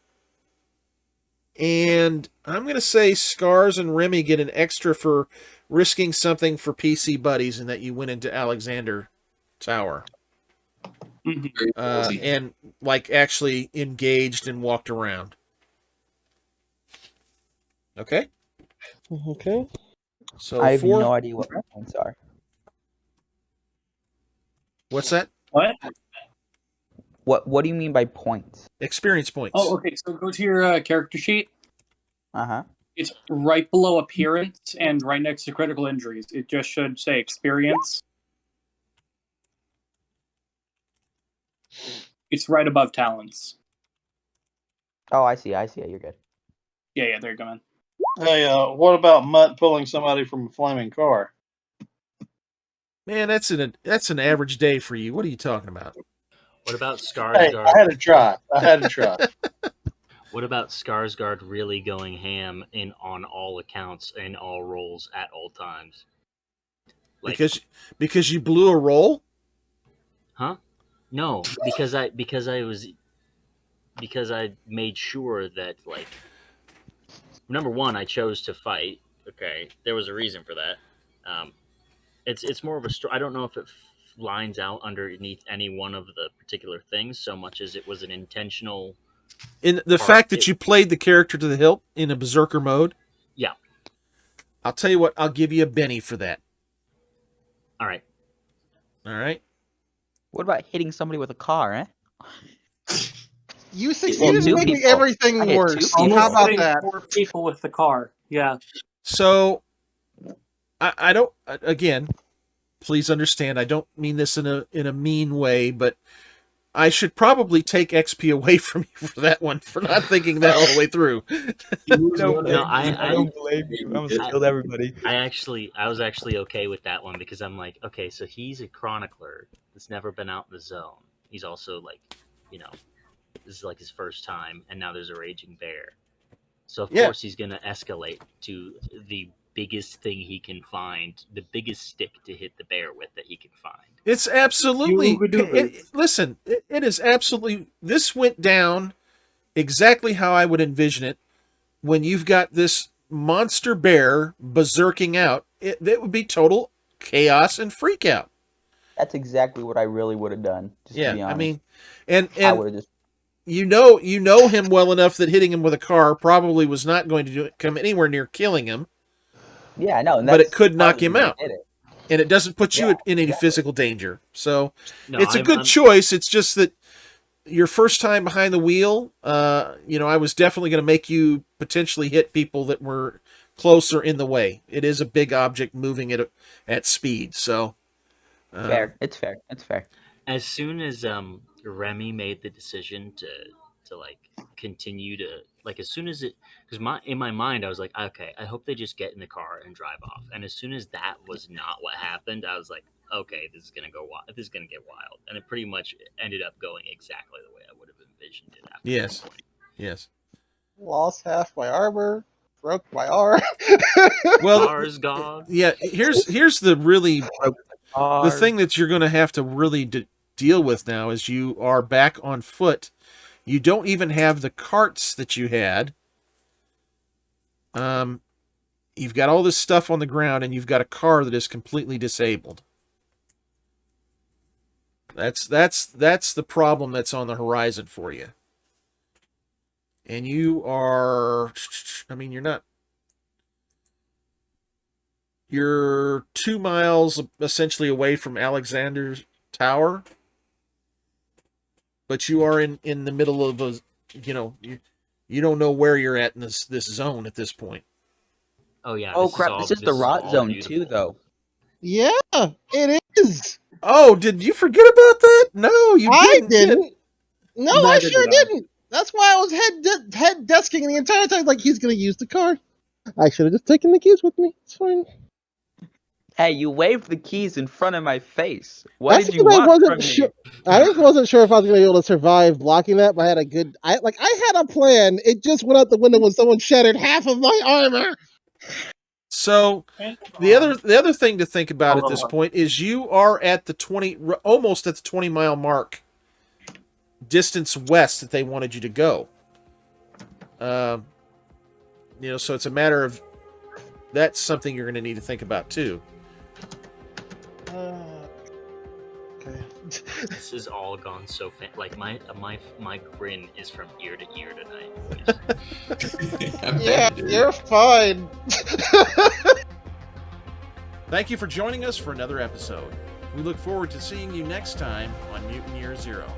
S2: And I'm going to say Scars and Remy get an extra for risking something for PC buddies and that you went into Alexander Tower. And like actually engaged and walked around. Okay?
S3: Okay.
S2: So
S7: I have no idea what my points are.
S2: What's that?
S9: What?
S7: What do you mean by points?
S2: Experience points.
S9: Oh, okay, so go to your character sheet.
S7: Uh-huh.
S9: It's right below appearance and right next to critical injuries. It just should say experience. It's right above talents.
S7: Oh, I see. You're good.
S9: Yeah, there you go, man.
S6: Hey, what about Mutt pulling somebody from a flaming car?
S2: Man, that's an average day for you. What are you talking about?
S4: What about
S6: Hey,
S4: Skarsgård?
S6: I had to try.
S4: What about Skarsgård really going ham on all accounts in all roles at all times? Like,
S2: because you blew a roll?
S4: huh? No, because I made sure that, like, number one, I chose to fight. Okay, there was a reason for that. It's more of a story. I don't know if it lines out underneath any one of the particular things so much as it was an intentional.
S2: In the fact that you played the character to the hilt in a berserker mode?
S4: Yeah.
S2: I'll tell you what, I'll give you a Benny for that.
S4: All right.
S7: What about hitting somebody with a car, eh?
S3: You succeeded in making
S7: people.
S3: everything worse. How
S9: Almost
S3: about
S9: hitting
S3: that?
S9: 4 people with the car. Yeah.
S2: So, I don't, again, please understand, I don't mean this in a mean way, but I should probably take XP away from you for that one, for not thinking that all the way through.
S4: I
S7: don't blame you. I almost killed everybody.
S4: I was actually okay with that one because I'm like, okay, so he's a chronicler that's never been out in the zone. He's also like, this is like his first time, and now there's a raging bear. So of course he's gonna escalate to the biggest thing he can find, the biggest stick to hit the bear with that he can find.
S2: It's absolutely, listen, it is absolutely, this went down exactly how I would envision it. When you've got this monster bear berserking out, it would be total chaos and freak out.
S7: That's exactly what I really would have done. Just to be honest.
S2: I mean, and
S7: I would have just.
S2: You know him well enough that hitting him with a car probably was not going to come anywhere near killing him.
S7: Yeah, I know.
S2: But it could knock him out. And it doesn't put you in any physical danger. So it's a good choice. It's just that your first time behind the wheel, I was definitely going to make you potentially hit people that were closer in the way. It is a big object moving at speed. So
S7: fair. It's fair.
S4: As soon as Remy made the decision to like continue to, like, as soon as it, because in my mind I was like, okay, I hope they just get in the car and drive off. And as soon as that was not what happened, I was like, okay, this is gonna go wild. This is gonna get wild. And it pretty much ended up going exactly the way I would have envisioned it. After
S2: Yes.
S3: Lost half my armor, broke my arm.
S2: Well,
S4: Skarsgård.
S2: Yeah. Here's the really the thing that you're going to have to really deal with now is you are back on foot. You don't even have the carts that you had. You've got all this stuff on the ground, and you've got a car that is completely disabled. That's the problem that's on the horizon for you. And you are, I mean, you're 2 miles essentially away from Alexander's Tower, but you are in the middle of a, you don't know where you're at in this zone at this point.
S4: Oh yeah.
S7: Oh
S4: this
S7: crap! This is the rot
S4: all
S7: zone
S4: beautiful.
S7: too, though.
S3: Yeah, it is.
S2: Oh, did you forget about that? No, you
S3: I
S2: didn't.
S3: didn't. No, I
S9: Neither
S3: sure
S9: did I.
S3: didn't. That's why I was head desking the entire time. Like, he's gonna use the car. I should have just taken the keys with me. It's fine.
S7: Hey, you waved the keys in front of my face. What
S3: That's
S7: did you
S3: because I
S7: want from
S3: wasn't
S7: me?
S3: sure. I just wasn't sure if I was gonna be able to survive blocking that. But I had I had a plan. It just went out the window when someone shattered half of my armor.
S2: So the other thing to think about at this point is you are at the almost at the 20-mile mark distance west that they wanted you to go. So it's a matter of, that's something you're going to need to think about too.
S3: Okay.
S4: This has all gone so like my grin is from ear to ear tonight.
S5: I bet,
S3: Yeah,
S5: dude.
S3: you're fine.
S2: Thank you for joining us for another episode. We look forward to seeing you next time on Mutant Year Zero.